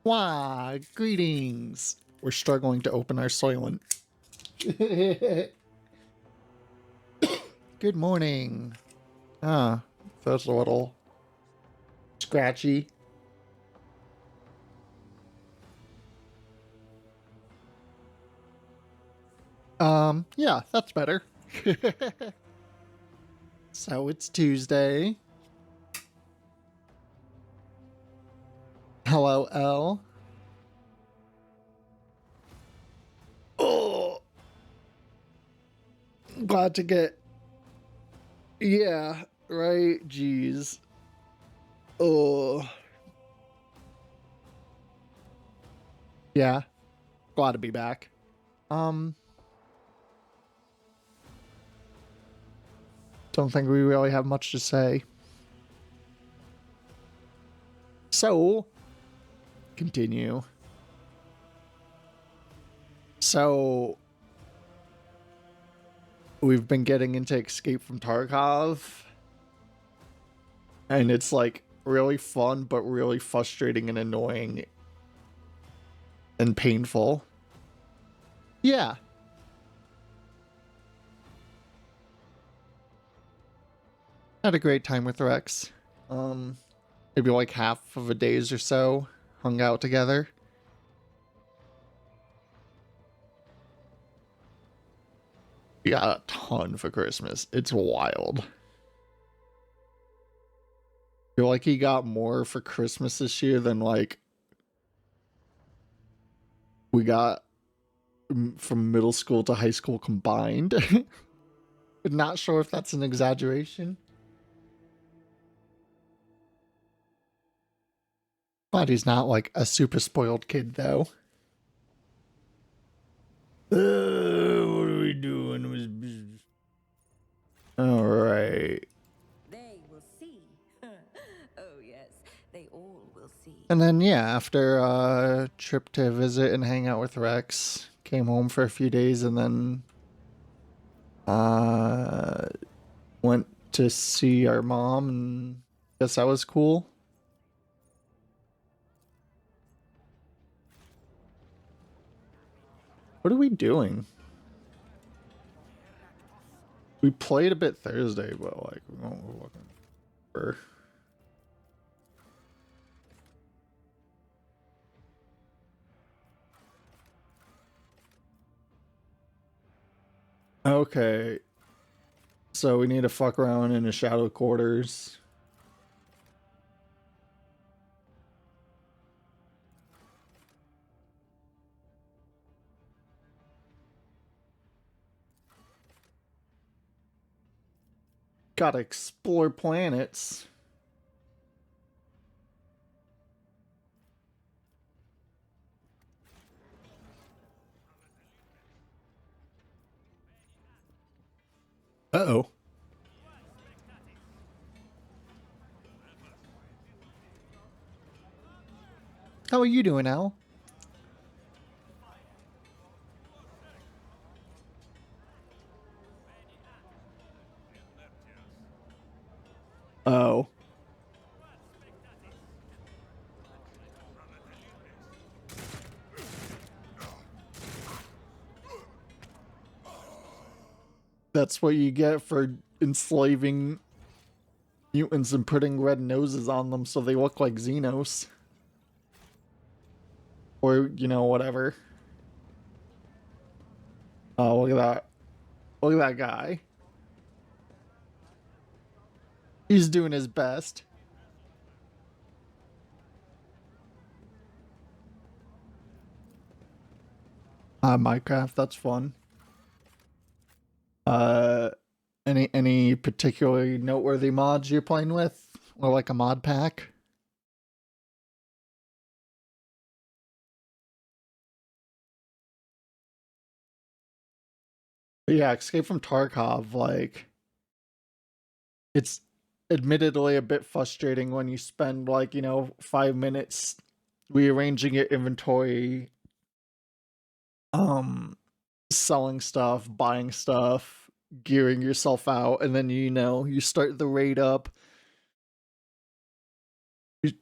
Why, greetings. We're struggling to open our Soylent. Good morning. Ah, that's a little scratchy. Yeah, that's better. So it's Tuesday. Hello, L. Oh, glad to get. Yeah, right. Jeez. Oh, yeah. Glad to be back. Um, don't think we really have much to say. So, continue. So, we've been getting into Escape from Tarkov, and it's like really fun, but really frustrating and annoying and painful. Yeah. Had a great time with Rex. Maybe like half of a days or so hung out together. We got a ton for Christmas. It's wild. I feel like he got more for Christmas this year than like we got from middle school to high school combined. Not sure if that's an exaggeration. But he's not like a super spoiled kid though. What are we doing? All right. They will see. Oh, yes, they all will see. And then, yeah, after a trip to visit and hang out with Rex, came home for a few days and then uh, went to see our mom, and guess that was cool. What are we doing? We played a bit Thursday, but like, we're looking for. Okay. So we need to fuck around in the shadow quarters. Gotta explore planets. Uh-oh. How are you doing, Al? Oh. That's what you get for enslaving mutants and putting red noses on them so they look like Xenos. Or, you know, whatever. Oh, look at that. Look at that guy. He's doing his best. Minecraft, that's fun. Uh, any particularly noteworthy mods you're playing with? Or like a mod pack? But yeah, Escape from Tarkov, like, it's admittedly a bit frustrating when you spend like, you know, 5 minutes rearranging your inventory, um, selling stuff, buying stuff, gearing yourself out, and then, you know, you start the raid up.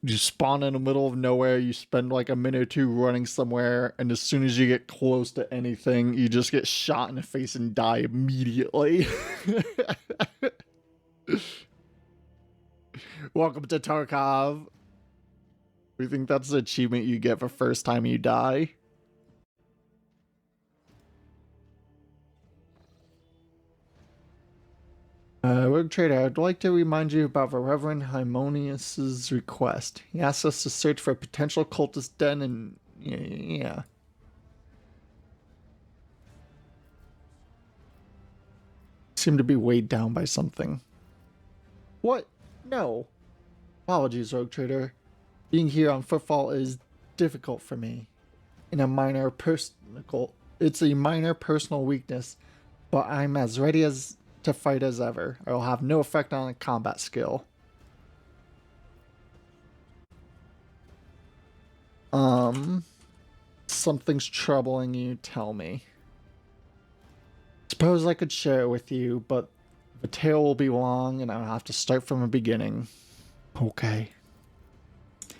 You spawn in the middle of nowhere, you spend like a minute or two running somewhere, and as soon as you get close to anything, you just get shot in the face and die immediately. Welcome to Tarkov. We think that's the achievement you get for first time you die. Rogue Trader, I'd like to remind you about the Reverend Harmonious's request. He asked us to search for a potential cultist den and... yeah. Seem to be weighed down by something. What? No. Apologies, Rogue Trader. Being here on Footfall is difficult for me. It's a minor personal weakness, but I'm as ready to fight as ever. I will have no effect on a combat skill. Something's troubling you, tell me. Suppose I could share it with you, but the tale will be long and I'll have to start from the beginning. Okay. I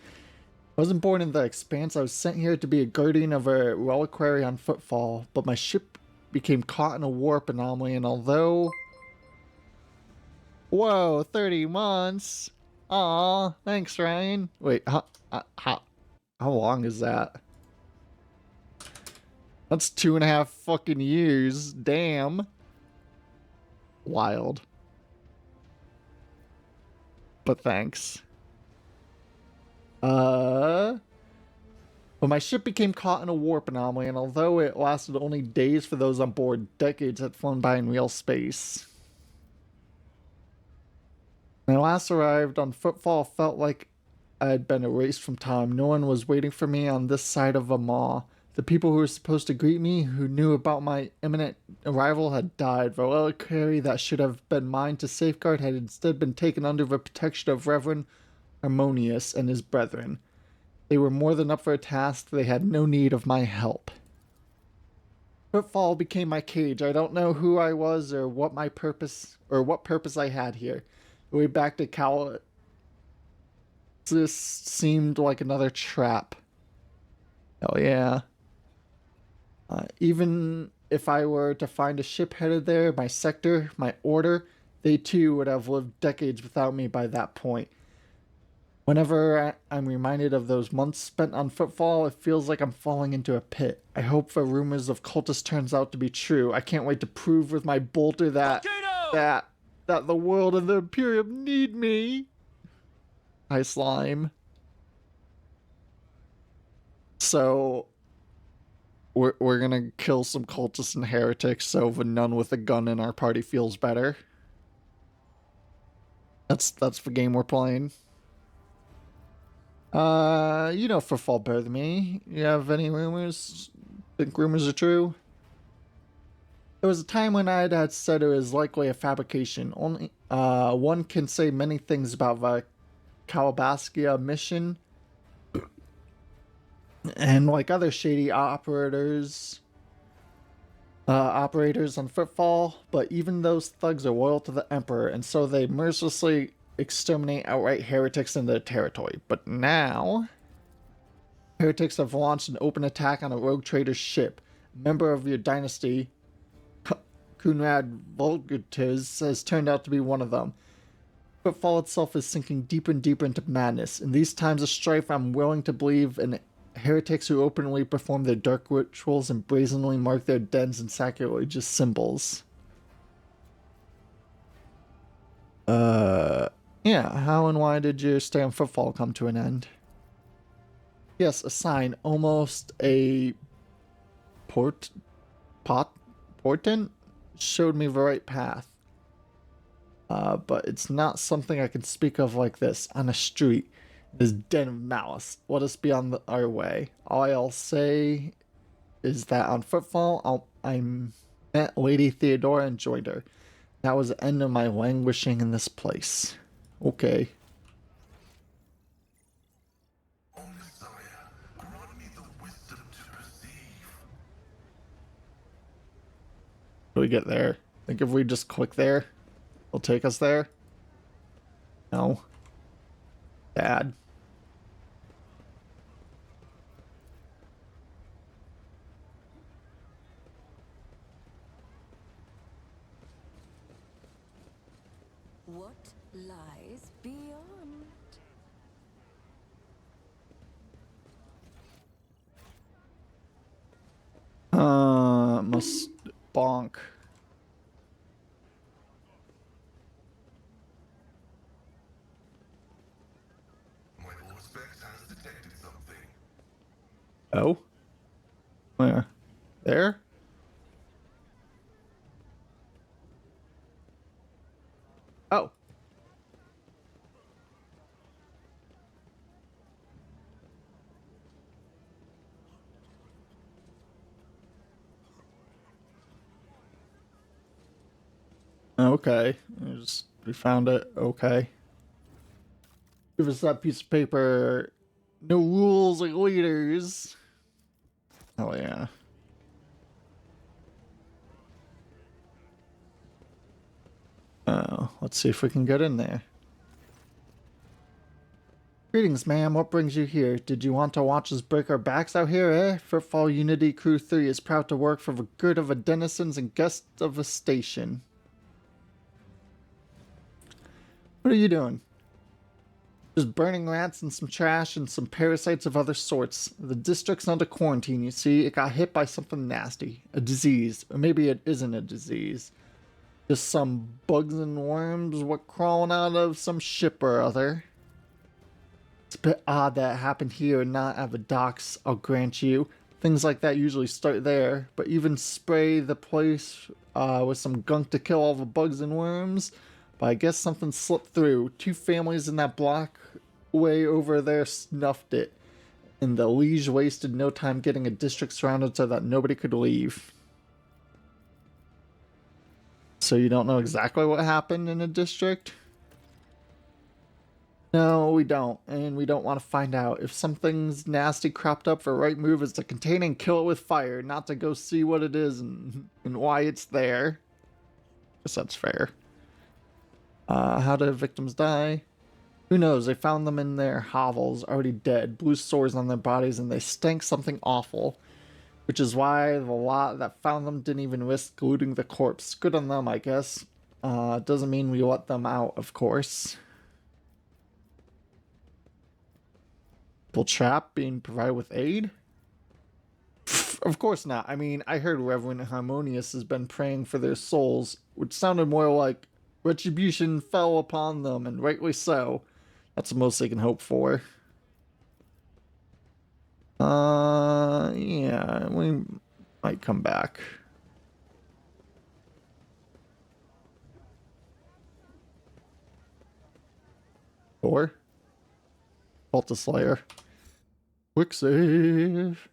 wasn't born in the Expanse. I was sent here to be a guardian of a reliquary on Footfall, but my ship became caught in a warp anomaly, and although... Whoa, 30 months! Aw, thanks, Ryan. Wait, how long is that? That's 2.5 fucking years. Damn. Wild. But thanks. But my ship became caught in a warp anomaly, and although it lasted only days for those on board, decades had flown by in real space. When I last arrived on Footfall, felt like I had been erased from time. No one was waiting for me on this side of a maw. The people who were supposed to greet me, who knew about my imminent arrival, had died. The reliquary that should have been mine to safeguard had instead been taken under the protection of Reverend Harmonious and his brethren. They were more than up for a task. They had no need of my help. Footfall became my cage. I don't know who I was or what purpose I had here. The way back to Cal, this seemed like another trap. Hell yeah. Even if I were to find a ship headed there, my sector, my order, they too would have lived decades without me by that point. Whenever I'm reminded of those months spent on Footfall, it feels like I'm falling into a pit. I hope the rumors of cultists turns out to be true. I can't wait to prove with my bolter that the world and the Imperium need me. Hi, Slime. So we're gonna kill some cultists and heretics so the nun with a gun in our party feels better. That's the game we're playing. You know Footfall better than me. You have any rumors? Think rumors are true? There was a time when I had said it was likely a fabrication. Only one can say many things about the Calabascia mission. And like other shady operators on Footfall, but even those thugs are loyal to the Emperor, and so they mercilessly exterminate outright heretics in their territory. But now, heretics have launched an open attack on a rogue trader's ship. A member of your dynasty, Kunrad Vulgatus, has turned out to be one of them. Footfall itself is sinking deeper and deeper into madness. In these times of strife, I'm willing to believe in heretics who openly perform their dark rituals and brazenly mark their dens in sacrilegious symbols. Yeah, how and why did your stay on Footfall come to an end? Yes, a sign, almost a portent, showed me the right path. But it's not something I can speak of like this, on a street. This den of malice. Let us be on our way. All I'll say is that on Footfall, I met Lady Theodora and joined her. That was the end of my languishing in this place. Okay. O Messiah, grant me the wisdom to perceive. How do we get there? I think if we just click there, it'll take us there. No. Bad. what lies beyond. Must bonk. My Auspex has detected something. Oh? Where? There? Oh. Okay. We found it. Okay. Give us that piece of paper. No rules like leaders. Oh yeah. Oh, let's see if we can get in there. Greetings, ma'am. What brings you here? Did you want to watch us break our backs out here, eh? Footfall Unity Crew 3 is proud to work for the good of the denizens and guests of the station. What are you doing? Just burning rats and some trash and some parasites of other sorts. The district's under quarantine, you see. It got hit by something nasty. A disease. Or maybe it isn't a disease. Just some bugs and worms what crawling out of some ship or other. It's a bit odd that it happened here and not at the docks, I'll grant you. Things like that usually start there, but even spray the place with some gunk to kill all the bugs and worms. But I guess something slipped through. 2 families in that block way over there snuffed it, and the Liege wasted no time getting a district surrounded so that nobody could leave. So you don't know exactly what happened in a district? No, we don't, and we don't want to find out. If something's nasty cropped up, the right move is to contain and kill it with fire, not to go see what it is and why it's there. Guess that's fair. How did victims die? Who knows? They found them in their hovels, already dead, blue sores on their bodies, and they stank something awful. Which is why the lot that found them didn't even risk looting the corpse. Good on them, I guess. Doesn't mean we let them out, of course. People trapped being provided with aid? Of course not. I mean, I heard Reverend Harmonious has been praying for their souls, which sounded more like retribution fell upon them, and rightly so. That's the most they can hope for. Yeah, we might come back. Or Alta Slayer. Quick save.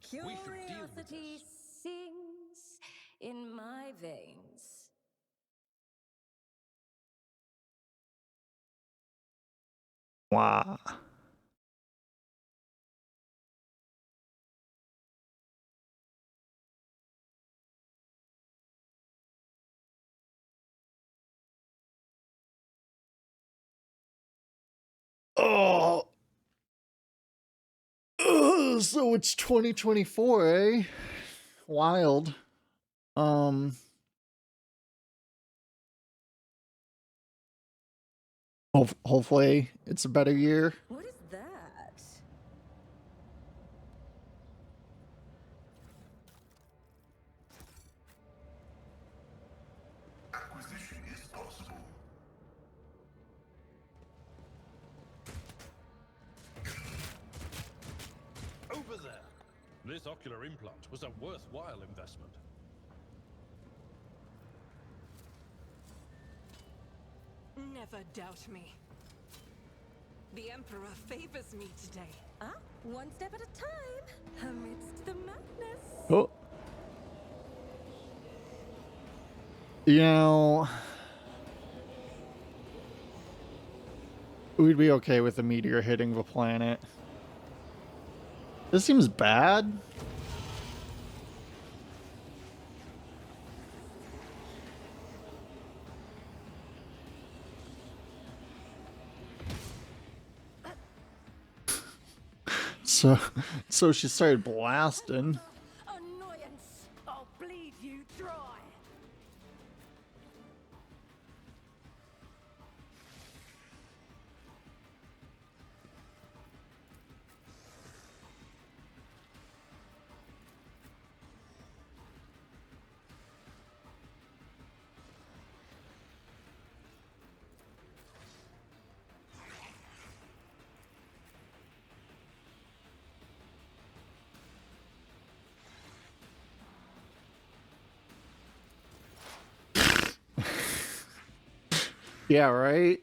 Curiosity sings in my veins. Wow. Oh. Ugh, so it's 2024, eh? Wild. Um. Hopefully it's a better year. What is that? Acquisition is possible. Over there! This ocular implant was a worthwhile investment. Never doubt me. The Emperor favors me today. Ah, one step at a time, amidst the madness. Oh. You know, we'd be okay with a meteor hitting the planet. This seems bad. So she started blasting. Annoyance! I'll bleed you dry! Yeah, right?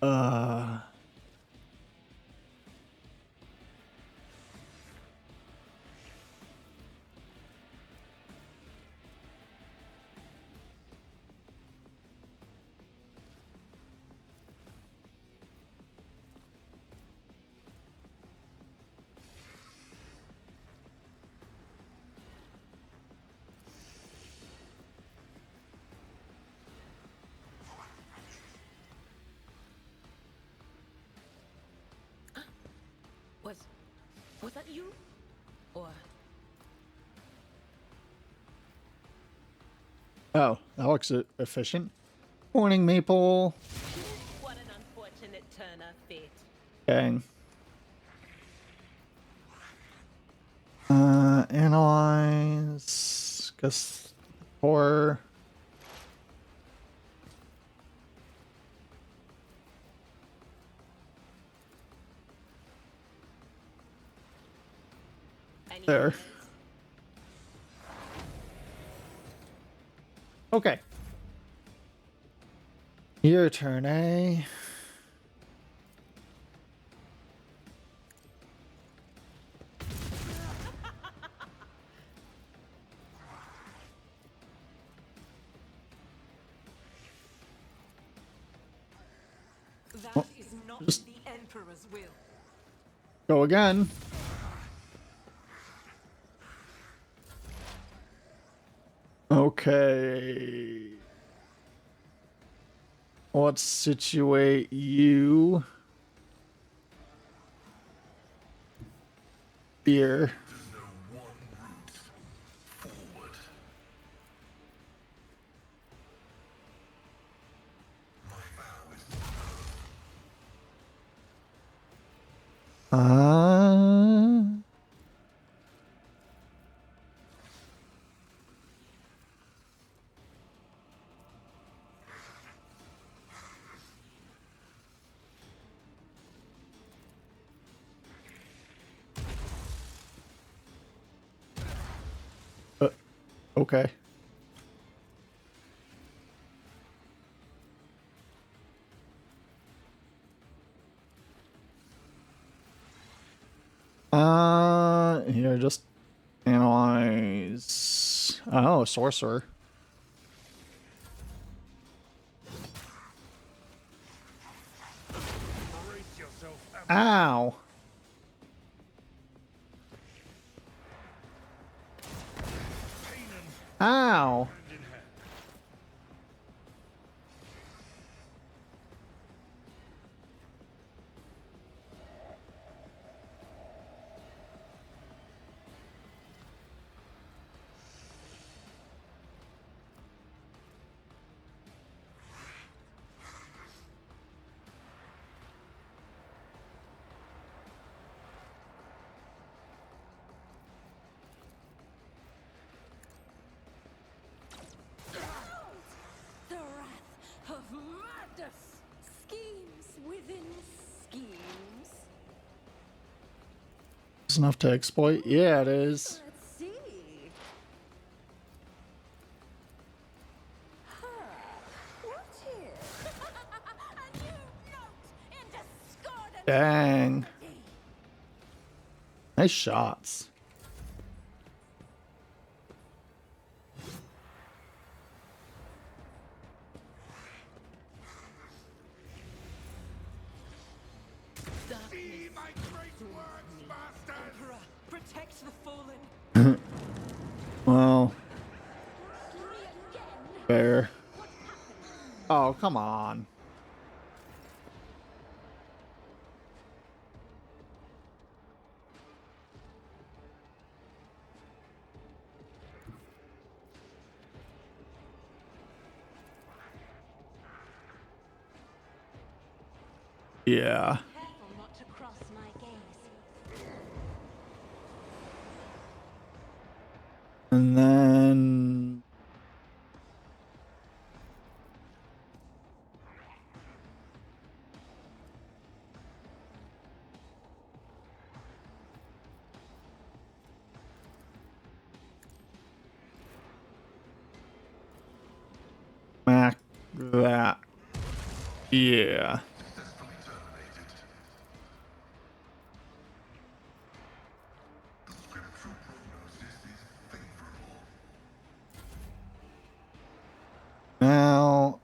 Uh... Was that you? Or Oh, that looks efficient. Morning, Maple. What an unfortunate turn of fate. Dang. Analyze. Guess or Any there. others? Okay. Your turn, eh? That is not just- the Emperor's will. Go again. Okay. Let's situate you here. There's no one route forward. My vow is Okay. Here, just analyze. Oh, sorcerer. Brace yourself. Ow. Pain and Ow. hand in hand. the wrath of madness! Schemes within schemes. It's enough to exploit. Yeah, it is. Let's see. Huh. What is? A new note in discordant Dang. melody. Nice shots. see my great works, masters! Emperor, protect the fallen. Well, fair. Oh, come on. Yeah. Careful not to cross my gaze. And then Mac that. Yeah. Successfully terminated. The scriptural prognosis is favorable. Now,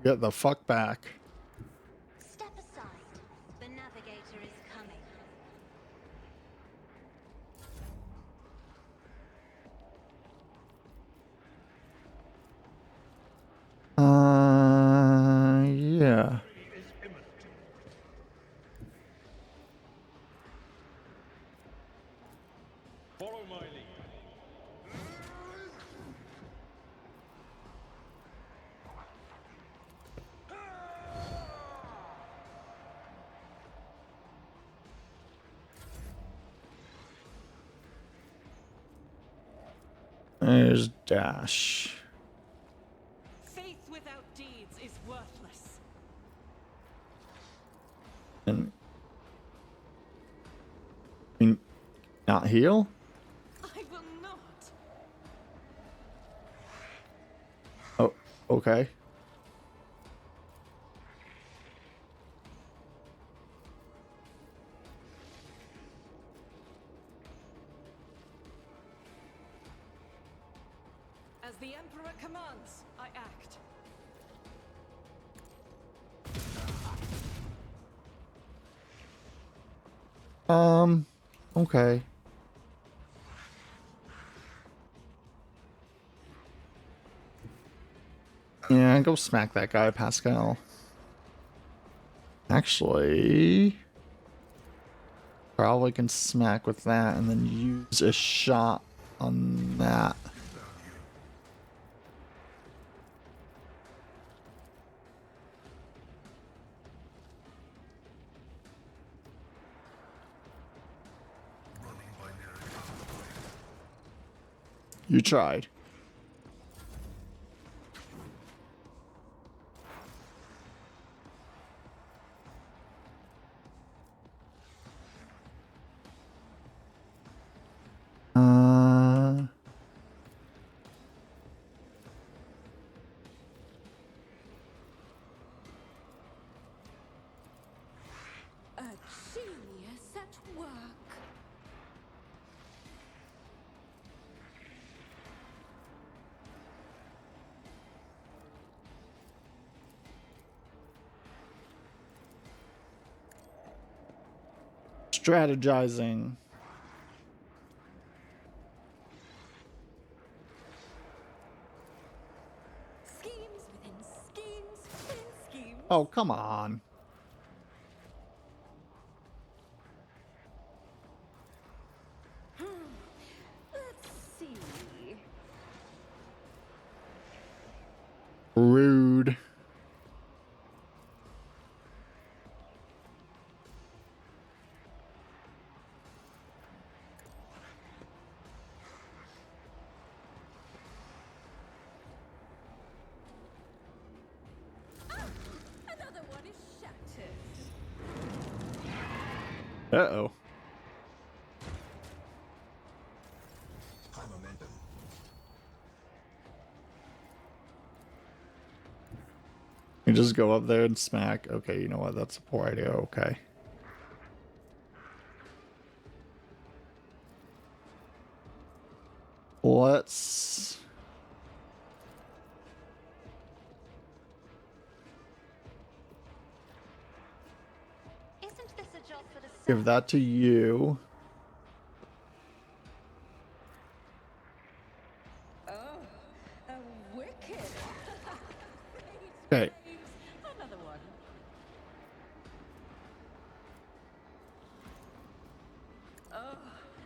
get the fuck back. Step aside. The navigator is coming. Yeah. Is imminent. Follow my lead. There's dash. Faith without deeds is worthless. And I mean, not heal? I will not. Oh, okay. As the Emperor commands, I act. Okay. Yeah, go smack that guy, Pascal. Actually, probably can smack with that and then use a shot on that. Running binary counterpoint. You tried. Uh, A genius at work. strategizing. Schemes within schemes within schemes. Oh, come on. Let's see. Rude. Another one is shattered. Uh-oh. High momentum. You just go up there and smack. Okay, you know what? That's a poor idea. Okay. Let's Isn't this a job for the give that to you. Oh, a wicked. Okay. Another one. Oh,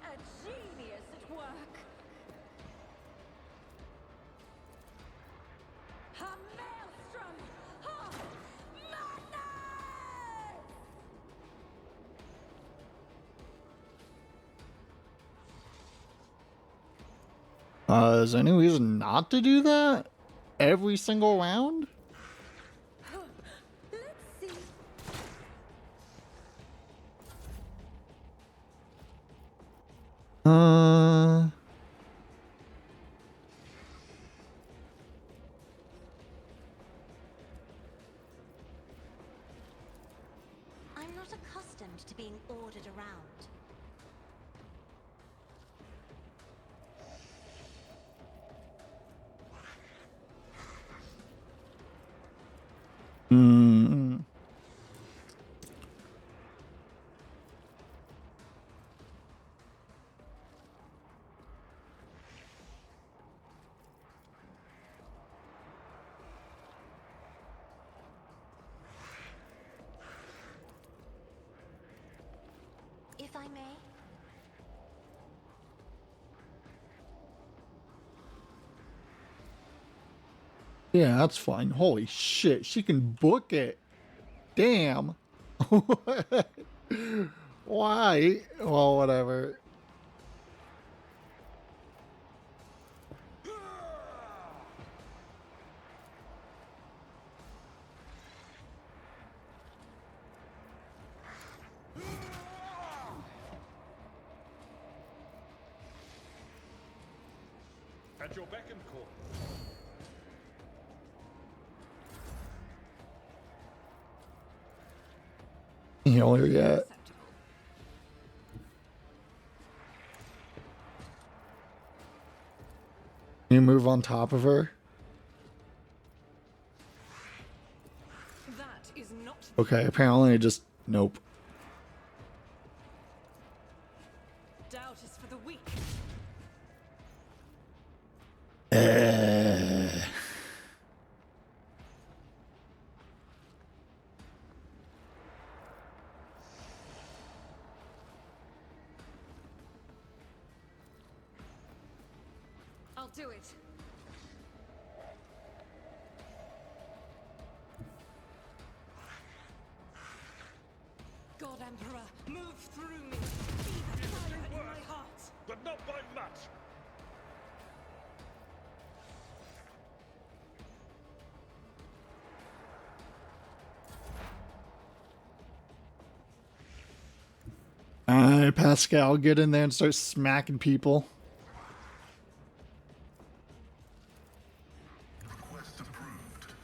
a genius at work. A maelstrom of madness! Is there any reason not to do that? Every single round? Let's see. Uh... I may. Yeah, that's fine. Holy shit, she can book it. Damn. Why? Well, whatever. At your beck and call. Heal her yet. Acceptable. You move on top of her. That is not Okay, apparently I just nope. doubt is for the weak. I'll do it. God Emperor, move through me. Be the fire in my heart. But not by much. Pascal, get in there and start smacking people. Request approved.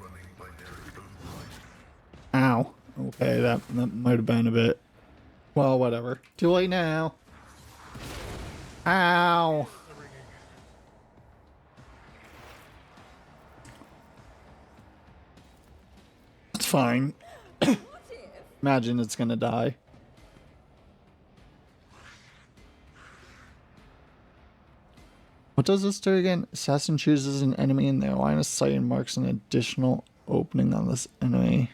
Running by their own right. Ow. Okay, that might have been a bit. Well, whatever. Too late now. Ow. It's fine. Imagine it's gonna die. What does this do again? Assassin chooses an enemy in their line of sight and marks an additional opening on this enemy.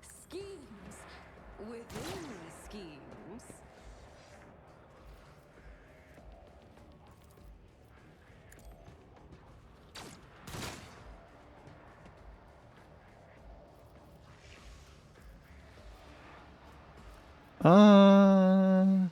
Schemes within schemes. Uh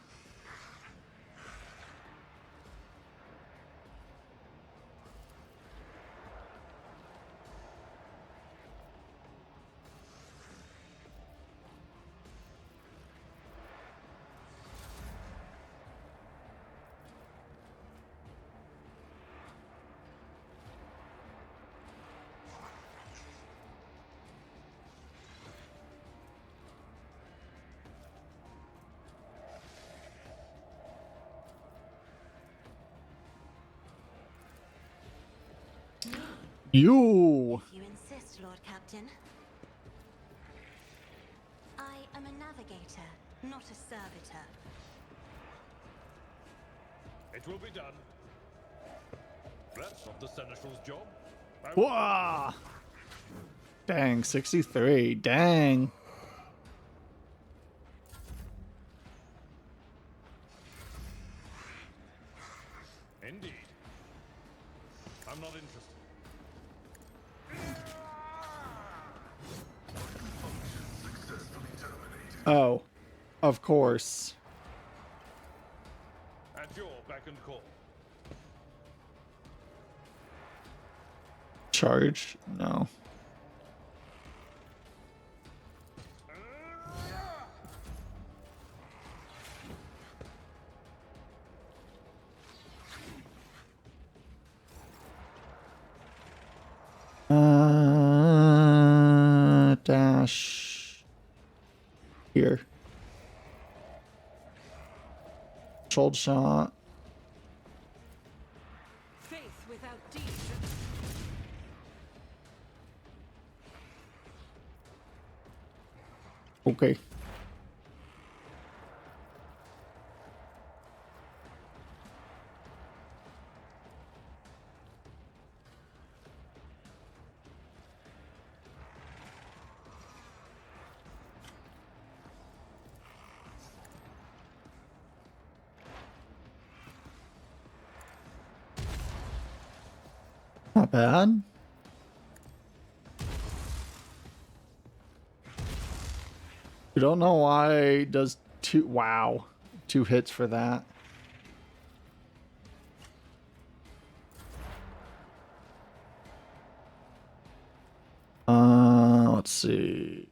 You. If you insist, Lord Captain. I am a navigator, not a servitor. It will be done. That's not the Seneschal's job. Wah! Dang, 63. Dang. Indeed. I'm not interested. Successfully terminated. Oh, of course. At your beck and call. Charge? No. Smash. Here. Controlled shot. Faith without deeds. Okay. Not bad. We don't know why it does two. Wow. 2 hits for that. Let's see.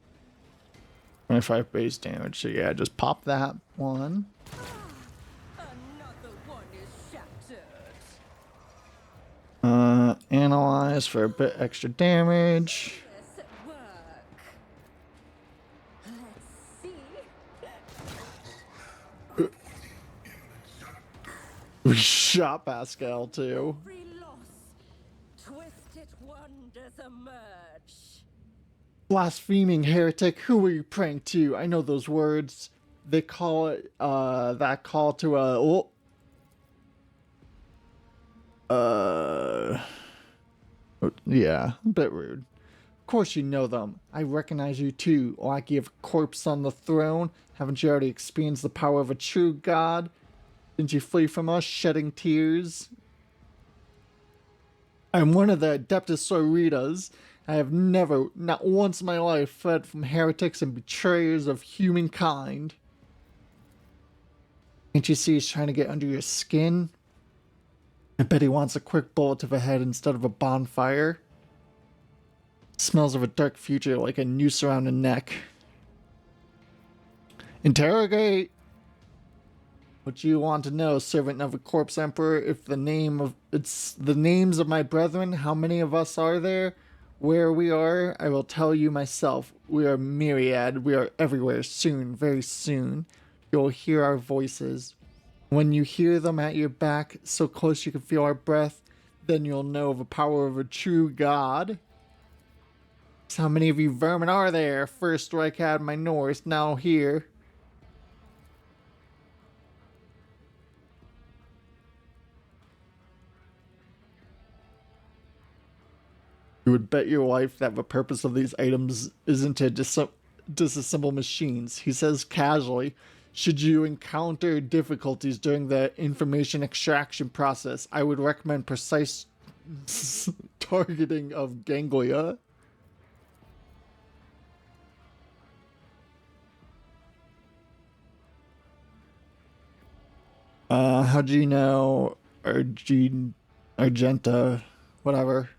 25 base damage. So yeah, just pop that one. Another one is shattered. Analyze for a bit extra damage. Yes, at work. Let's see. We shot Pascal too. Every loss, twisted wonders emerge. Blaspheming heretic, who are you praying to? I know those words. They call it, that call to a, yeah, a bit rude. Of course you know them. I recognize you too, lackey of a corpse on the throne. Haven't you already experienced the power of a true god? Didn't you flee from us, shedding tears? I'm one of the Adeptus Sororitas. I have never, not once in my life, fled from heretics and betrayers of humankind. Can't you see he's trying to get under your skin? I bet he wants a quick bullet to the head instead of a bonfire. Smells of a dark future like a noose around the neck. Interrogate! What do you want to know, servant of a corpse emperor? If the names of my brethren, how many of us are there? Where we are, I will tell you myself. We are myriad. We are everywhere soon, very soon. You'll hear our voices. When you hear them at your back, so close you can feel our breath, then you'll know the power of a true god. So how many of you vermin are there? First strike out my north, now here. You would bet your life that the purpose of these items isn't to disassemble machines. He says casually, should you encounter difficulties during the information extraction process, I would recommend precise targeting of ganglia. How do you know Argenta, whatever?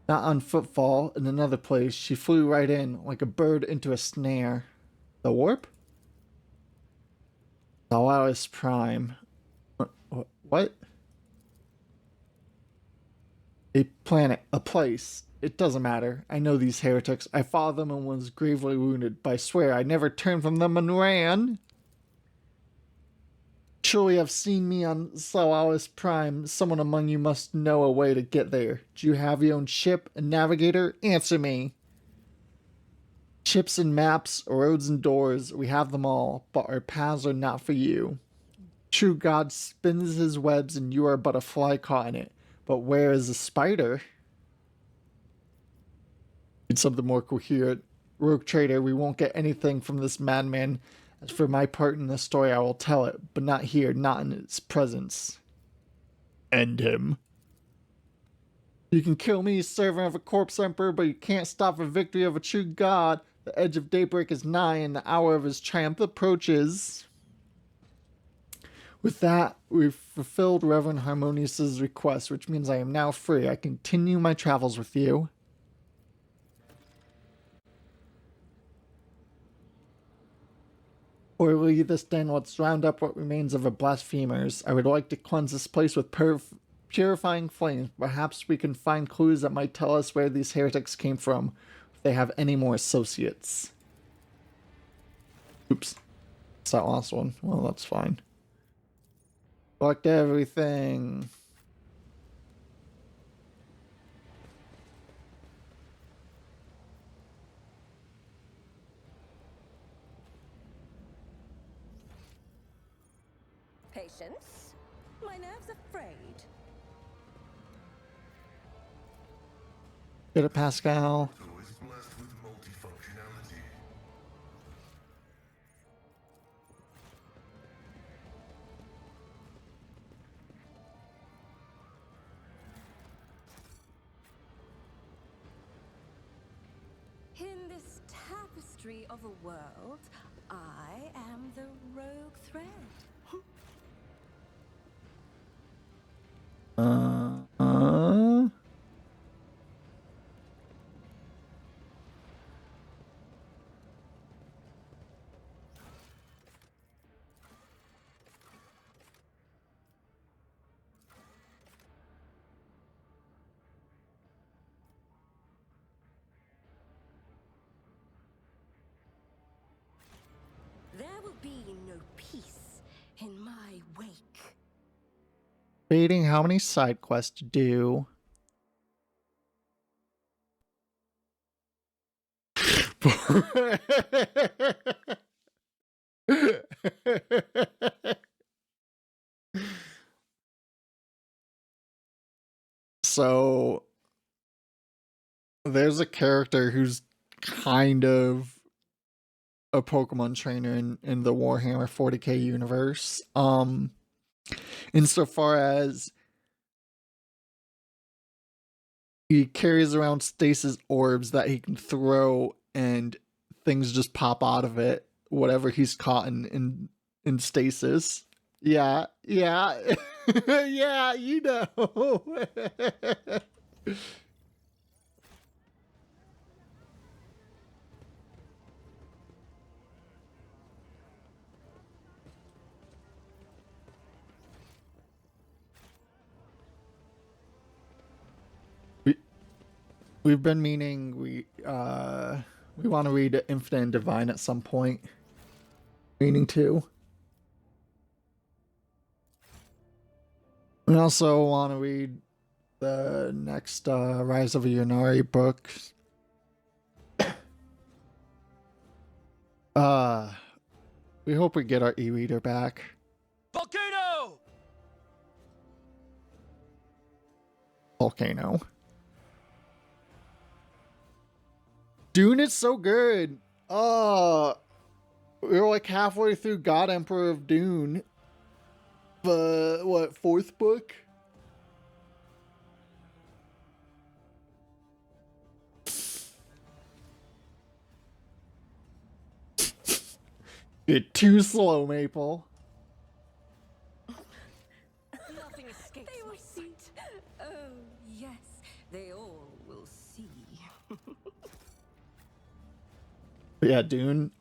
Not on footfall, in another place. She flew right in, like a bird into a snare. The warp? Solaris Prime. What? A planet, a place. It doesn't matter. I know these heretics. I fought them and was gravely wounded, but I swear I never turned from them and ran. Surely have seen me on Solaris Prime. Someone among you must know a way to get there. Do you have your own ship and navigator? Answer me. Ships and maps, roads and doors, we have them all, but our paths are not for you. True God spins his webs and you are but a fly caught in it. But where is the spider? Need something more coherent. Rogue trader, we won't get anything from this madman. As for my part in the story, I will tell it, but not here, not in its presence. End him. You can kill me, servant of a corpse emperor, but you can't stop the victory of a true god. The edge of daybreak is nigh, and the hour of his triumph approaches. With that, we've fulfilled Reverend Harmonius's request, which means I am now free. I continue my travels with you. Or leave this den, let's round up what remains of the blasphemers. I would like to cleanse this place with purifying flames. Perhaps we can find clues that might tell us where these heretics came from. they have any more associates. Oops. It's that last one. Well, that's fine. Collect everything. Patience? My nerves are frayed. Get it, Pascal. So is blessed with multifunctionality. In this tapestry of a world, I am the rogue thread. Uh. There will be no peace in my wake. Debating how many side quests to do. So there's a character who's kind of a Pokemon trainer in the Warhammer 40k universe. Insofar as he carries around stasis orbs that he can throw and things just pop out of it, whatever he's caught in stasis. Yeah, yeah. Yeah, you know. We've been meaning we want to read Infinite and Divine at some point. Meaning to. We also want to read the next Rise of a Yunari book. We hope we get our e-reader back. Volcano! Volcano. Dune is so good. We're like halfway through God Emperor of Dune. The what, fourth book? You're too slow, Maple. Nothing escapes They my will see. Oh, yes, they all will see. Yeah, Dune,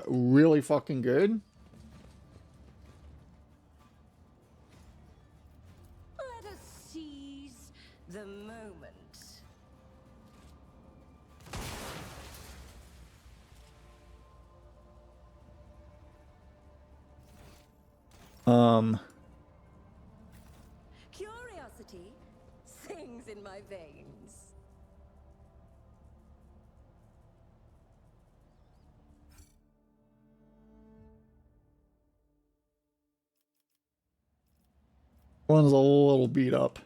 really fucking good. Let us seize the moment. Curiosity sings in my veins. One's a little beat up.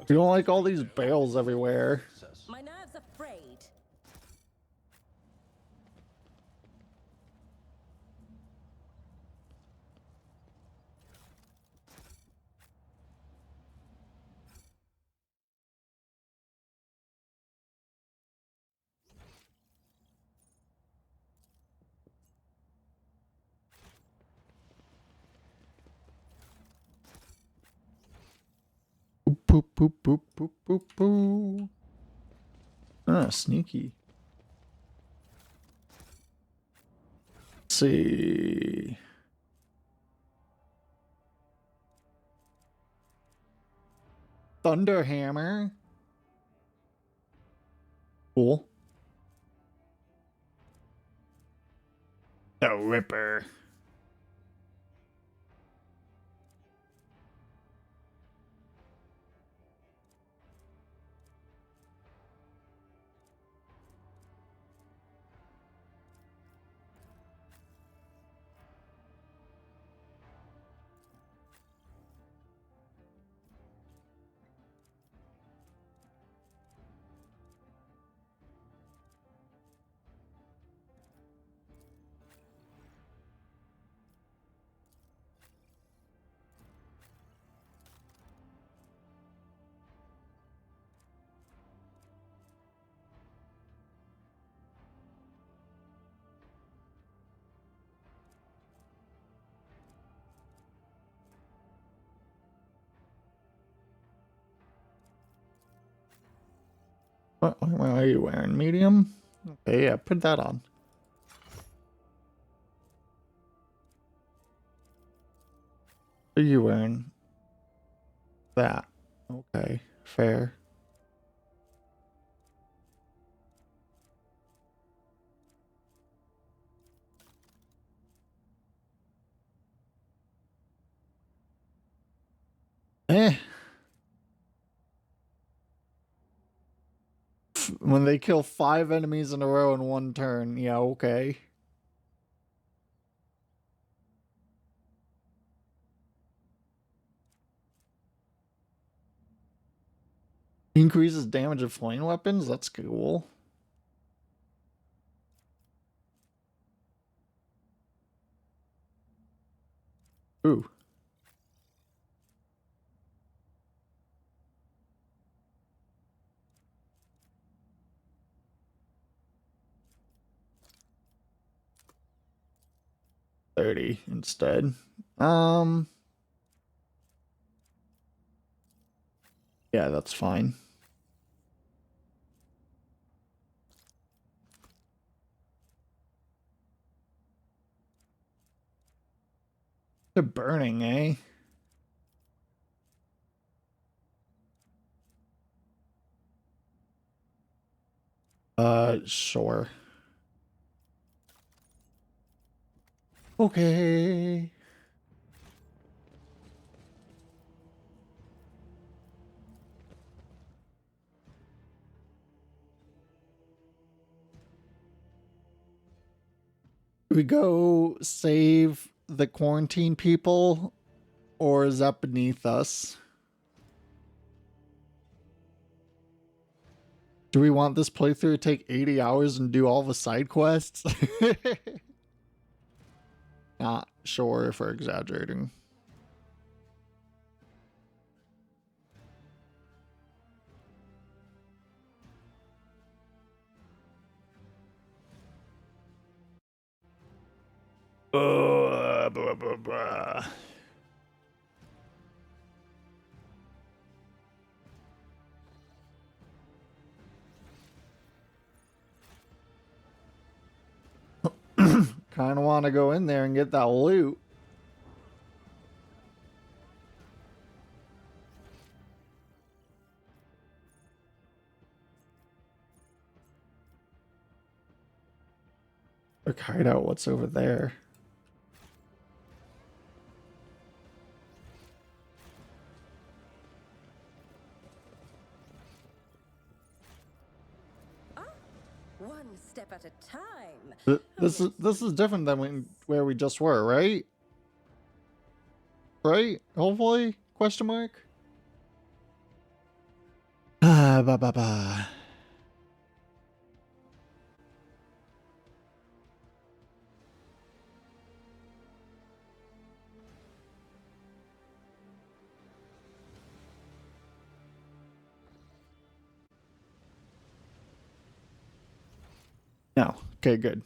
You don't like all these barrels everywhere. My nerves are frayed. Boop, boop, boop, boop, boop, boop. Ah, sneaky. Let's see. Thunderhammer. Cool. The Ripper. What are you wearing? Medium? Okay, yeah, put that on. Are you wearing that? Okay, fair. Eh. When they kill 5 enemies in a row in one turn, yeah, okay. Increases damage of flame weapons? That's cool. Ooh. $30 instead. Yeah, that's fine. They're burning, eh? Sure. Okay. We go save the quarantine people, or is that beneath us? Do we want this playthrough to take 80 hours and do all the side quests? Not sure if we're exaggerating. Blah, blah, blah. Kind of want to go in there and get that loot. A hideout, what's over there? One step at a time. This is different than where we just were, right? Right? Hopefully? Question mark? Ah, ba ba ba. No. Okay, good.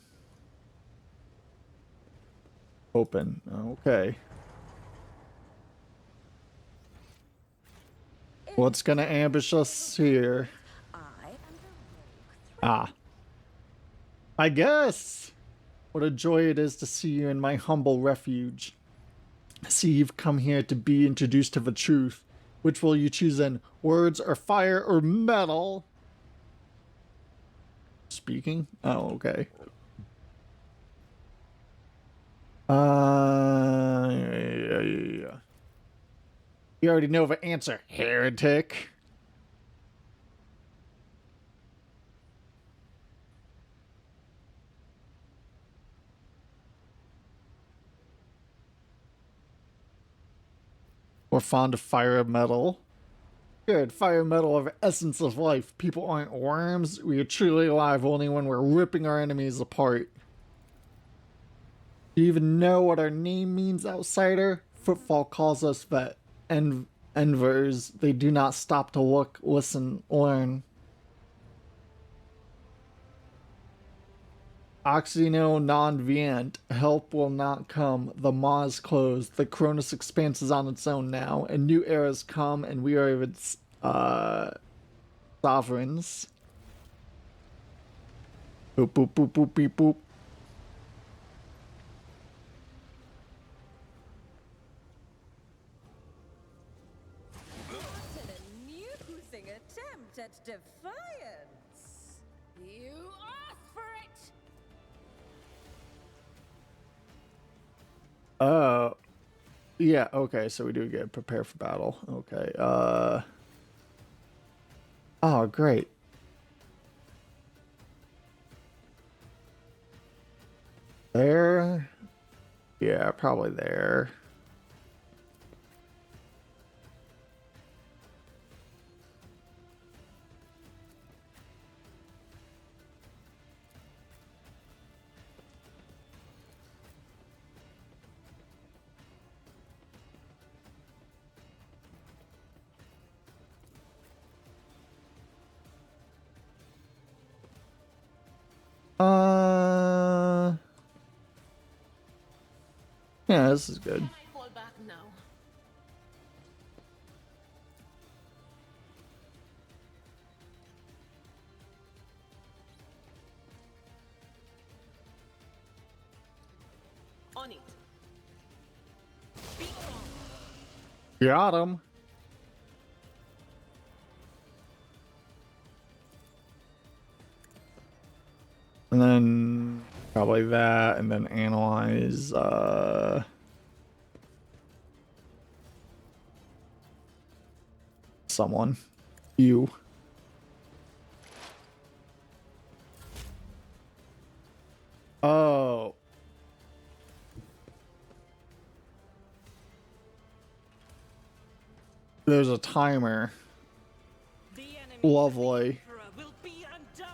Open. Okay. What's gonna ambush us here? I am the rogue Ah. I guess. What a joy it is to see you in my humble refuge. See, you've come here to be introduced to the truth. Which will you choose then? Words or fire or metal? Speaking? Oh, okay. Yeah. You already know the answer, heretic. We're fond of fire or metal. Good, fire and metal are the essence of life. People aren't worms. We are truly alive only when we're ripping our enemies apart. Do you even know what our name means, outsider? Footfall calls us the envers. They do not stop to look, listen, learn. Oxino non vient. Help will not come. The maw is closed. The Cronus expanse is on its own now. A new era has come, and we are its sovereigns. Boop boop boop boop beep boop. What an amusing attempt at defiance! You asked for it! Yeah, okay, so we do get prepare for battle. Okay, oh, great. There? Yeah, probably there. Yeah, this is good. Can I fall back now? On it. Be gone. Got him. And then probably that, and then analyze someone. You. Oh. There's a timer. The enemy Lovely. Emperor will be undone.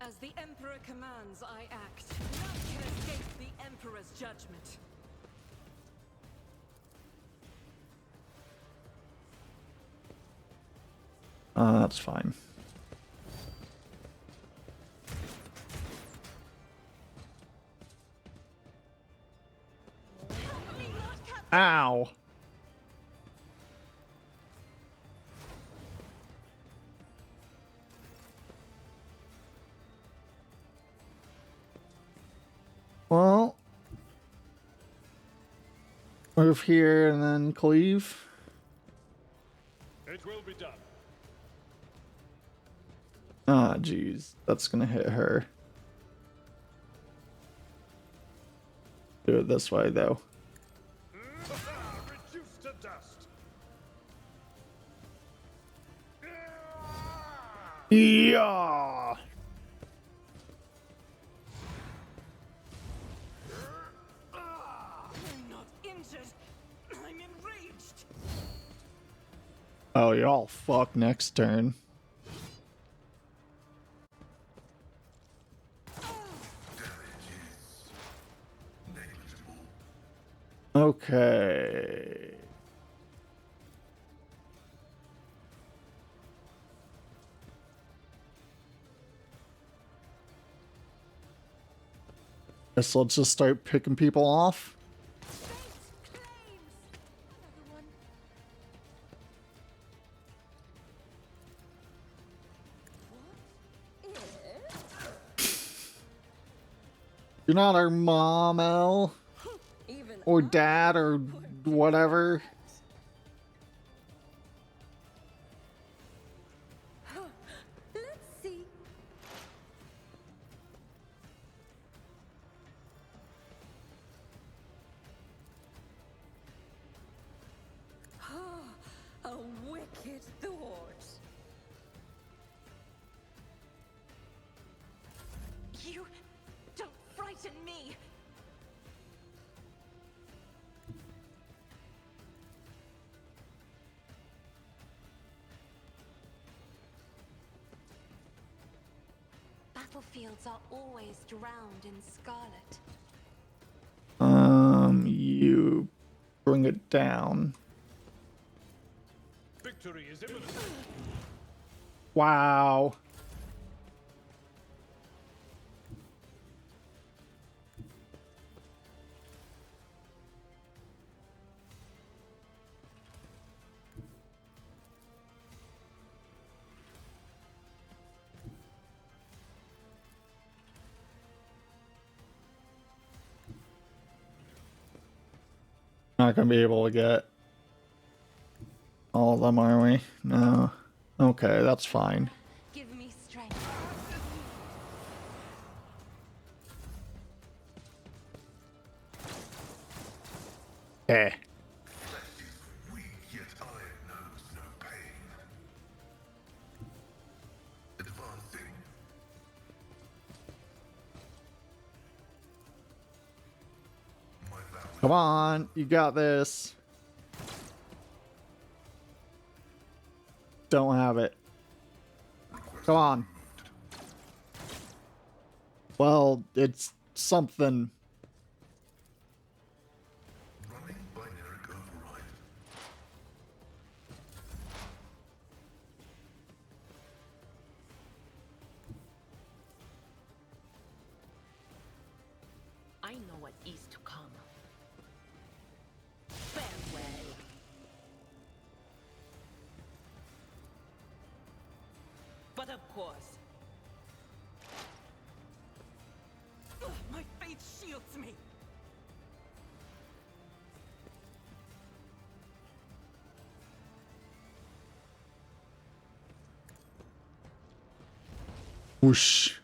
As the Emperor commands, I act. None can escape the Emperor's judgment. That's fine. Ow. Well, move here and then cleave. It will be done. Ah, jeez. That's gonna hit her. Do it this way, though. Reduced to dust. Yeah. I'm not injured. I'm enraged. Oh, y'all fuck next turn. Negligible. Okay. Guess let's just start picking people off. Fate claims another one. What is? You're not our mom, El, Even or I dad, or would do whatever. that. Let's see. A wicked thought. You don't frighten me. Battlefields are always drowned in scarlet. You bring it down. Victory is imminent. Wow. Not gonna be able to get all of them, are we? No. Okay, that's fine. Give me strength. Eh. Flesh is weak, yet iron knows no pain. Advancing. My vow. Come on, you got this. Don't have it. Come on. Well, it's something. Running binary override. I know what is to come. Farewell. But of course. Ugh, my faith shields me. Whoosh.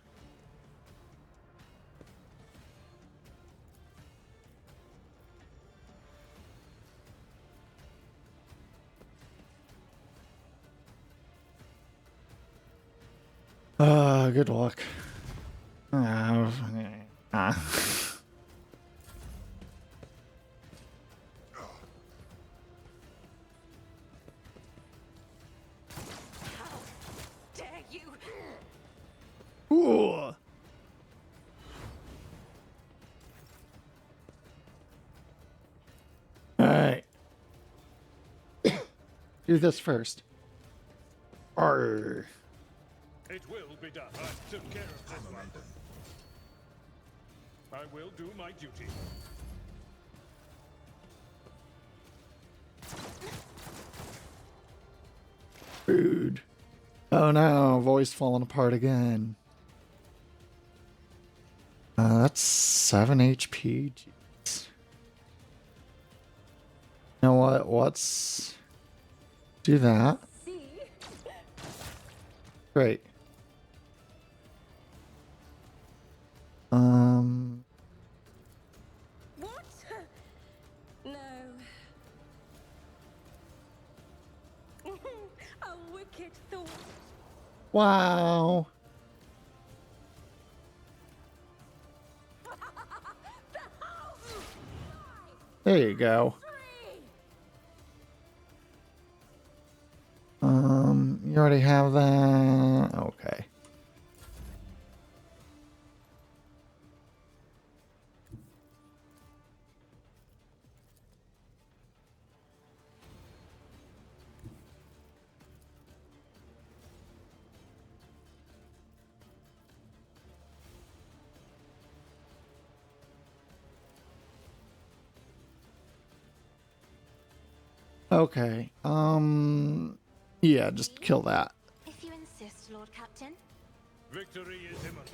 Good luck. Ah. How dare you? Ooh. Alright. Do this first. Arr. It will be done. I took care of this one. I will do my duty. Food. Oh no, voice falling apart again. That's 7 HP. Jeez. You know what? Let's do that. See? Great. What? No. A wicked thought. Wow. There you go. You already have that. Okay. Okay. Yeah, just kill that. If you insist, Lord Captain. Victory is imminent.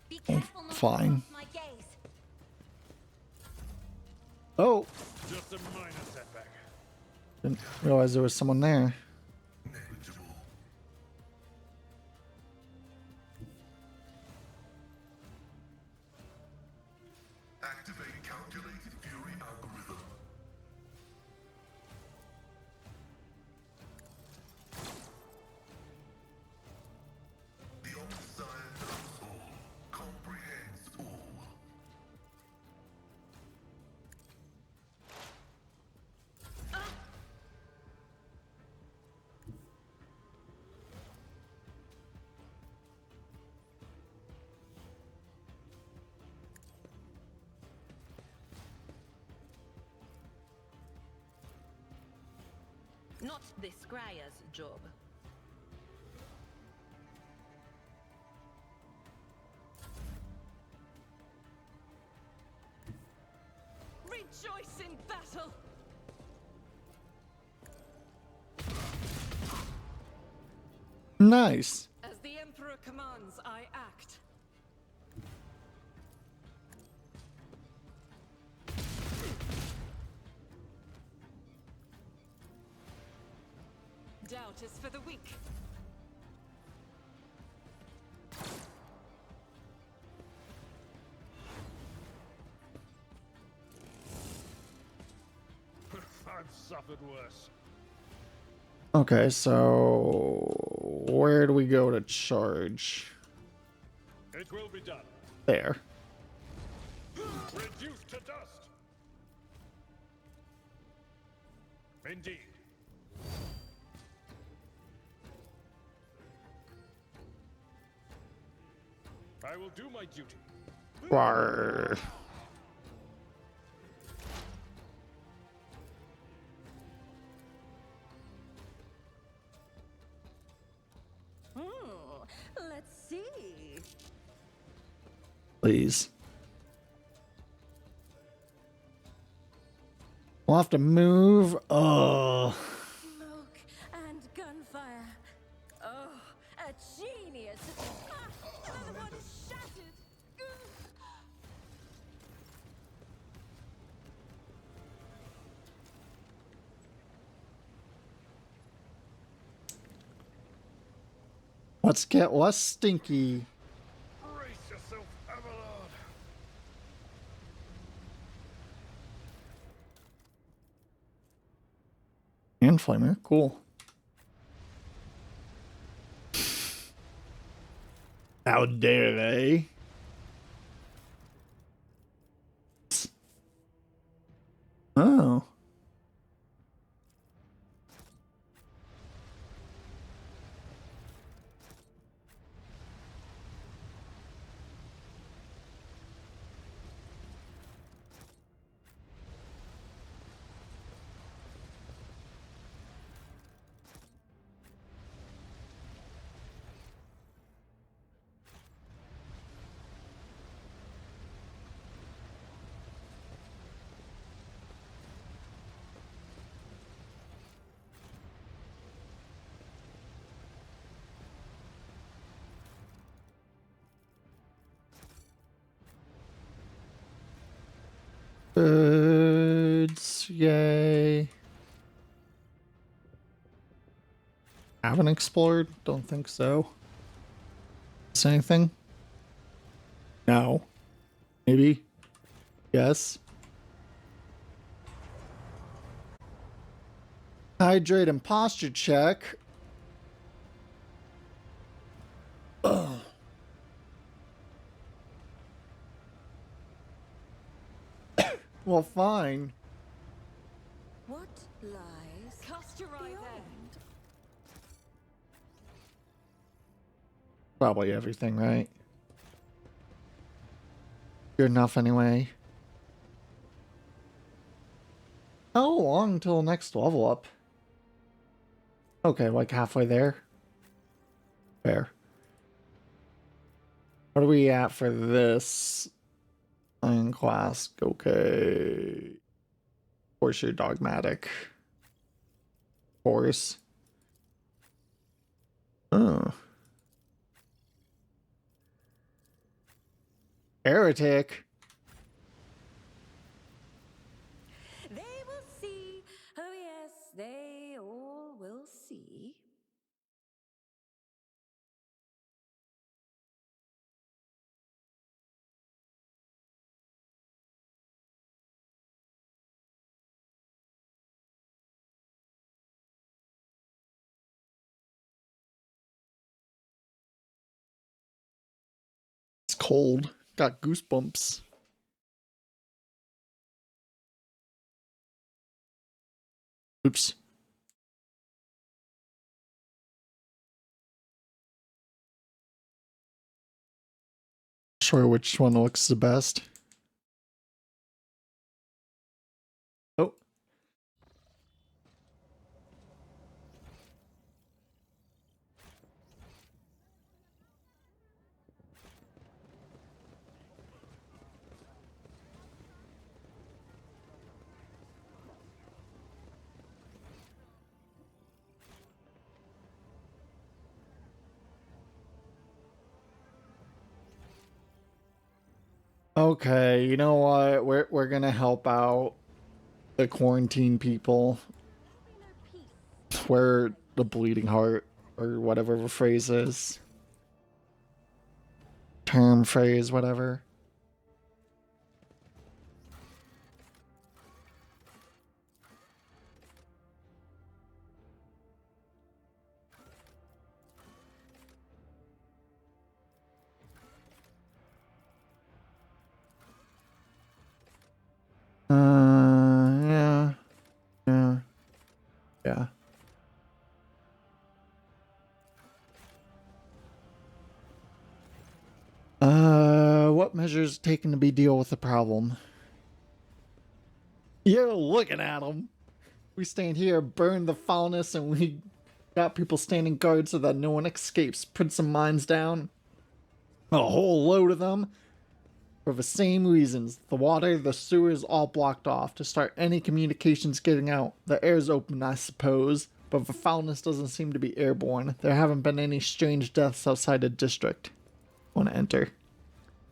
Be careful not to fine. cross my gaze. Oh, Just a minor setback. didn't realize there was someone there. Negligible. Activate calculated fury algorithm. The Omnissiah knows all, comprehends all. Not this Scryer's job. Rejoice in battle! Nice. As the Emperor commands, I act. Doubt is for the weak. I've suffered worse. Okay, so where do we go to charge? It will be done. There. Reduced to dust. Indeed. I will do my duty. Rawr. Let's see. Please. We'll have to move. Oh. Smoke and gunfire. Oh, a genius. Ah, another one shattered. Ugh. Let's get less stinky. Brace yourself, Abelard. And flamer. Cool. How dare they? Oh. Birds, yay. Haven't explored? Don't think so. Is anything? No. Maybe? Yes. Hydrate and posture check. Ugh. Well, fine. What lies Cast your eye there. beyond? Probably everything, right? Good enough anyway. How long till next level up? Okay, like halfway there. Fair. What are we at for this? Iron class. Okay. Of course, you're dogmatic. Of course. Oh. Heretic. They will see. Oh, yes, they all will see. It's cold. Got goosebumps. Oops. Sure which one looks the best. Oh. Okay, you know what? We're gonna help out the quarantine people. We're the bleeding heart, or whatever the phrase is. Term, phrase, whatever. Yeah. Yeah. Yeah. What measures taken to be deal with the problem? You're looking at them. We stand here, burn the foulness, and we got people standing guard so that no one escapes. Put some mines down. A whole load of them. For the same reasons. The water, the sewers all blocked off to start any communications getting out. The air's open, I suppose, but the foulness doesn't seem to be airborne. There haven't been any strange deaths outside the district. Want to enter?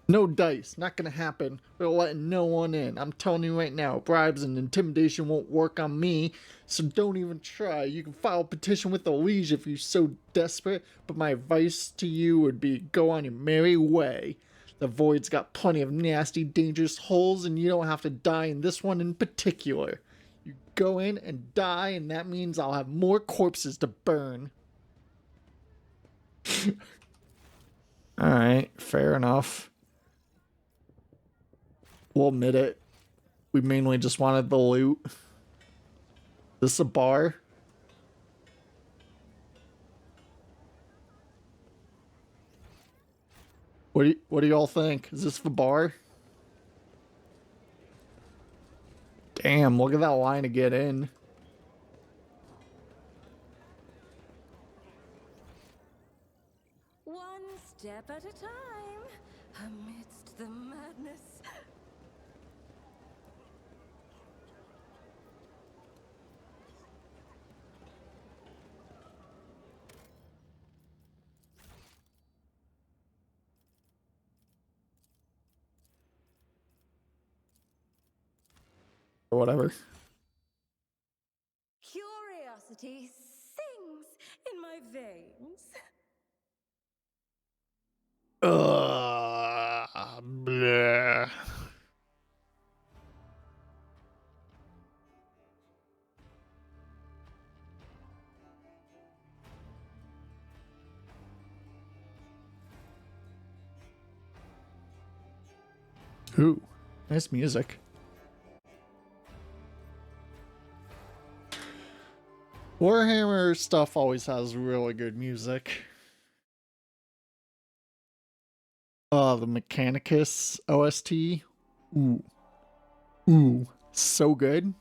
No dice, not gonna happen. We're letting no one in. I'm telling you right now, bribes and intimidation won't work on me, so don't even try. You can file a petition with the Liege if you're so desperate, but my advice to you would be go on your merry way. The Void's got plenty of nasty, dangerous holes, and you don't have to die in this one in particular. You go in and die, and that means I'll have more corpses to burn. Alright, fair enough. We'll admit it. We mainly just wanted the loot. This a bar? What do y'all think? Is this the bar? Damn, look at that line to get in. One step at a time, amidst the madness. Or whatever. Curiosity sings in my veins. Bleh. Ooh, nice music. Warhammer stuff always has really good music. The Mechanicus OST. Ooh. Ooh, so good.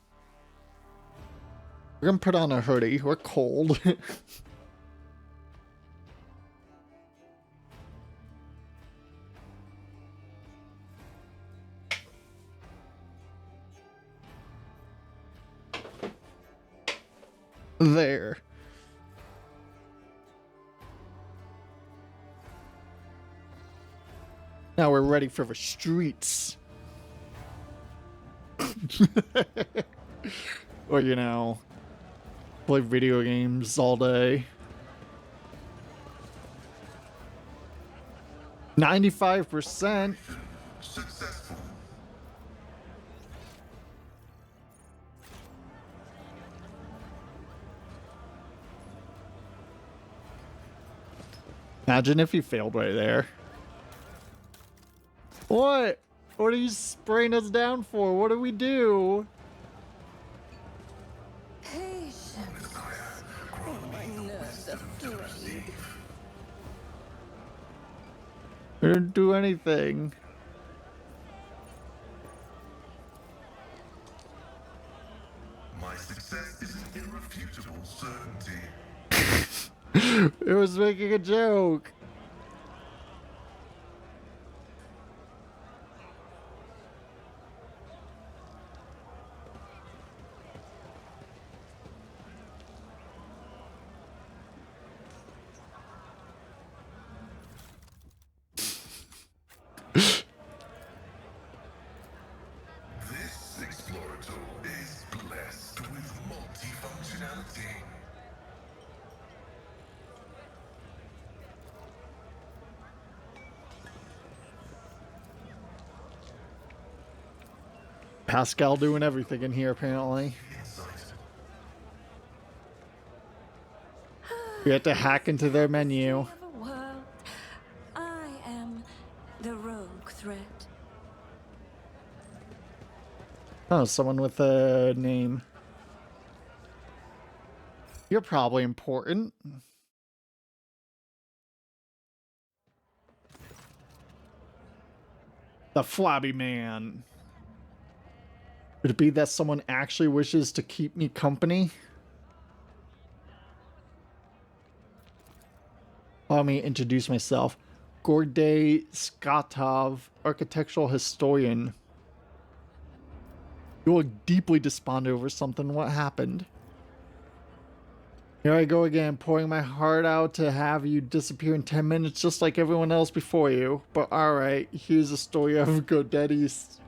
We're gonna put on a hoodie. We're cold. There. Now we're ready for the streets. Or, you know, play video games all day. 95%. Successful. Imagine if you failed right there. What? What are you spraying us down for? What do we do? Patience. My nerves are frayed. We didn't do anything. My success is an irrefutable certainty. It was making a joke. This Explorator is blessed with multifunctionality. Pascal doing everything in here, apparently. Insight. We had to hack into their menu. Of a world. I am the rogue threat. Oh, someone with a name. You're probably important. The Flabby Man. Could it be that someone actually wishes to keep me company? Allow me to introduce myself. Gorday Skatov, architectural historian. You look deeply despondent over something. What happened? Here I go again, pouring my heart out to have you disappear in 10 minutes just like everyone else before you. But alright, here's the story of Gorday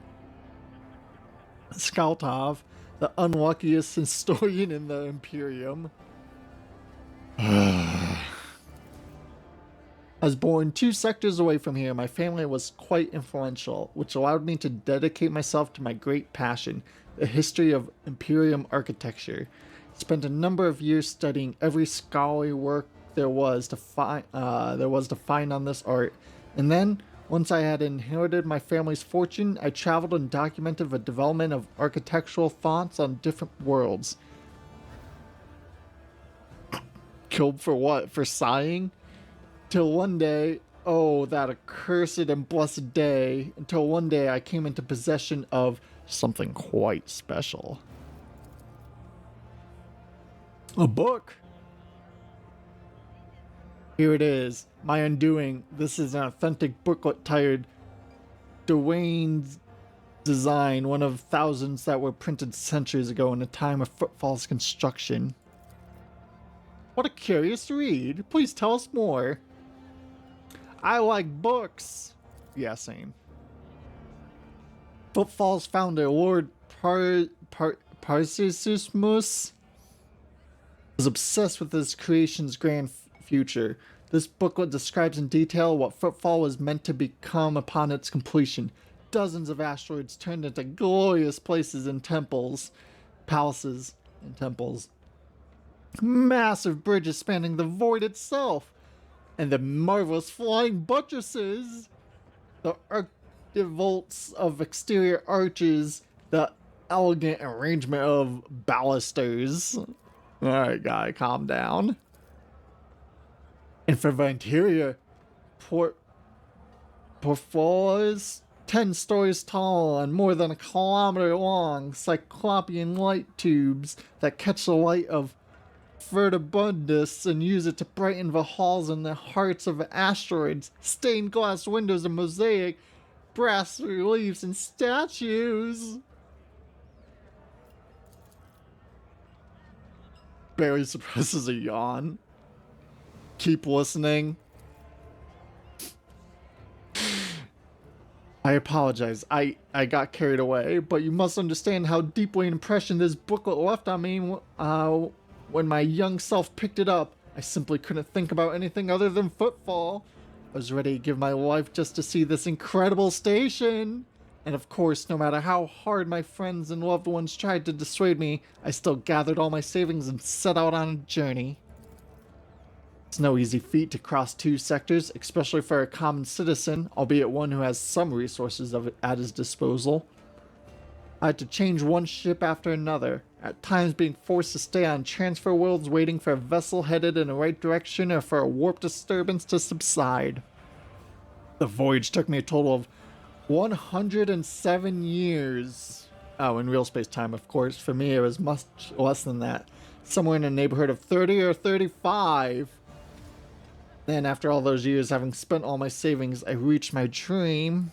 Skatov, the unluckiest historian in the Imperium. I was born 2 sectors away from here. My family was quite influential, which allowed me to dedicate myself to my great passion, the history of Imperium architecture. I spent a number of years studying every scholarly work there was to find on this art, and then, once I had inherited my family's fortune, I traveled and documented the development of architectural fonts on different worlds. Killed for what? For sighing? Till one day, oh, that accursed and blessed day, until one day I came into possession of something quite special. A book? Here it is, my undoing. This is an authentic booklet titled Dwayne's Design, one of thousands that were printed centuries ago in the time of Footfall's construction. What a curious read. Please tell us more. I like books. Yeah, same. Footfall's founder, Lord Parsisusmus, was obsessed with his creation's grand future. This booklet describes in detail what Footfall was meant to become upon its completion. Dozens of asteroids turned into glorious places and temples, palaces and temples. Massive bridges spanning the void itself. And the marvelous flying buttresses, the archivolts of exterior arches, the elegant arrangement of balusters. Alright, guy, calm down. And for the interior, portfolios 10 stories tall and more than a kilometer long, cyclopean light tubes that catch the light of Furtibundus and use it to brighten the halls and the hearts of asteroids, stained glass windows and mosaic, brass reliefs and statues. barely suppresses a yawn. Keep listening. I apologize. I got carried away, but you must understand how deeply an impression this booklet left on me when my young self picked it up. I simply couldn't think about anything other than Footfall. I was ready to give my life just to see this incredible station. And of course, no matter how hard my friends and loved ones tried to dissuade me, I still gathered all my savings and set out on a journey. It's no easy feat to cross 2 sectors, especially for a common citizen, albeit one who has some resources at his disposal. I had to change one ship after another, at times being forced to stay on transfer worlds waiting for a vessel headed in the right direction or for a warp disturbance to subside. The voyage took me a total of 107 years. Oh, in real space time, of course. For me, it was much less than that. Somewhere in the neighborhood of 30 or 35. Then, after all those years, having spent all my savings, I reached my dream.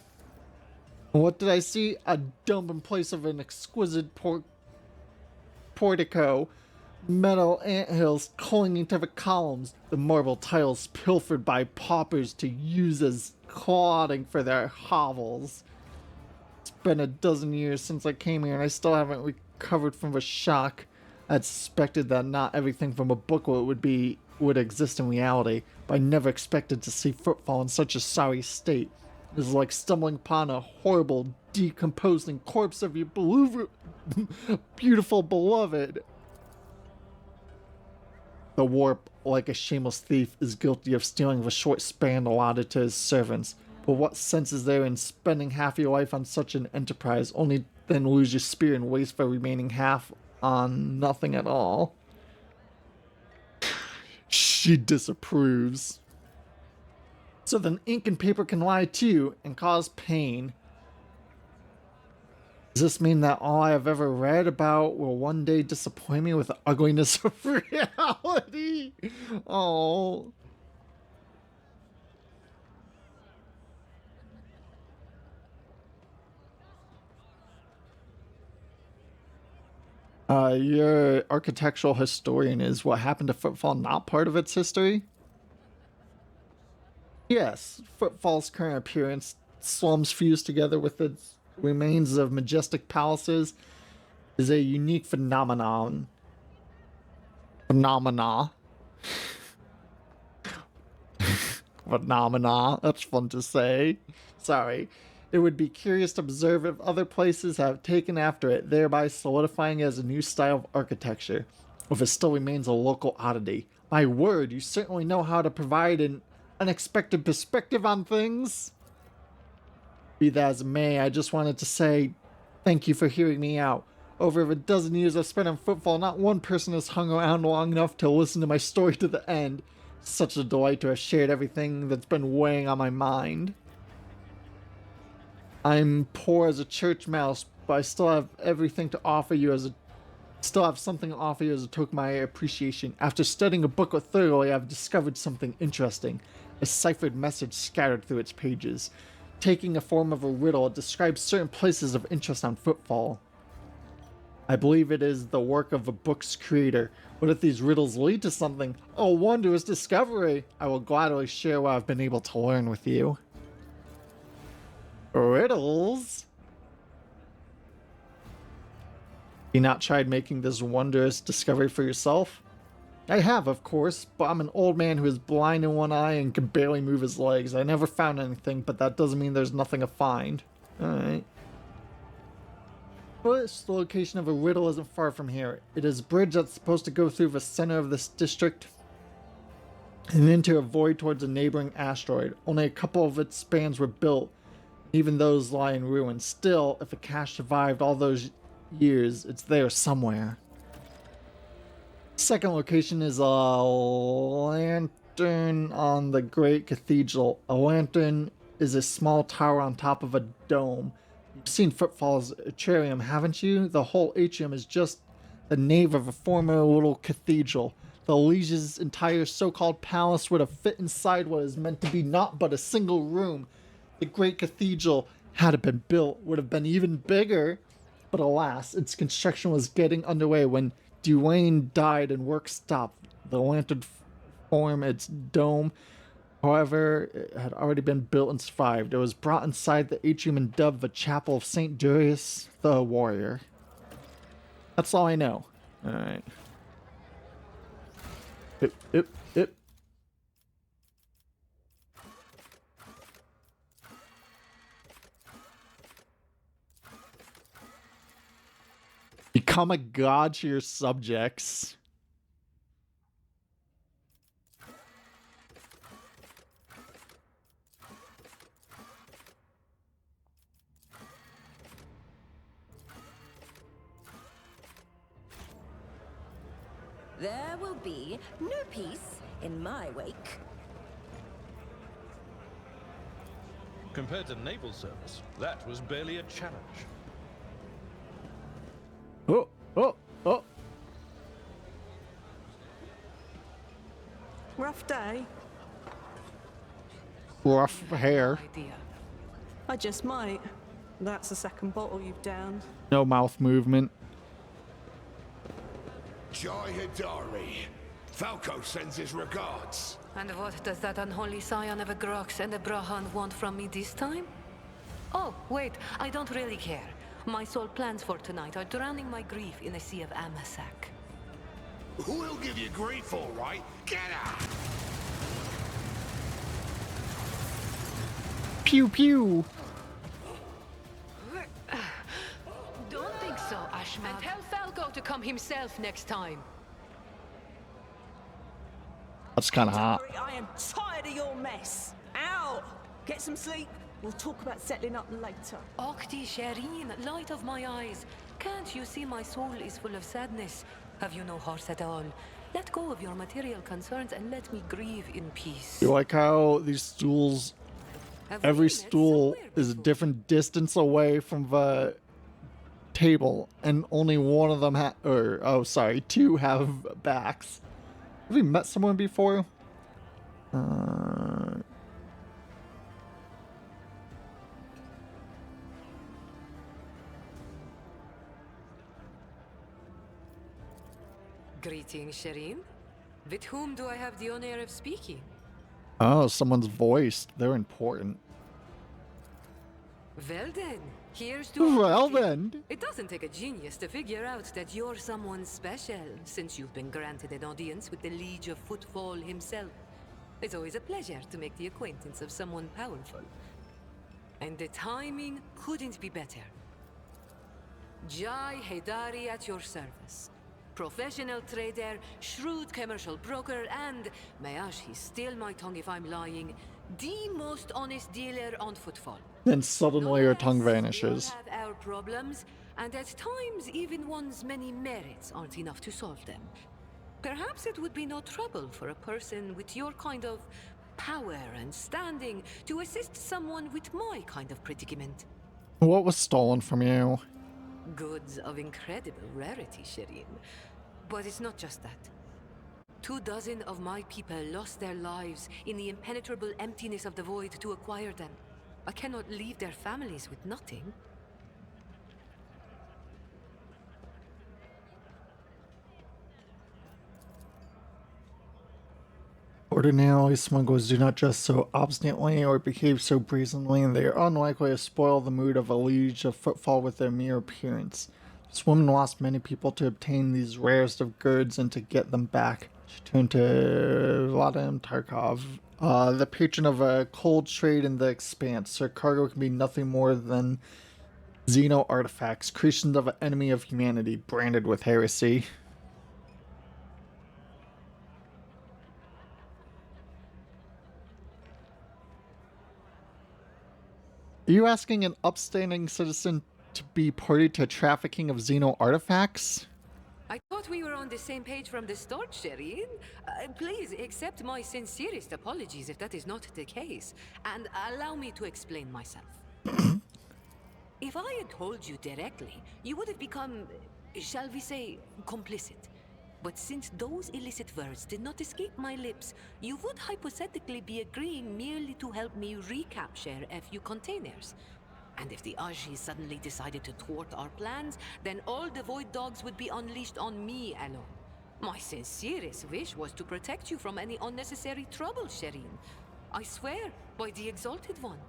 What did I see? A dump in place of an exquisite portico. Metal anthills clinging to the columns. The marble tiles pilfered by paupers to use as clodding for their hovels. It's been a dozen years since I came here, and I still haven't recovered from the shock. I'd suspected that not everything from a booklet would exist in reality, but I never expected to see Footfall in such a sorry state. It was like stumbling upon a horrible, decomposing corpse of your beautiful beloved. The warp, like a shameless thief, is guilty of stealing the short span allotted to his servants. But what sense is there in spending half your life on such an enterprise, only then lose your spirit and waste the remaining half on nothing at all? She disapproves. So then ink and paper can lie too and cause pain. Does this mean that all I have ever read about will one day disappoint me with the ugliness of reality? Oh. Your architectural historian. Is what happened to Footfall not part of its history? Yes, Footfall's current appearance, slums fused together with its remains of majestic palaces, is a unique phenomenon. Phenomena, that's fun to say. Sorry. It would be curious to observe if other places have taken after it, thereby solidifying it as a new style of architecture, or if it still remains a local oddity. My word, you certainly know how to provide an unexpected perspective on things. Be that as it may, I just wanted to say thank you for hearing me out. Over a dozen years I've spent on Footfall, not one person has hung around long enough to listen to my story to the end. Such a delight to have shared everything that's been weighing on my mind. I'm poor as a church mouse, but I still have everything to offer you still have something to offer you as a token of my appreciation. After studying a booklet thoroughly, I've discovered something interesting. A ciphered message scattered through its pages. Taking a form of a riddle, it describes certain places of interest on Footfall. I believe it is the work of a book's creator. What if these riddles lead to something? Oh, wondrous discovery! I will gladly share what I've been able to learn with you. Riddles? You not tried making this wondrous discovery for yourself? I have, of course, but I'm an old man who is blind in one eye and can barely move his legs. I never found anything, but that doesn't mean there's nothing to find. Alright. First, the location of a riddle isn't far from here. It is a bridge that's supposed to go through the center of this district and into a void towards a neighboring asteroid. Only a couple of its spans were built. Even those lie in ruin. Still, if a cache survived all those years, it's there somewhere. Second location is a lantern on the Great Cathedral. A lantern is a small tower on top of a dome. You've seen Footfall's atrium, haven't you? The whole atrium is just the nave of a former little cathedral. The liege's entire so-called palace would have fit inside what is meant to be not but a single room. The Great Cathedral, had it been built, would have been even bigger. But alas, its construction was getting underway when Duane died and work stopped. The lantern formed its dome. However, it had already been built and survived. It was brought inside the atrium and dubbed the Chapel of St. Darius the Warrior. That's all I know. Alright. Yep. Become a god to your subjects. There will be no peace in my wake. Compared to naval service, that was barely a challenge. Oh. Rough day. Rough hair. Idea. I just might. That's the second bottle you've downed. No mouth movement. Jai Hidari. Falco sends his regards. And what does that unholy scion of a Grox and a Brahan want from me this time? Oh, wait, I don't really care. My sole plans for tonight are drowning my grief in a sea of Amasak. We'll give you grief, all right. Get out! Pew pew. Don't think so, Ashman. And tell Falco to come himself next time. That's kind of hot. Sorry, I am tired of your mess. Out! Get some sleep. We'll talk about settling up later. Okti Shireen, light of my eyes. Can't you see my soul is full of sadness? Have you no heart at all? Let go of your material concerns and let me grieve in peace. You like how these stools, Have we every met stool somewhere is a before? different distance away from the table, and only one of them two have backs. Have we met someone before? Greetings, Shireen. With whom do I have the honor of speaking? Oh, someone's voiced. They're important. Well then, here's to Well Okti. then. It doesn't take a genius to figure out that you're someone special, since you've been granted an audience with the Liege of Footfall himself. It's always a pleasure to make the acquaintance of someone powerful. And the timing couldn't be better. Jai Hidari at your service. Professional trader, shrewd commercial broker, and, may he steal my tongue if I'm lying, the most honest dealer on Footfall. Then suddenly her tongue Yes, vanishes. We all have our problems, and at times even one's many merits aren't enough to solve them. Perhaps it would be no trouble for a person with your kind of power and standing to assist someone with my kind of predicament. What was stolen from you? Goods of incredible rarity, Shireen. But it's not just that. 24 of my people lost their lives in the impenetrable emptiness of the void to acquire them. I cannot leave their families with nothing. Ordinarily, smugglers do not dress so obstinately or behave so brazenly, and they are unlikely to spoil the mood of a liege of footfall with their mere appearance. This woman lost many people to obtain these rarest of goods and to get them back. She turned to Vladimir Tarkov, the patron of a cold trade in the expanse. Her cargo can be nothing more than Xeno artifacts, creations of an enemy of humanity, branded with heresy. Are you asking an upstanding citizen to be party to trafficking of Xeno artifacts? I thought we were on the same page from the start, Shireen. Please accept my sincerest apologies if that is not the case, and allow me to explain myself. If I had told you directly, you would have become, shall we say, complicit. But since those illicit words did not escape my lips, you would hypothetically be agreeing merely to help me recapture a few containers. And if the Aji suddenly decided to thwart our plans, then all the Void Dogs would be unleashed on me alone. My sincerest wish was to protect you from any unnecessary trouble, Shireen. I swear, by the Exalted One.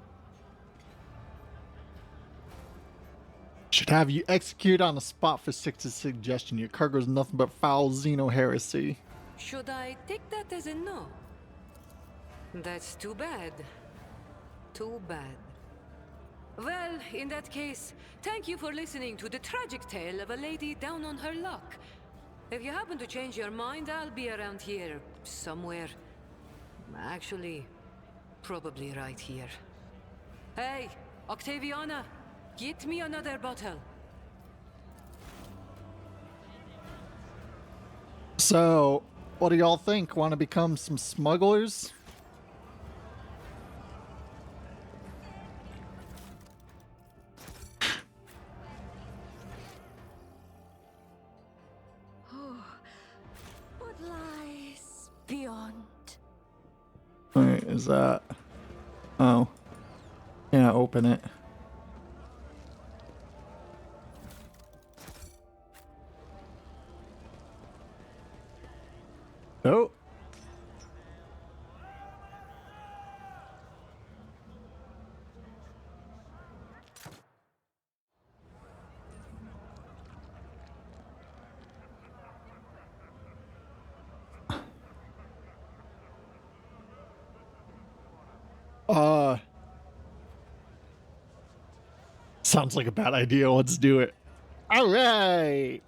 Should have you executed on the spot for Six's suggestion. Your cargo's nothing but foul Xeno heresy. Should I take that as a no? That's too bad. Too bad. Well, in that case, thank you for listening to the tragic tale of a lady down on her luck. If you happen to change your mind, I'll be around here somewhere. Actually, probably right here. Hey, Octaviana, get me another bottle. So, what do y'all think? Want to become some smugglers? What lies beyond? Wait, is that... Oh. Yeah, open it. Oh. Sounds like a bad idea. Let's do it. All right.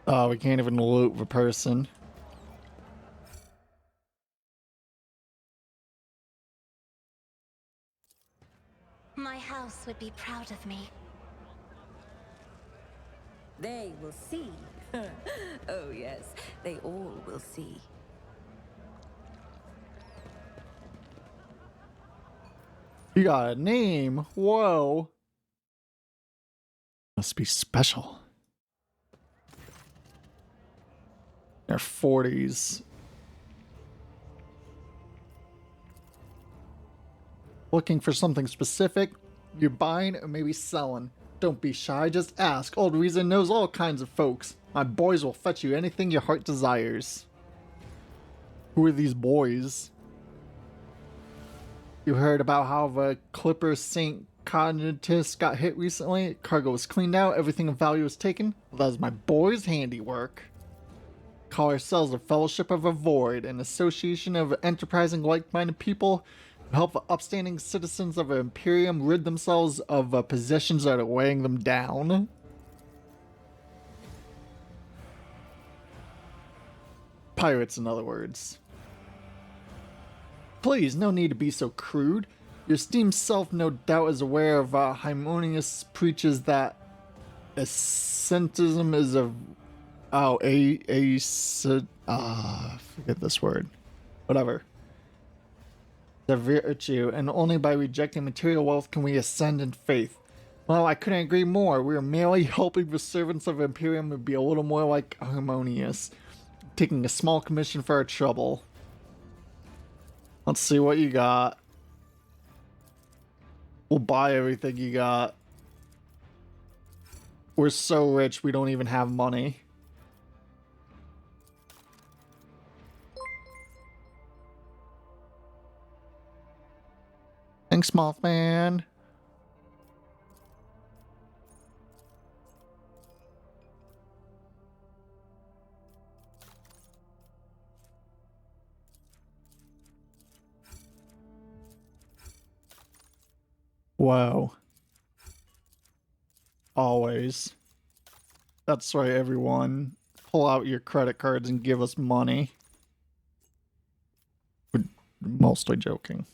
Oh, we can't even loot the person. My house would be proud of me. They will see. Oh, yes, they all will see. You got a name? Whoa. Must be special. They're 40s. Looking for something specific? You're buying or maybe selling. Don't be shy, just ask. Old Reason knows all kinds of folks. My boys will fetch you anything your heart desires. Who are these boys? You heard about how the Clipper St. Cognitus got hit recently? Cargo was cleaned out, everything of value was taken. Well, that was my boy's handiwork. Call ourselves the Fellowship of the Void, an association of enterprising like-minded people who help the upstanding citizens of the Imperium rid themselves of possessions that are weighing them down. Pirates, in other words. Please, no need to be so crude. Your esteemed self no doubt is aware of Harmonious preaches that ascetism is a... Oh, forget this word. Whatever. The virtue, and only by rejecting material wealth can we ascend in faith. Well, I couldn't agree more. We are merely helping the servants of Imperium to be a little more like Harmonious, taking a small commission for our trouble. Let's see what you got. We'll buy everything you got. We're so rich, we don't even have money. Thanks, Mothman. Wow. Always. That's right, everyone. Pull out your credit cards and give us money. We're mostly joking.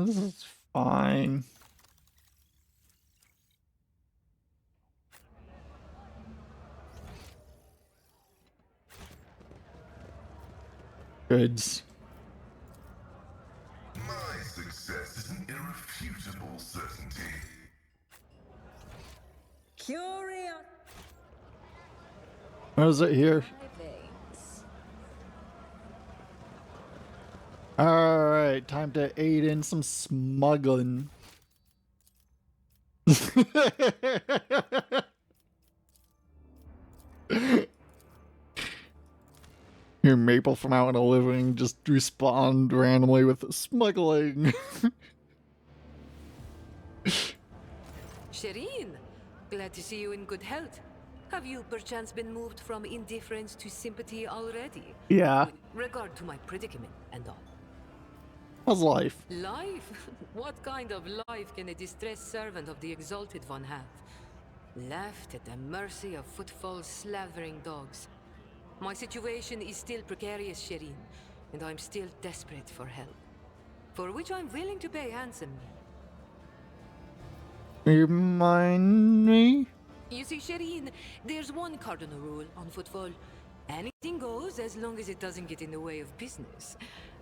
This is fine. Goods. My success is an irrefutable certainty. Curious What is it here? veins. Alright, time to aid in some smuggling. Here, Maple from Out in a Living just respond randomly with smuggling. Shireen, glad to see you in good health. Have you perchance been moved from indifference to sympathy already? Yeah, With regard to my predicament and all. how's life? Life? What kind of life can a distressed servant of the Exalted One have? Left at the mercy of Footfall's slavering dogs. My situation is still precarious, Shireen, and I'm still desperate for help. For which I'm willing to pay handsomely. Remind me? You see, Shireen, there's one cardinal rule on Footfall. Anything goes as long as it doesn't get in the way of business.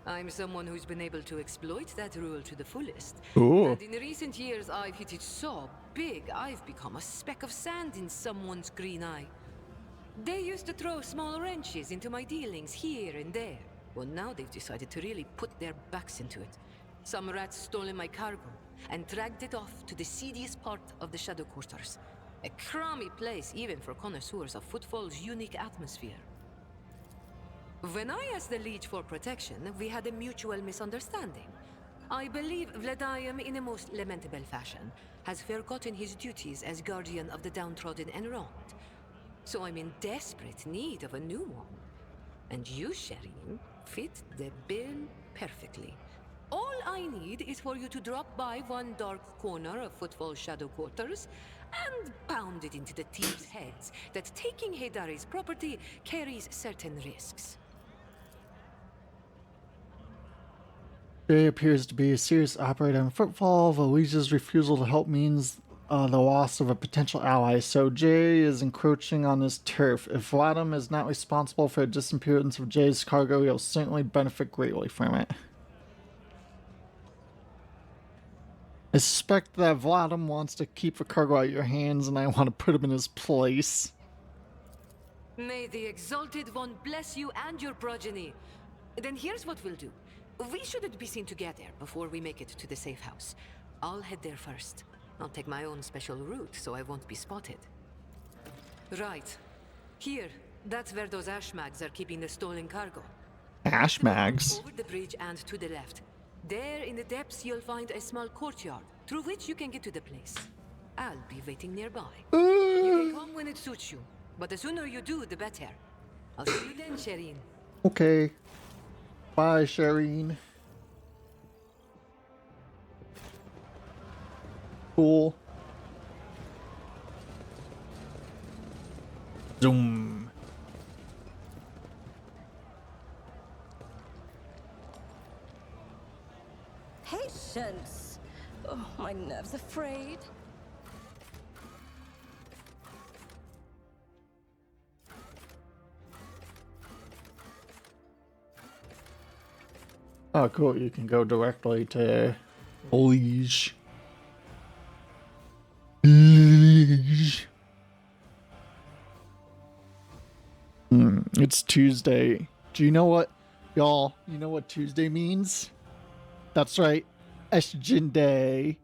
I'm someone who's been able to exploit that rule to the fullest. Ooh. And in recent years, I've hit it so big, I've become a speck of sand in someone's green eye. They used to throw small wrenches into my dealings here and there. Well, now they've decided to really put their backs into it. Some rats stolen my cargo and dragged it off to the seediest part of the Shadow Quarters. A crummy place even for connoisseurs of Footfall's unique atmosphere. When I asked the Leech for protection, we had a mutual misunderstanding. I believe Vladimir, in a most lamentable fashion, has forgotten his duties as guardian of the downtrodden and wronged. So I'm in desperate need of a new one. And you, Shireen, fit the bill perfectly. All I need is for you to drop by one dark corner of Footfall Shadow Quarters and pound it into the thieves' heads that taking Heydari's property carries certain risks. Jay appears to be a serious operator in Footfall. Valise's refusal to help means the loss of a potential ally, so Jay is encroaching on his turf. If Vladimir is not responsible for the disappearance of Jay's cargo, he'll certainly benefit greatly from it. I suspect that Vladimir wants to keep the cargo out of your hands, and I want to put him in his place. May the Exalted One bless you and your progeny. Then here's what we'll do. We shouldn't be seen together before we make it to the safe house. I'll head there first. I'll take my own special route so I won't be spotted. Right. Here. That's where those Ashmags are keeping the stolen cargo. Ashmags? Over the bridge and to the left. There in the depths you'll find a small courtyard through which you can get to the place. I'll be waiting nearby. You can come when it suits you, but the sooner you do, the better. I'll see you then, Shireen. Okay. Bye, Shireen. Cool. Zoom. Patience. Oh, my nerves are frayed. Oh, cool. You can go directly to Liege. Liege. It's Tuesday. Do you know what, y'all? You know what Tuesday means? That's right. Estrogen Day.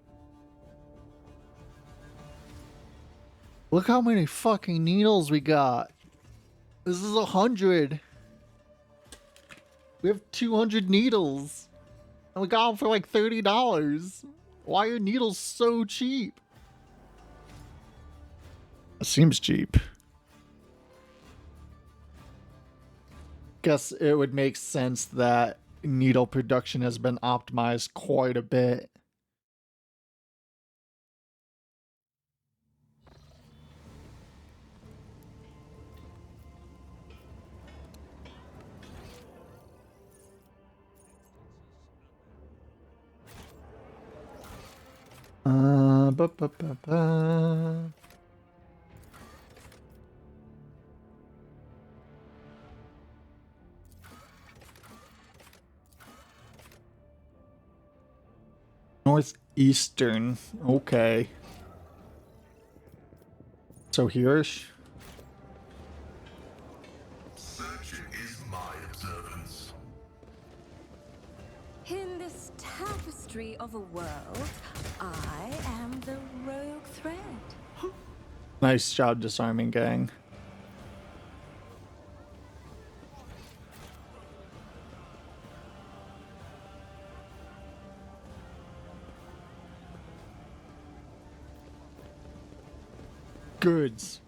Look how many fucking needles we got. This is 100. We have 200 needles. And we got them for like $30. Why are needles so cheap? It seems cheap. Guess it would make sense that needle production has been optimized quite a bit. Ba, ba, ba, ba. Northeastern. Okay. So here-ish? Searching is my observance. In this tapestry of a world, I am the rogue thread. Nice job disarming, gang. Goods.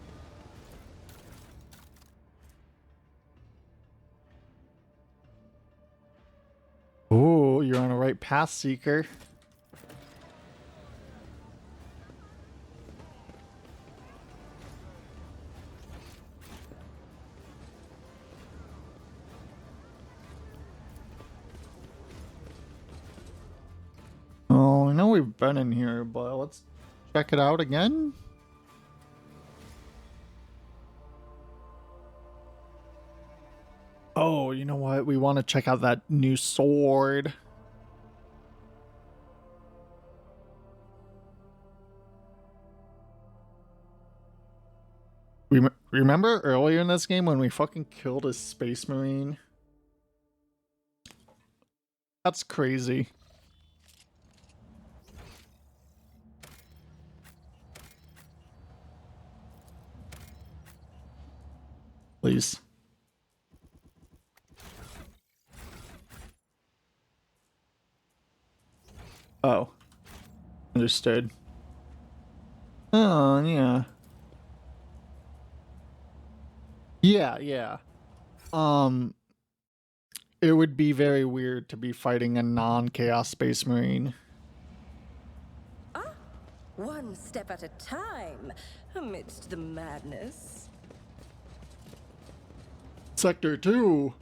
Oh, you're on a right path, Seeker. Oh, I know we've been in here, but let's check it out again. Oh, you know what? We want to check out that new sword. Remember earlier in this game when we fucking killed a space marine? That's crazy. Please. Oh. Understood. Oh, yeah. Yeah. It would be very weird to be fighting a non-chaos space marine. One step at a time, amidst the madness. Sector 2.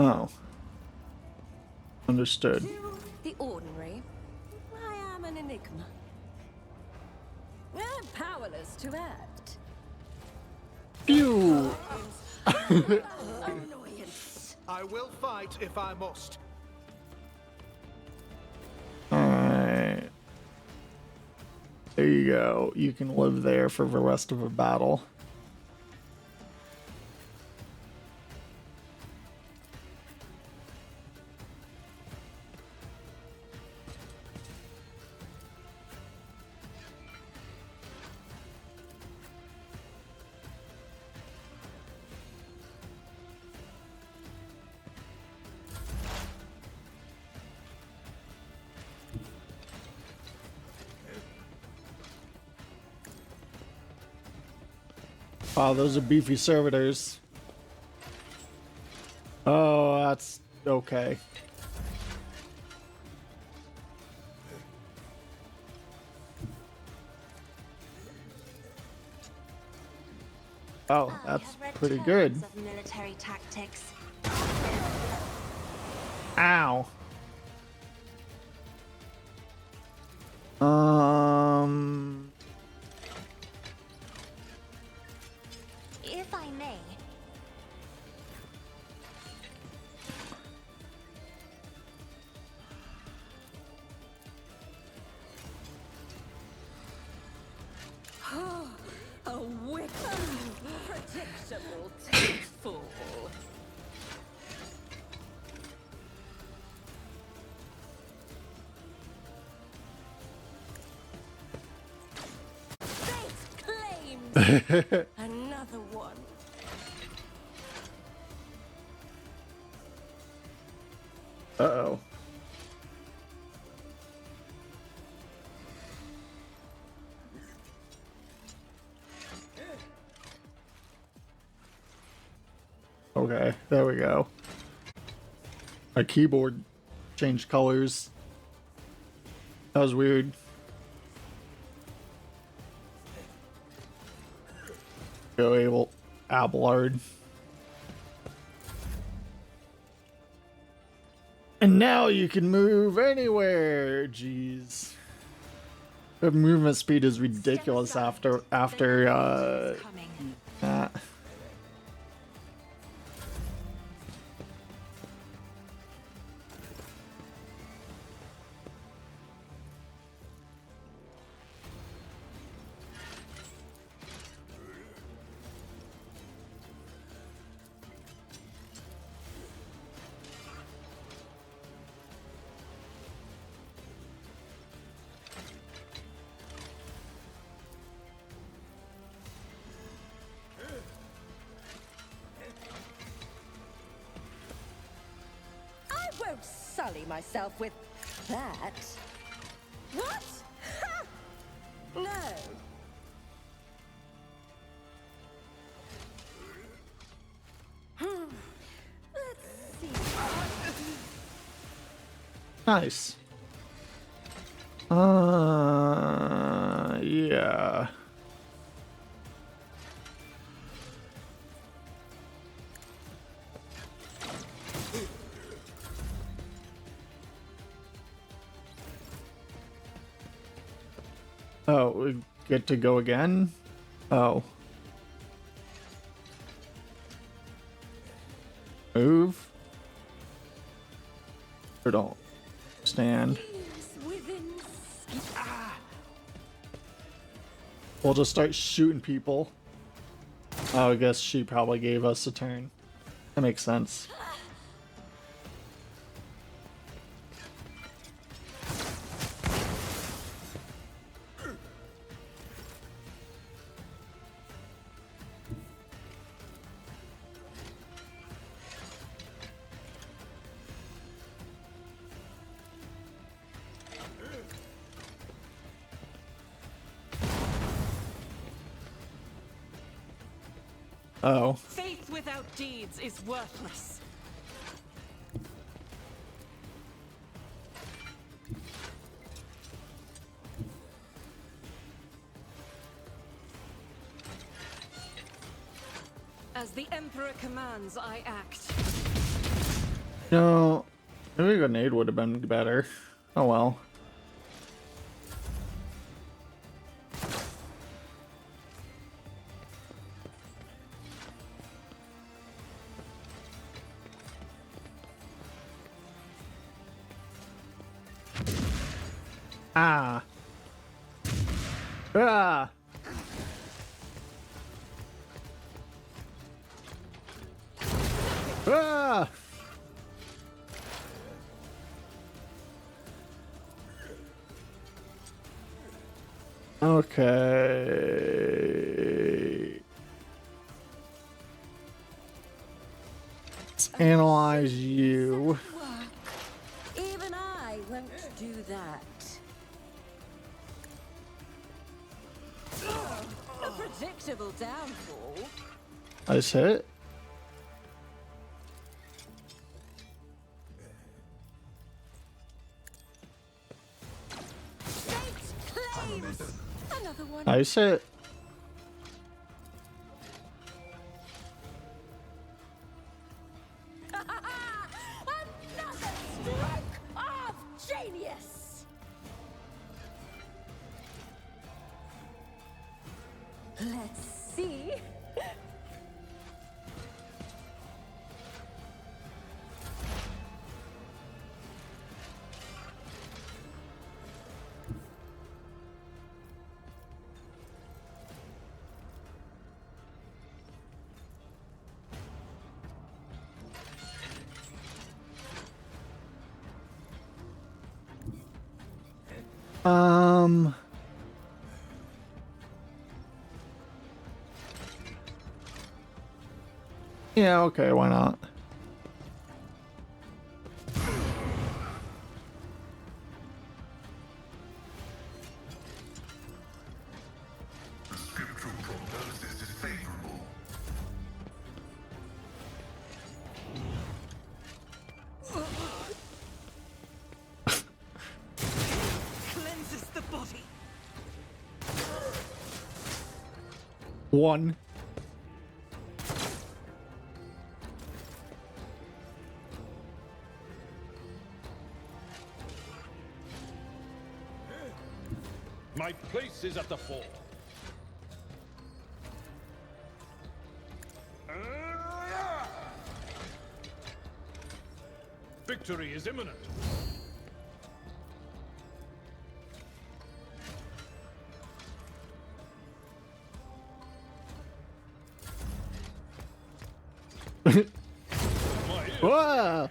Oh. Understood. To the ordinary, I am an enigma. I'm powerless to act. Phew! Annoyance. I will fight if I must. Alright. There you go. You can live there for the rest of the battle. Wow, those are beefy servitors. Oh, that's okay. Oh, I that's have read pretty tales good. of military tactics. Ow. Um. If I may, A wicked, predictable fool. Fate claims another one. Uh-oh. Okay, there we go. My keyboard changed colors. That was weird. Go able Abelard. And now you can move anywhere. Jeez. The movement speed is ridiculous after that. I won't sully myself with that. What? Ha! No. Let's see. Nice. Yeah. Oh, we get to go again? Oh. Move. Or don't. Stand. We'll just start shooting people. Oh, I guess she probably gave us a turn. That makes sense. Oh. Faith without deeds is worthless. As the Emperor commands, I act. No. Maybe a grenade would have been better. Oh well. Ah. Ah. Ah. Okay. Let's analyze you. Even I won't do that. A predictable downfall. Nice hit. Fate claims another one. Nice hit. Another stroke of genius. Let's see. Yeah, okay, why not? The scriptural prognosis is favorable. One. My place is at the fore. Victory is imminent. My ears. Whoa!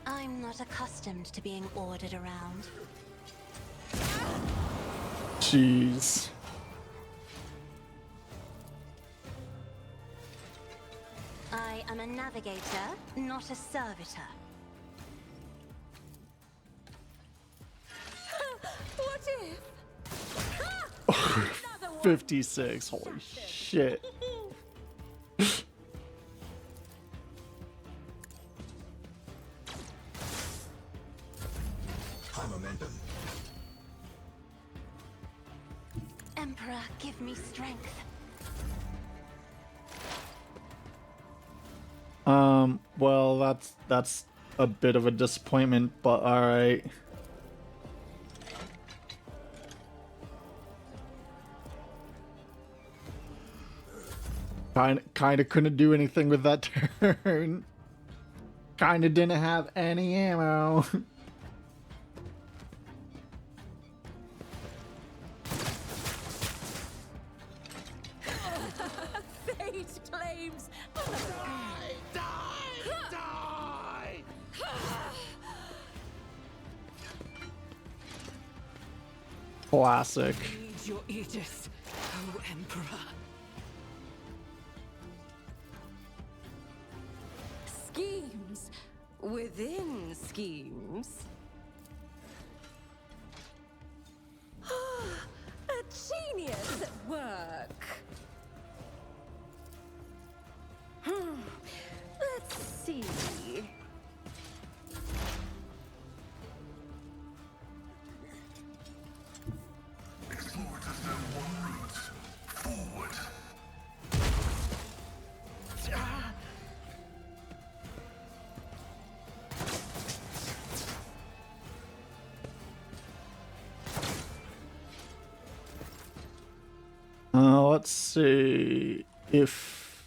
I'm not accustomed to being ordered around. Jeez. I am a navigator, not a servitor. What if? 56. Holy shit. High momentum. Emperor, give me strength. Well, that's a bit of a disappointment, but alright. Kinda couldn't do anything with that turn. Kinda didn't have any ammo. Fate claims. Die! Classic. Need your aegis, O Emperor. Schemes within schemes. A genius at work. Let's see. Explore just that one route. Forward. Let's see if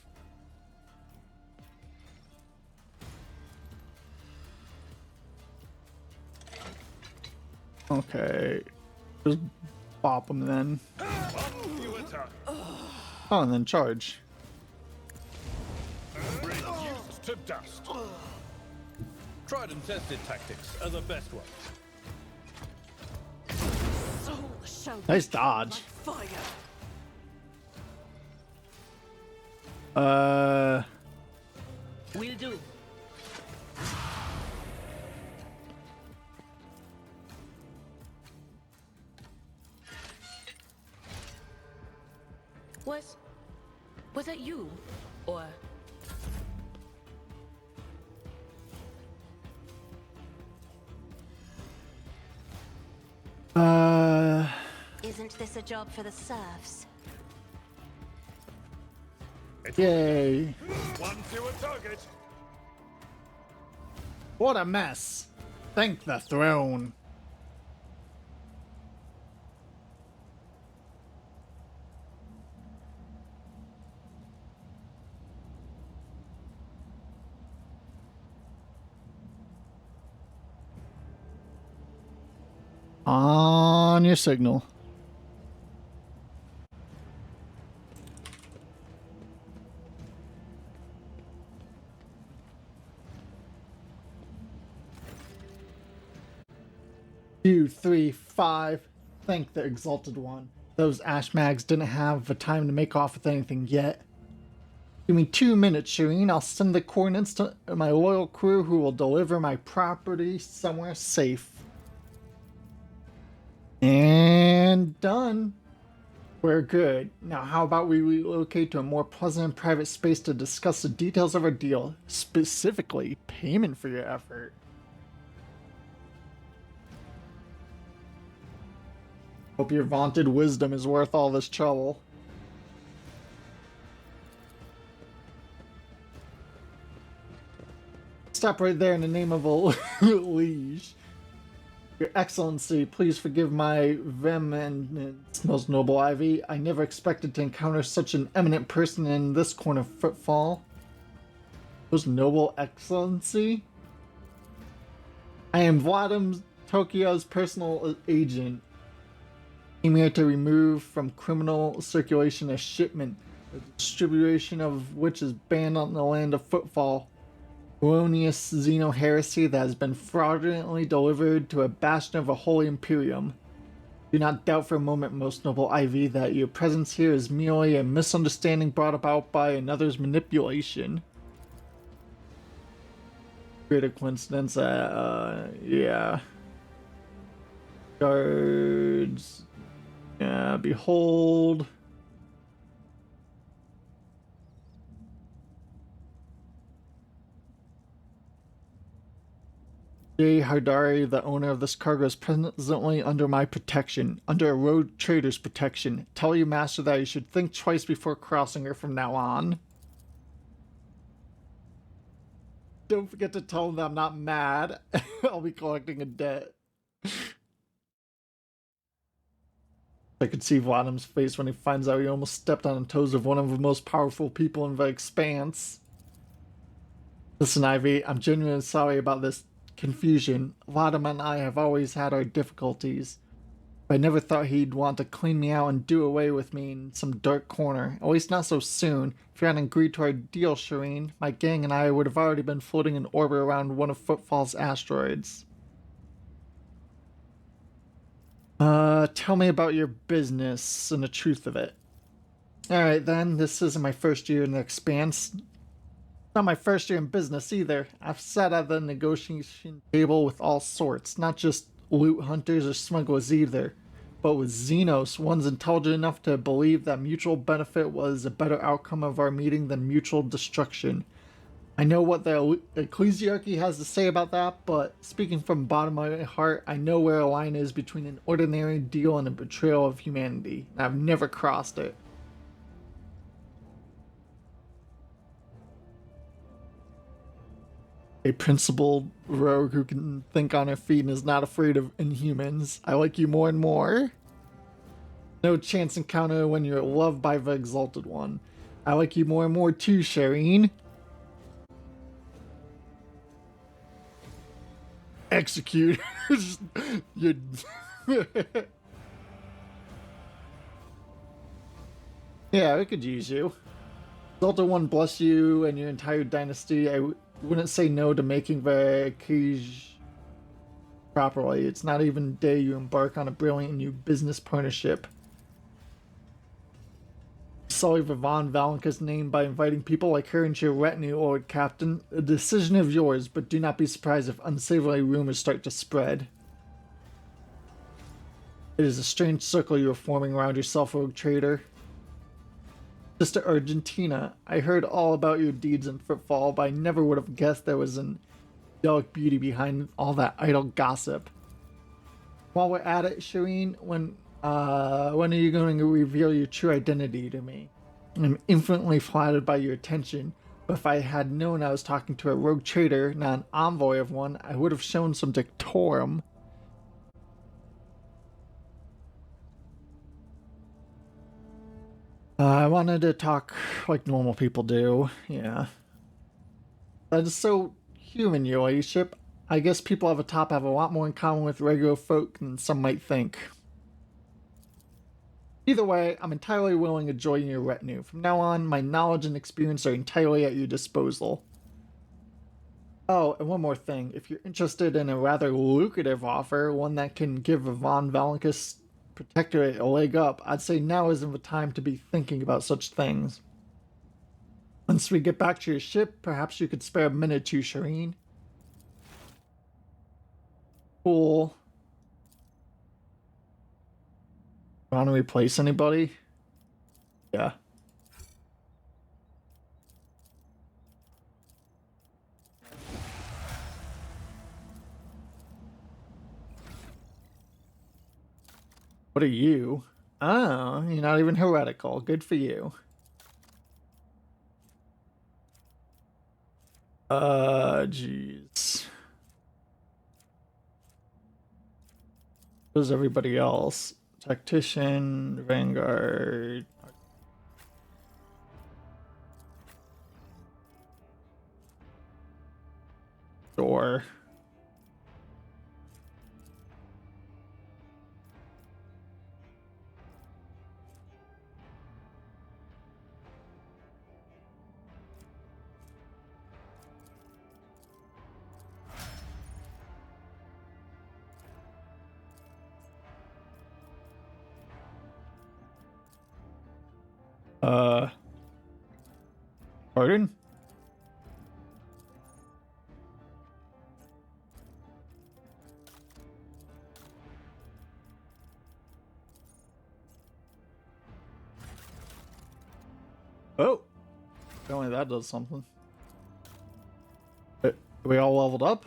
okay, just bop them then. You attack. Oh, and then charge. Reduced to dust. Tried and tested tactics are the best ones. Soul shall Nice dodge. fire. Will do. Was that you? Or Isn't this a job for the serfs? yay. One fewer target. What a mess. Thank the throne. On your signal. Two, three, five. Thank the Exalted One. Those Ash Mags didn't have the time to make off with anything yet. Give me 2 minutes, Shireen. I'll send the coordinates to my loyal crew who will deliver my property somewhere safe. And done. We're good. Now, how about we relocate to a more pleasant and private space to discuss the details of our deal, specifically payment for your effort? Hope your vaunted wisdom is worth all this trouble. Stop right there in the name of a liege. Your Excellency, please forgive my vehemence, most noble Ivy. I never expected to encounter such an eminent person in this corner of Footfall. Most noble Excellency? I am Vladimir Tokyo's personal agent. Came here to remove from criminal circulation a shipment, the distribution of which is banned on the land of Footfall. Erroneous Xeno heresy that has been fraudulently delivered to a bastion of a holy imperium. Do not doubt for a moment, most noble Ivy, that your presence here is merely a misunderstanding brought about by another's manipulation. Greater coincidence, yeah. Guards. Yeah, behold. Jay Hardari, the owner of this cargo, is presently under my protection, under a rogue trader's protection. Tell your master that you should think twice before crossing her from now on. Don't forget to tell him that I'm not mad. I'll be collecting a debt. I could see Vladim's face when he finds out he almost stepped on the toes of one of the most powerful people in the Expanse. Listen, Ivy, I'm genuinely sorry about this confusion. Vladim and I have always had our difficulties. I never thought he'd want to clean me out and do away with me in some dark corner. At least not so soon. If you hadn't agreed to our deal, Shireen, my gang and I would have already been floating in orbit around one of Footfall's asteroids. Tell me about your business and the truth of it. Alright then, this isn't my first year in the Expanse. Not my first year in business either. I've sat at the negotiation table with all sorts, not just loot hunters or smugglers either, but with Xenos, ones intelligent enough to believe that mutual benefit was a better outcome of our meeting than mutual destruction. I know what the ecclesiarchy has to say about that, but speaking from the bottom of my heart, I know where a line is between an ordinary deal and a betrayal of humanity. I've never crossed it. A principled rogue who can think on her feet and is not afraid of inhumans. I like you more and more. No chance encounter when you're loved by the Exalted One. I like you more and more too, Shireen. Execute. You. Yeah, we could use you. Exalted One bless you and your entire dynasty. I wouldn't say no to making the cage properly. It's not even a day you embark on a brilliant new business partnership. Sully Von Valenka's name by inviting people like her into your retinue, Lord Captain. A decision of yours, but do not be surprised if unsavory rumors start to spread. It is a strange circle you are forming around yourself, rogue trader. Sister Argentina, I heard all about your deeds in Footfall, but I never would have guessed there was an angelic beauty behind all that idle gossip. While we're at it, Shireen, when are you going to reveal your true identity to me? I'm infinitely flattered by your attention, but if I had known I was talking to a rogue trader, not an envoy of one, I would have shown some decorum. I wanted to talk like normal people do, yeah. That is so human, your ladyship. I guess people at the top have a lot more in common with regular folk than some might think. Either way, I'm entirely willing to join your retinue. From now on, my knowledge and experience are entirely at your disposal. Oh, and one more thing. If you're interested in a rather lucrative offer, one that can give a Von Valenka's protectorate a leg up, I'd say now isn't the time to be thinking about such things. Once we get back to your ship, perhaps you could spare a minute or two, Shireen. Cool. Want to replace anybody? What are you? Oh, you're not even heretical. Good for you. Jeez. Who's everybody else? Tactician, Vanguard. Door. Pardon? Oh, only that does something. Are we all leveled up?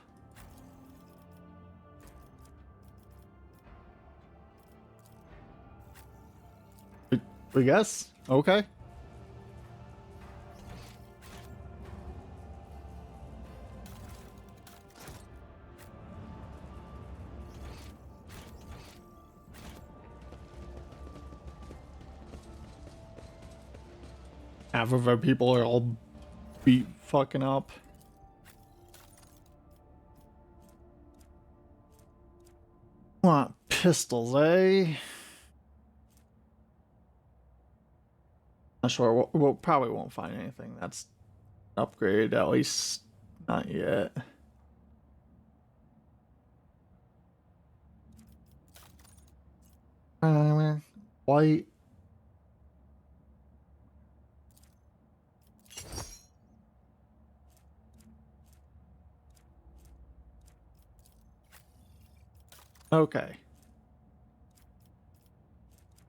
We guess? Okay. Half of our people are all beat fucking up. Want pistols, eh? Not sure. We'll probably won't find anything that's upgraded, at least not yet. White. Okay.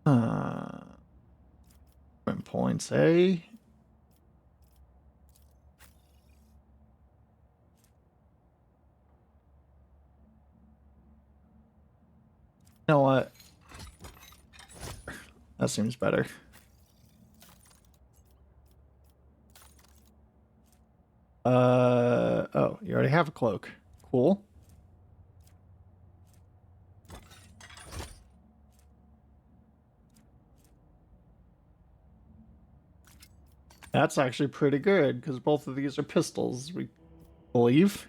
Win points, eh? You know what? That seems better. Oh, you already have a cloak. Cool. That's actually pretty good, because both of these are pistols, we believe.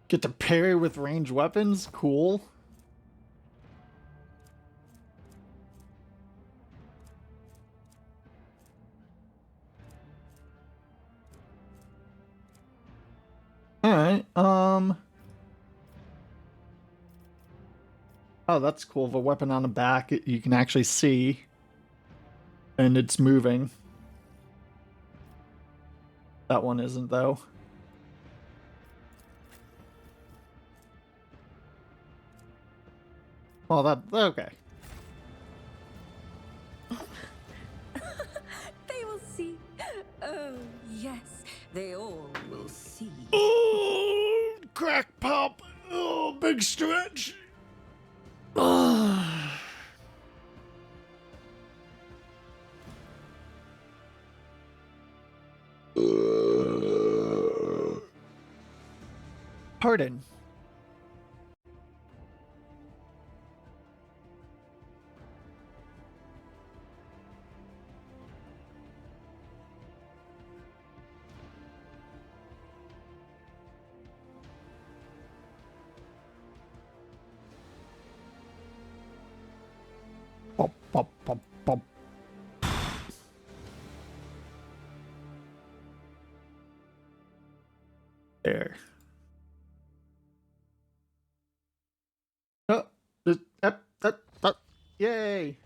Get to parry with ranged weapons? Cool. Alright, oh, that's cool. The weapon on the back, you can actually see. And it's moving. That one isn't, though. Well, okay. They will see. Oh, yes, they all will see. Oh, crack pop. Oh, big stretch. Pardon. Pop, pop, pop, pop. There. Oh, yay.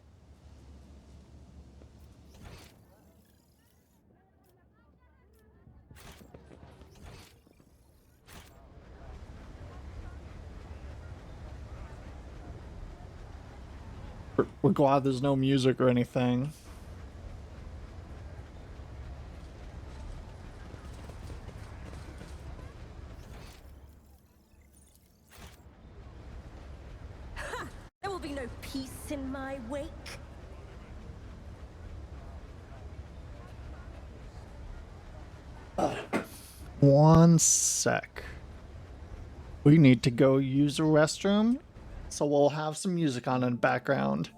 We're glad there's no music or anything. There will be no peace in my wake. One sec. We need to go use the restroom, so we'll have some music on in the background.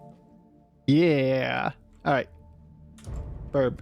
Yeah. All right. Burb.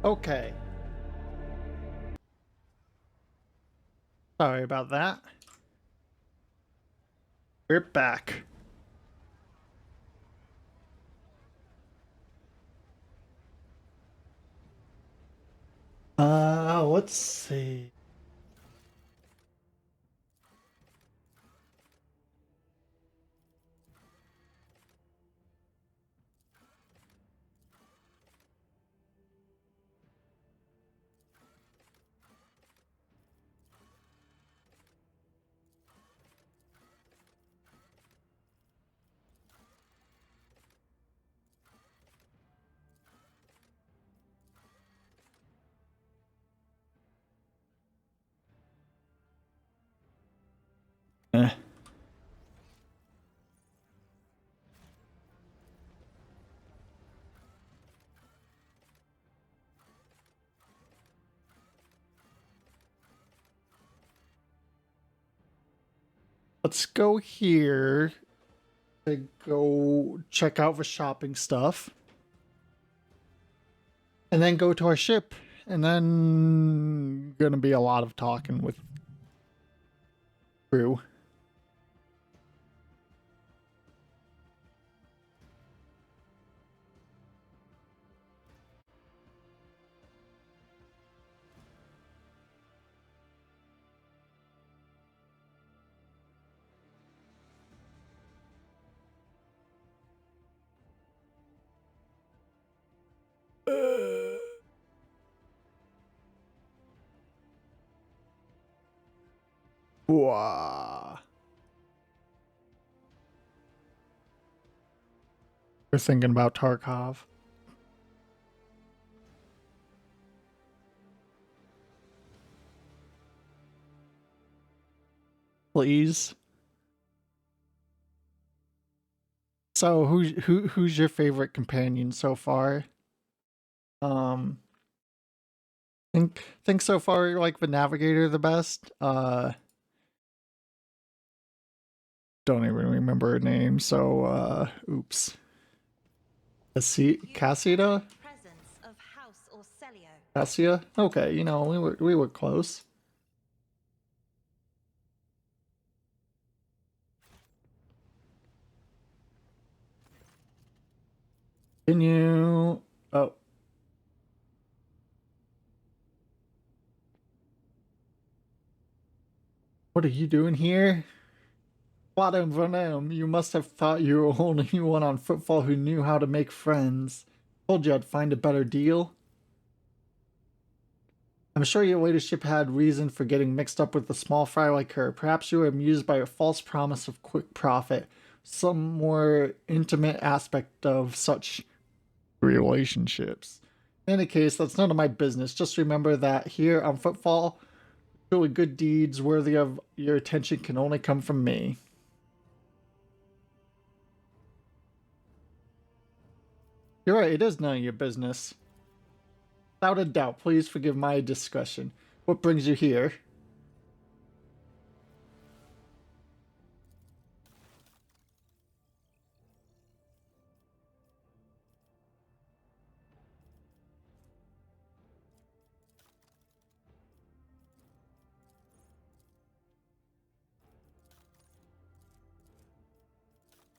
Okay. Sorry about that. We're back. Let's see. Eh. Let's go here to go check out the shopping stuff. And then go to our ship. And then gonna be a lot of talking with crew. Wah. We're thinking about Tarkov. Please. So who's your favorite companion so far? Think so far you like the Navigator the best. Don't even remember her name, so oops. Cassida? Presence of House Orcelio. Cassia? Okay, you know, we were close. Can you oh. What are you doing here? Madame Vernem, you must have thought you were the only one on Footfall who knew how to make friends. Told you I'd find a better deal. I'm sure your leadership had reason for getting mixed up with a small fry like her. Perhaps you were amused by a false promise of quick profit. Some more intimate aspect of such relationships. In any case, that's none of my business. Just remember that here on Footfall, truly good deeds worthy of your attention can only come from me. You're right, it is none of your business. Without a doubt, please forgive my discretion. What brings you here?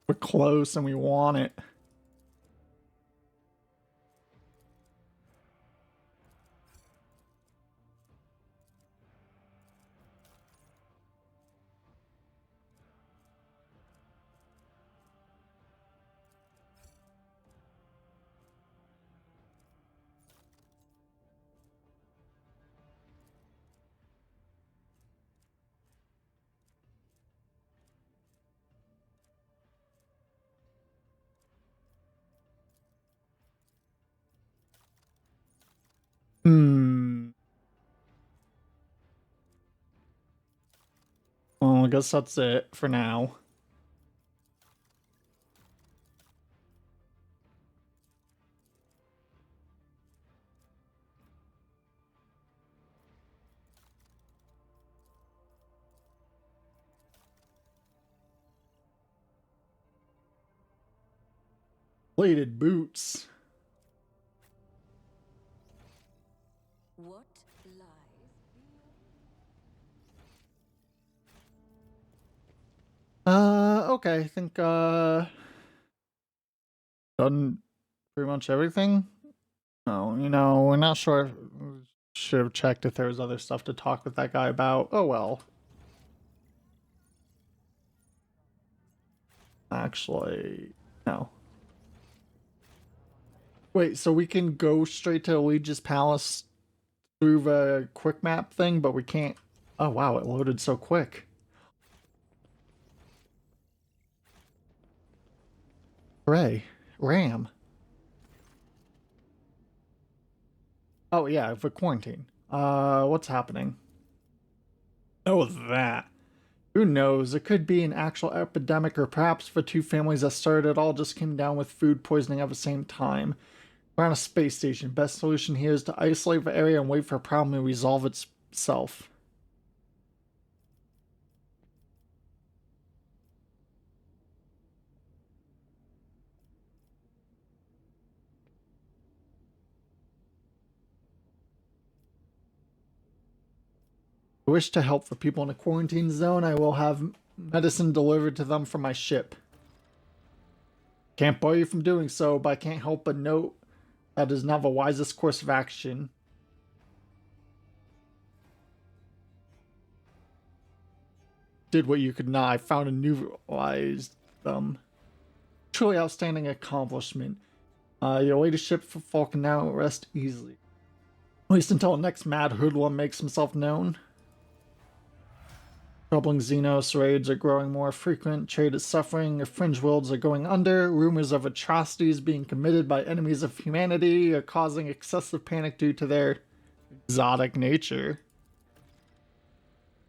We're close and we want it. Well, I guess that's it for now. Bladed boots. Okay, I think, done pretty much everything. Oh, we're not sure. Should have checked if there was other stuff to talk with that guy about. Oh well. Actually, no. Wait, so we can go straight to Allegius Palace through the quick map thing, but we can't. Oh wow, it loaded so quick. Hooray. RAM. Oh yeah, for quarantine. What's happening? Oh, that. Who knows? It could be an actual epidemic, or perhaps the two families that started it all just came down with food poisoning at the same time. We're on a space station. Best solution here is to isolate the area and wait for a problem to resolve itself. I wish to help the people in the quarantine zone. I will have medicine delivered to them from my ship. Can't bar you from doing so, but I can't help but note that is not the wisest course of action. Did what you could not. I found a neutralized them. Truly outstanding accomplishment. Your leadership for Fall can now rest easily. At least until the next mad hoodlum makes himself known. Troubling Xenos raids are growing more frequent, trade is suffering, fringe worlds are going under, rumors of atrocities being committed by enemies of humanity are causing excessive panic due to their exotic nature.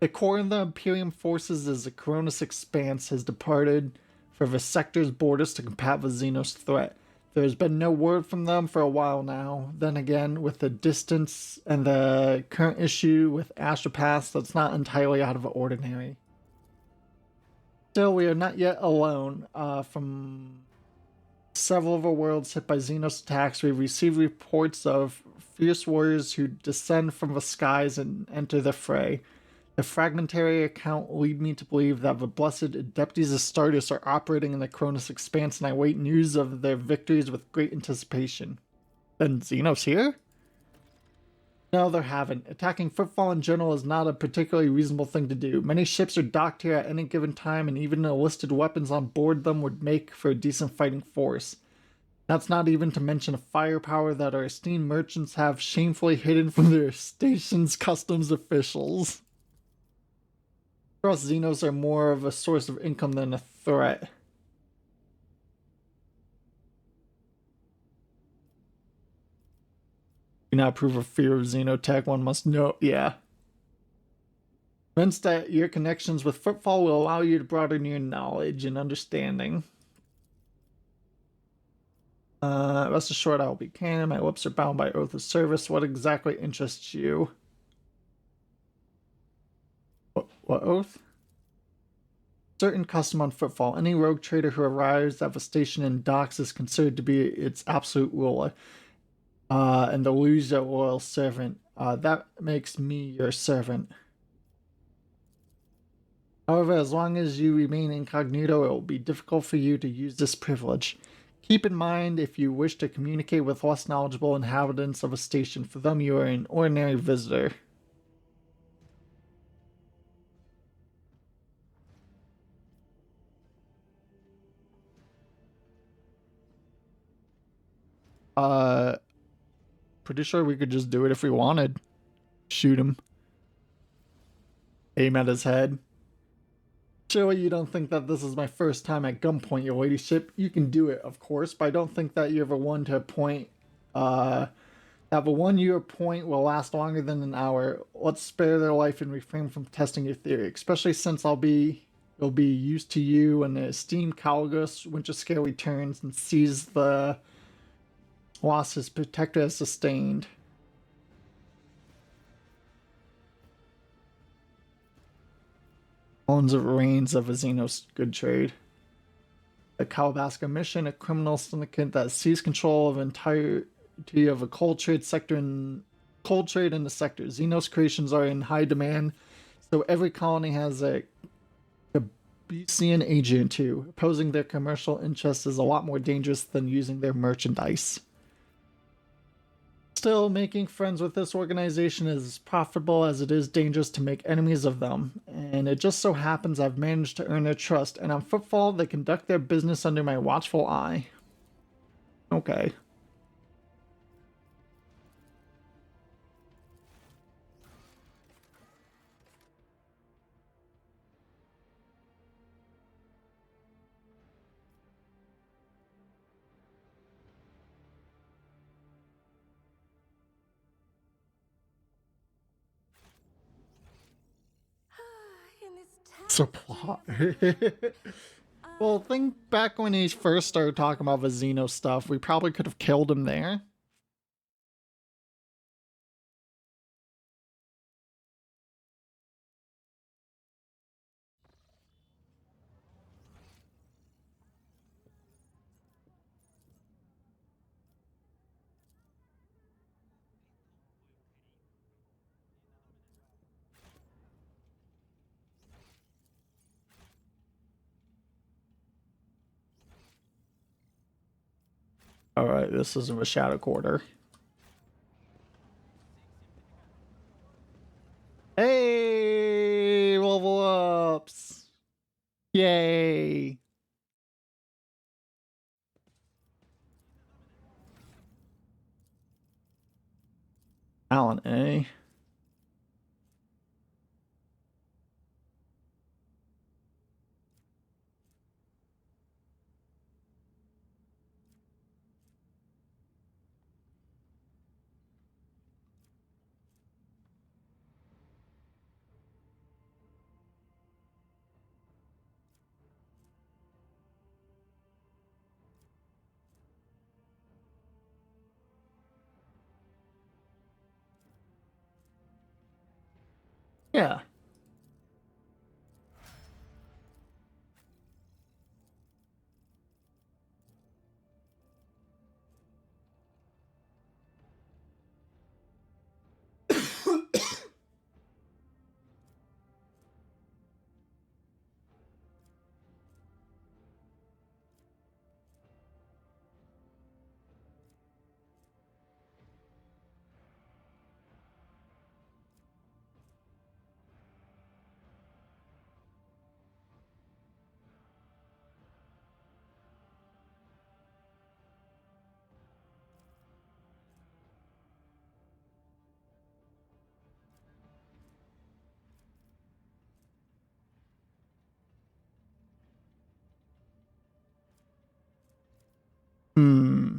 The core of the Imperium forces as the Coronis Expanse has departed for the sector's borders to combat the Xenos threat. There's been no word from them for a while now. Then again, with the distance and the current issue with Astropath, that's not entirely out of the ordinary. Still, we are not yet alone. From several of the worlds hit by Xenos attacks, we've received reports of fierce warriors who descend from the skies and enter the fray. The fragmentary account lead me to believe that the blessed Adeptes Astartes are operating in the Cronus Expanse, and I wait news of their victories with great anticipation. Then Xenos here? No, there haven't. Attacking Footfall in general is not a particularly reasonable thing to do. Many ships are docked here at any given time, and even enlisted weapons on board them would make for a decent fighting force. That's not even to mention the firepower that our esteemed merchants have shamefully hidden from their station's customs officials. Us Xenos are more of a source of income than a threat. Do not prove a fear of Xenotech, one must know. Yeah. Convinced that your connections with Footfall will allow you to broaden your knowledge and understanding. Rest assured I will be canon. My lips are bound by oath of service. What exactly interests you? What oath? Certain custom on Footfall. Any rogue trader who arrives at the station and docks is considered to be its absolute ruler. And the loser loyal servant. That makes me your servant. However, as long as you remain incognito, it will be difficult for you to use this privilege. Keep in mind, if you wish to communicate with less knowledgeable inhabitants of a station, for them you are an ordinary visitor. Pretty sure we could just do it if we wanted. Shoot him. Aim at his head. Surely you don't think that this is my first time at gunpoint, your ladyship. You can do it, of course, but I don't think that you're the one to appoint, that the one you appoint will last longer than an hour. Let's spare their life and refrain from testing your theory, especially since it'll be used to you when the esteemed Calgus Winterscale returns and sees the loss his protector has sustained. Owns the reins of a Xenos good trade. The Calabaska mission, a criminal syndicate that seized control of the entirety of a coal trade in the sector. Xenos creations are in high demand, so every colony has a BC and Agent 2. Opposing their commercial interests is a lot more dangerous than using their merchandise. Still, making friends with this organization is as profitable as it is dangerous to make enemies of them, and it just so happens I've managed to earn their trust, and on Footfall they conduct their business under my watchful eye. Okay. In this It's a plot. Well, think back when he first started talking about the Xeno stuff, we probably could have killed him there. Alright, this isn't a Shadow Quarter. Hey! Level ups! Yay! Alan A. Yeah. Hmm.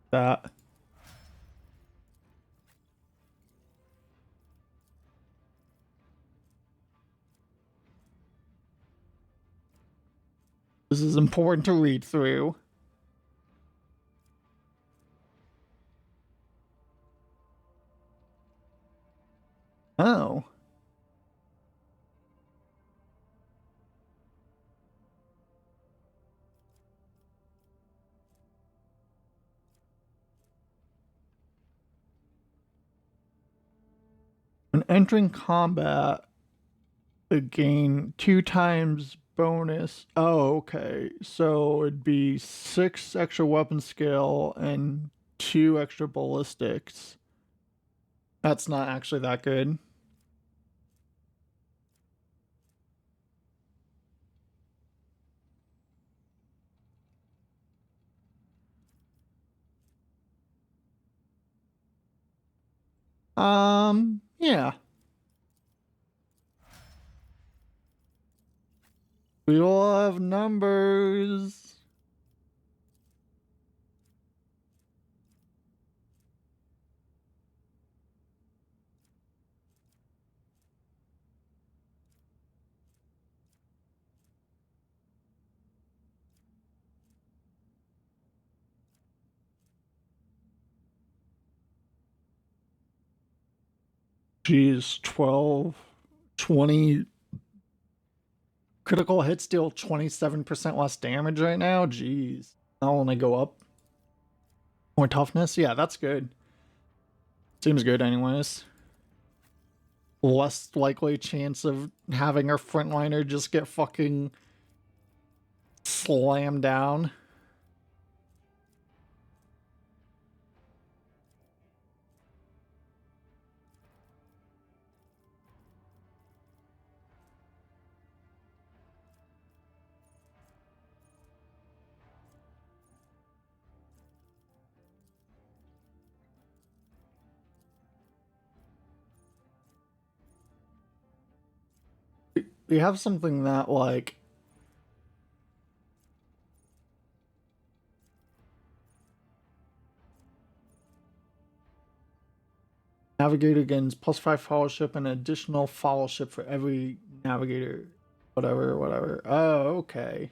That. This is important to read through. Oh. When entering combat, it gain 2 times bonus. Oh, okay. So it'd be 6 extra weapon skill and 2 extra ballistics. That's not actually that good. Yeah. We all have numbers. Geez, 12, 20. Critical hits deal 27% less damage right now. Jeez. I'll only go up. More toughness? Yeah, that's good. Seems good anyways. less likely chance of having our frontliner just get fucking slammed down. We have something that, like, navigator gains +5 fellowship and additional fellowship for every navigator. Whatever, whatever. Oh, okay.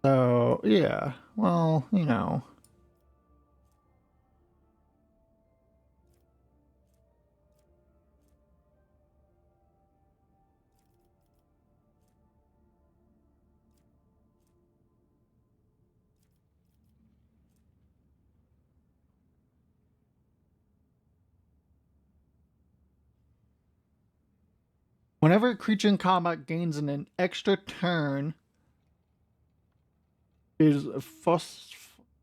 So, yeah. Well, you know. Whenever a creature in combat gains an extra turn, is first.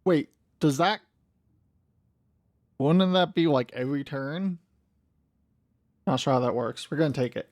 Wait, does that. Wouldn't that be like every turn? Not sure how that works. We're gonna take it.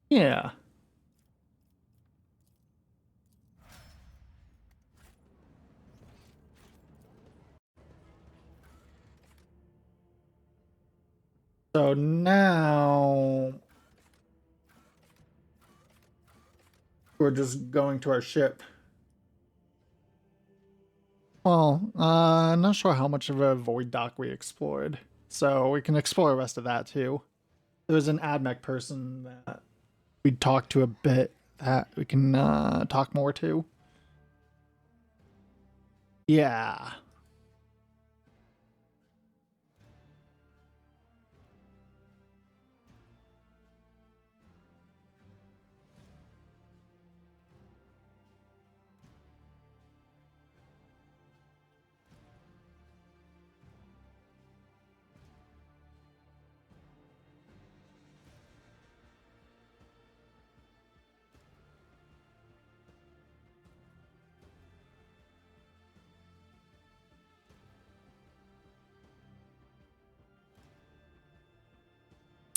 Yeah. So now we're just going to our ship. Well, not sure how much of a void dock we explored, so we can explore the rest of that too. There's an AdMech person that we talked to a bit that we can talk more to. Yeah.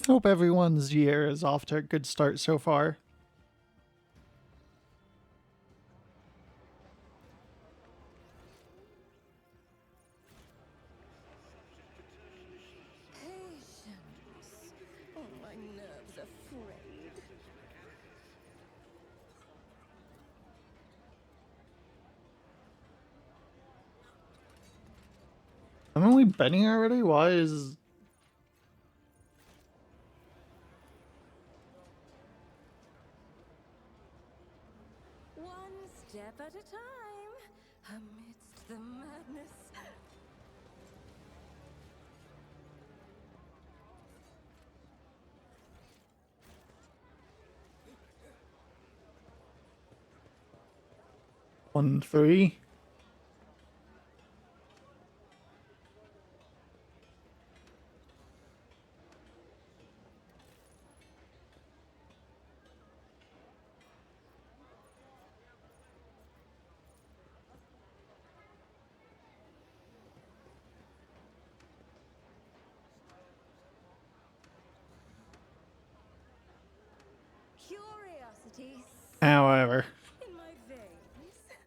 Hope everyone's year is off to a good start so far. Patience. Oh, my nerves are frayed. Haven't we been here already? Why is... One step at a time, amidst the madness. One, three? Curiosity However. in my veins.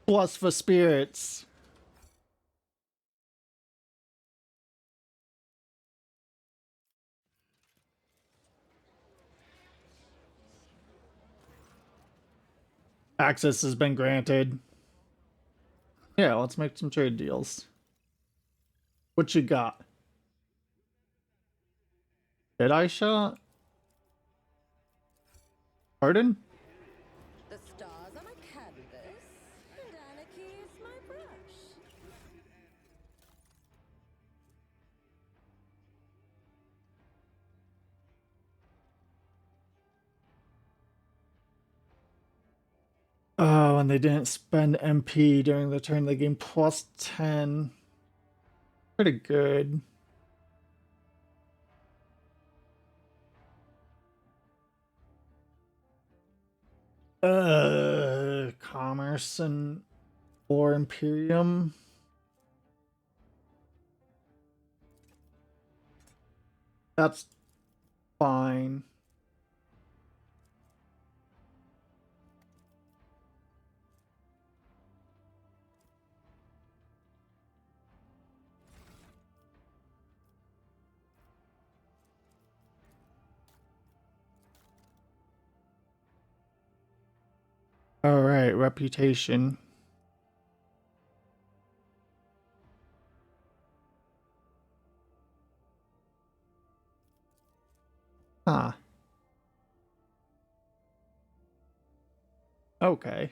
Plus for spirits. Access has been granted. Yeah, let's make some trade deals. What you got? Deadeye shot? Pardon? The stars are my canvas, and anarchy is my brush. Oh, and they didn't spend MP during the turn. They gained plus 10. Pretty good. Commerce and War Imperium. That's fine. All right, reputation. Huh. Okay.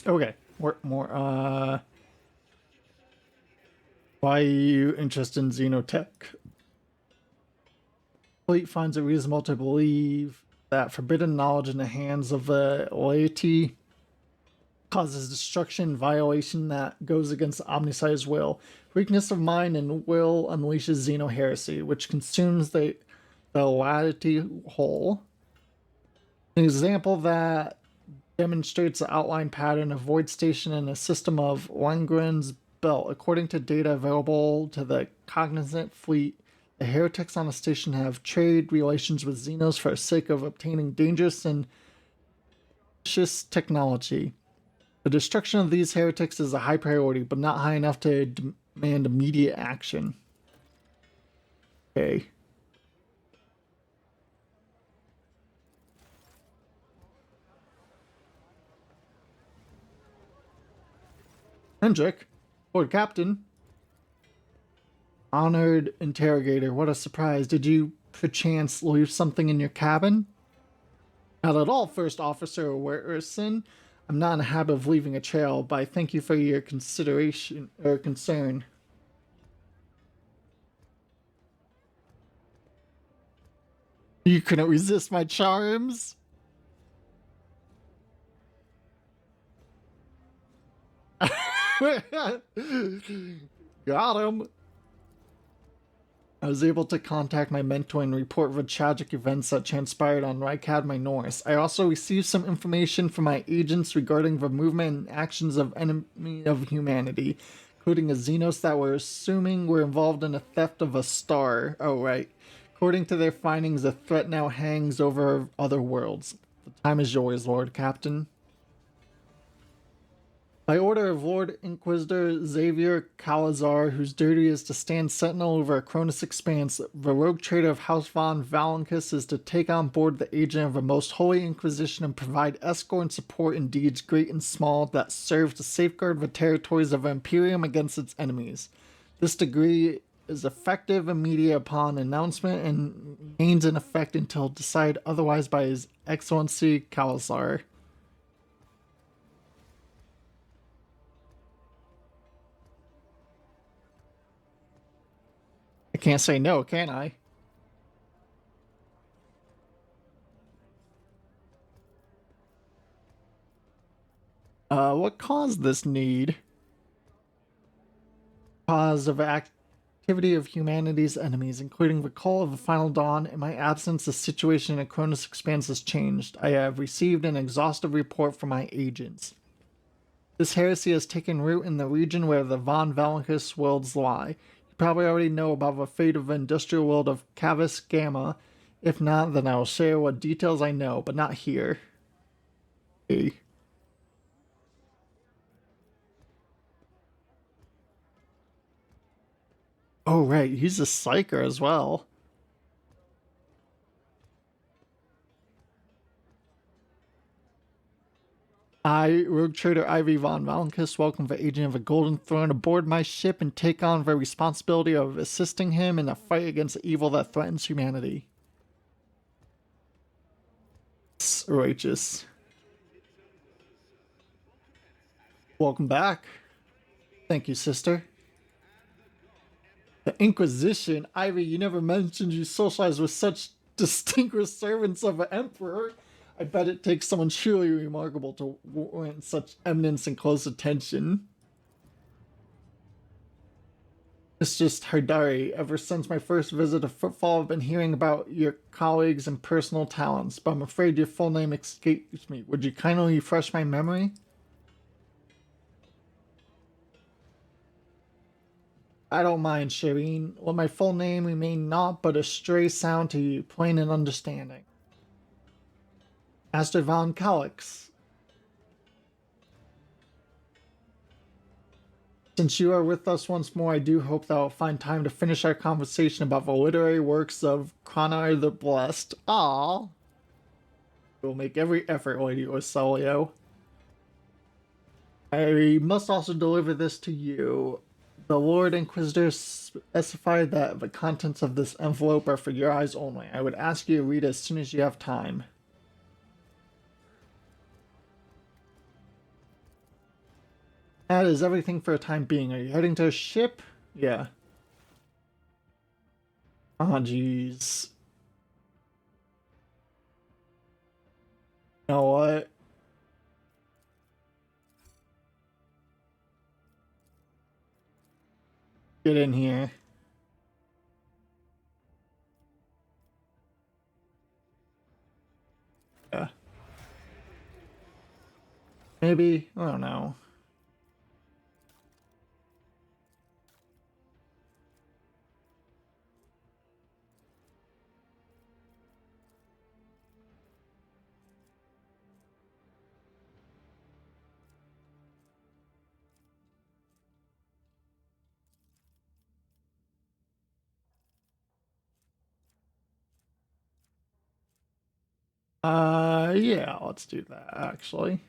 Okay. More. Why are you interested in Xenotech? Fleet finds it reasonable to believe that forbidden knowledge in the hands of the laity causes destruction and violation that goes against Omnisci's will. Weakness of mind and will unleashes Xeno heresy, which consumes the laity whole. An example that demonstrates the outline pattern of Void Station in a system of Lengren's belt. According to data available to the Cognizant fleet, the heretics on the station have trade relations with Xenos for the sake of obtaining dangerous and vicious technology. The destruction of these heretics is a high priority, but not high enough to demand immediate action. Okay. Hendrik, Lord Captain. Honored interrogator, what a surprise. Did you perchance leave something in your cabin? Not at all, First Officer Werison. I'm not in the habit of leaving a trail, but I thank you for your consideration or concern. You couldn't resist my charms? Got him. I was able to contact my mentor and report the tragic events that transpired on Rykad Minoris. I also received some information from my agents regarding the movement and actions of enemy of humanity, including a Xenos that we're assuming were involved in the theft of a star. Oh, right. According to their findings, the threat now hangs over other worlds. The time is yours, Lord Captain. By order of Lord Inquisitor Xavier Calazar, whose duty is to stand sentinel over a Cronus expanse, the rogue trader of House von Valancus is to take on board the agent of the Most Holy Inquisition and provide escort and support in deeds great and small that serve to safeguard the territories of the Imperium against its enemies. This degree is effective immediate upon announcement and remains in effect until decided otherwise by His Excellency Calazar. I can't say no, can I? What caused this need? Cause of activity activity of humanity's enemies, including the call of the final dawn. In my absence, the situation in Acronis Expanse has changed. I have received an exhaustive report from my agents. This heresy has taken root in the region where the Von Valkis worlds lie. You probably already know about the fate of the industrial world of Cavus Gamma. If not, then I will share what details I know, but not here. Hey. Oh, right, he's a psyker as well. I, Rogue Trader Ivy Von Valkis, welcome the Agent of the Golden Throne aboard my ship and take on the responsibility of assisting him in the fight against the evil that threatens humanity. It's righteous. Welcome back. Thank you, sister. The Inquisition? Ivy, you never mentioned you socialized with such distinguished servants of the Emperor. I bet it takes someone truly remarkable to warrant such eminence and close attention. It's just Hardari. Ever since my first visit to Footfall, I've been hearing about your colleagues and personal talents, but I'm afraid your full name escapes me. Would you kindly refresh my memory? I don't mind, Shireen. Let my full name remain naught but a stray sound to you, plain and understanding. Master Von Calix. Since you are with us once more, I do hope that I'll find time to finish our conversation about the literary works of Cronar the Blessed. Ah, we'll make every effort, Lady Orselio. I must also deliver this to you. The Lord Inquisitor specified that the contents of this envelope are for your eyes only. I would ask you to read it as soon as you have time. That is everything for a time being. Are you heading to a ship? Yeah. Oh, jeez. You know what? Get in here. Yeah. Maybe? I don't know. Yeah, let's do that, actually.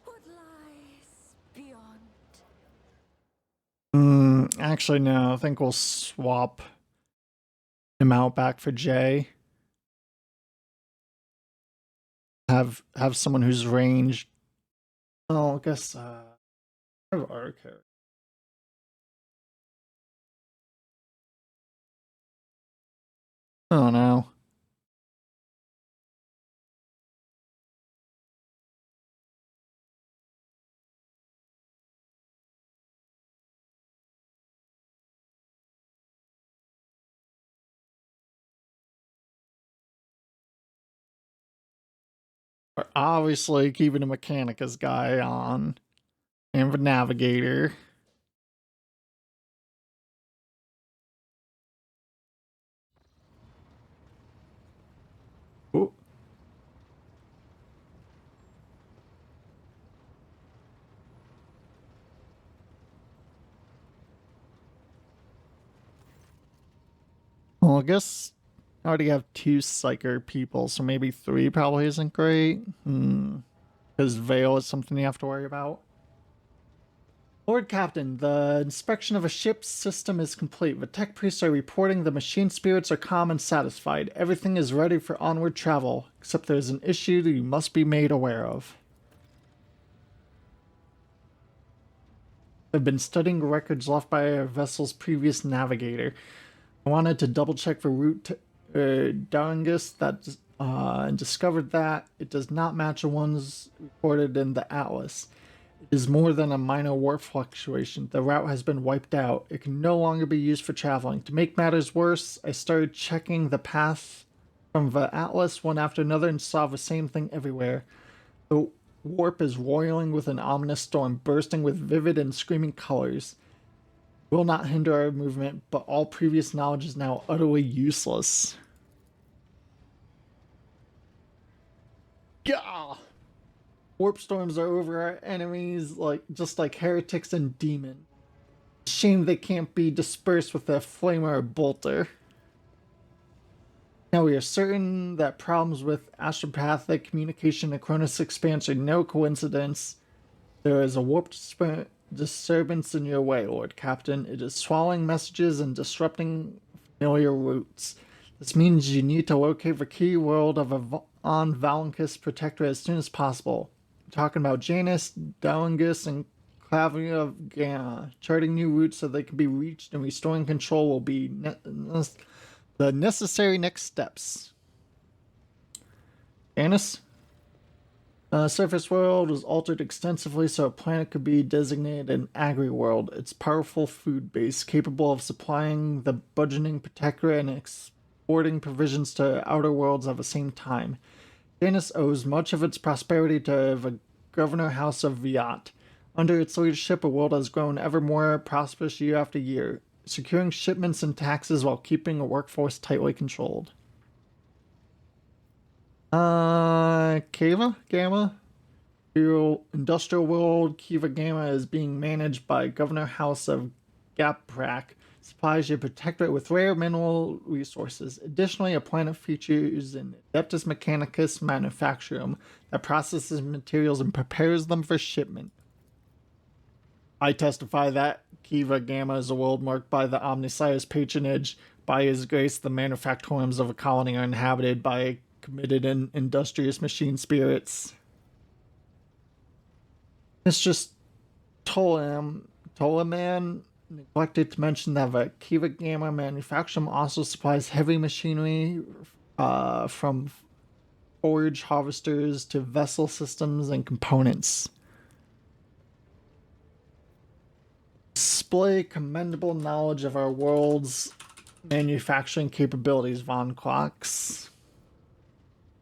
What lies beyond? Actually, no, I think we'll swap him out back for Jay. Have someone who's ranged. Oh, I guess, I have our character. Oh no. We're obviously keeping a Mechanicus guy on. And the Navigator. Ooh. Well, I guess I already have 2 Psyker people, so maybe 3 probably isn't great. Because Veil is something you have to worry about. Lord Captain, the inspection of a ship's system is complete. The tech priests are reporting the machine spirits are calm and satisfied. Everything is ready for onward travel, except there is an issue that you must be made aware of. I've been studying records left by our vessel's previous navigator. I wanted to double check the route to Darangus and discovered that it does not match the ones reported in the Atlas. It is more than a minor warp fluctuation. The route has been wiped out. It can no longer be used for traveling. To make matters worse, I started checking the path from the atlas one after another and saw the same thing everywhere. The warp is roiling with an ominous storm, bursting with vivid and screaming colors. It will not hinder our movement, but all previous knowledge is now utterly useless. Gah! Warp storms are over our enemies, just like heretics and demons. Shame they can't be dispersed with a flamer or bolter. Now we are certain that problems with astropathic communication and Cronus Expanse are no coincidence. There is a warp disturbance in your way, Lord Captain. It is swallowing messages and disrupting familiar routes. This means you need to locate the key world of a Von Valanchus Protector as soon as possible. We're talking about Janus, Dalingus, and Clavia of Gamma. Charting new routes so they can be reached and restoring control will be the necessary next steps. Janus? Surface world was altered extensively so a planet could be designated an agri-world. Its powerful food base, capable of supplying the burgeoning Protectorate and exporting provisions to outer worlds at the same time. Janus owes much of its prosperity to the Governor House of Viat. Under its leadership, a world has grown ever more prosperous year after year, securing shipments and taxes while keeping a workforce tightly controlled. Kiva Gamma? Your industrial world, Kiva Gamma, is being managed by Governor House of Gaprak. Supplies your Protectorate with rare mineral resources. Additionally, a planet features an Adeptus Mechanicus manufacturum that processes materials and prepares them for shipment. I testify that Kiva Gamma is a world marked by the Omnissiah's patronage. By his grace, the manufactoriums of a colony are inhabited by committed and industrious machine spirits. Mistress Toleman neglected to mention that the Kiva Gamma manufacturum also supplies heavy machinery from forge harvesters to vessel systems and components. Display commendable knowledge of our world's manufacturing capabilities, Von Clocks.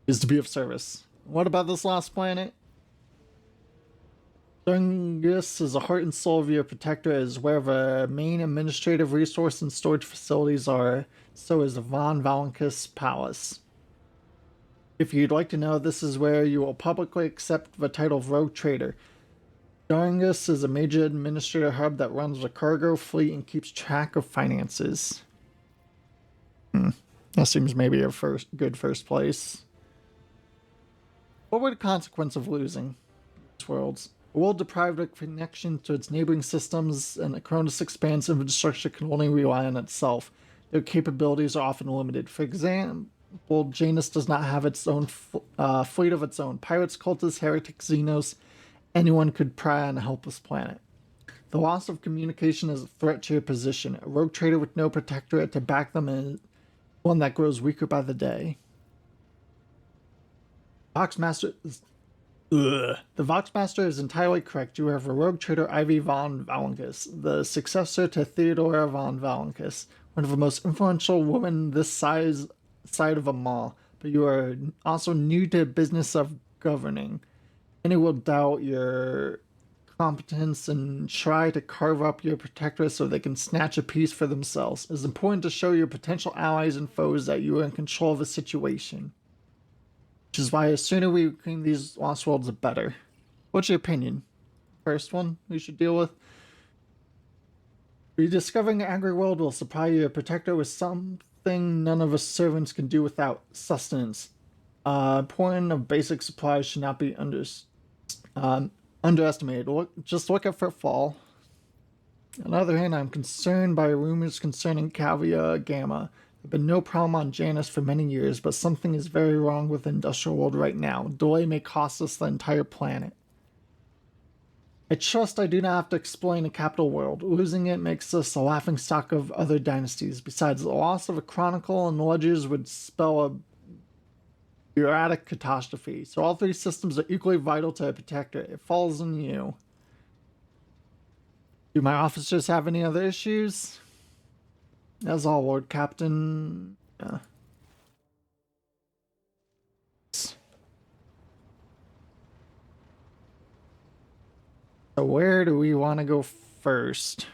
Is to be of service. What about this last planet? Dungus is the heart and soul of your Protector, is where the main administrative resource and storage facilities are. So is the Von Valanchus Palace. If you'd like to know, this is where you will publicly accept the title of Rogue Trader. Dungus is a major administrative hub that runs the cargo fleet and keeps track of finances. That seems maybe a good first place. What were the consequences of losing these worlds? A world deprived of connection to its neighboring systems and the Cronus Expanse infrastructure can only rely on itself. Their capabilities are often limited. For example, Janus does not have its own fleet of its own. Pirates, cultists, heretics, Xenos, anyone could pry on a helpless planet. The loss of communication is a threat to your position. A rogue trader with no Protectorate to back them is one that grows weaker by the day. The Voxmaster is entirely correct. You have a rogue trader, Ivy von Valanchus, the successor to Theodora von Valanchus, one of the most influential women this side of a mall. But you are also new to the business of governing. Many will doubt your competence and try to carve up your Protectorate so they can snatch a piece for themselves. It is important to show your potential allies and foes that you are in control of the situation. Which is why the sooner we reclaim these lost worlds, the better. What's your opinion? First one we should deal with. Rediscovering the agri-world will supply your Protector with something none of us servants can do without: sustenance. Point of basic supplies should not be underestimated. Just look at Footfall. On the other hand, I'm concerned by rumors concerning Clavia Gamma. There have been no problem on Janus for many years, but something is very wrong with the industrial world right now. Delay may cost us the entire planet. I trust I do not have to explain the capital world. Losing it makes us a laughingstock of other dynasties. Besides, the loss of a chronicle and ledgers would spell a bureaucratic catastrophe. So all three systems are equally vital to a Protector. It falls on you. Do my officers have any other issues? That's all, Lord Captain. So where do we want to go first?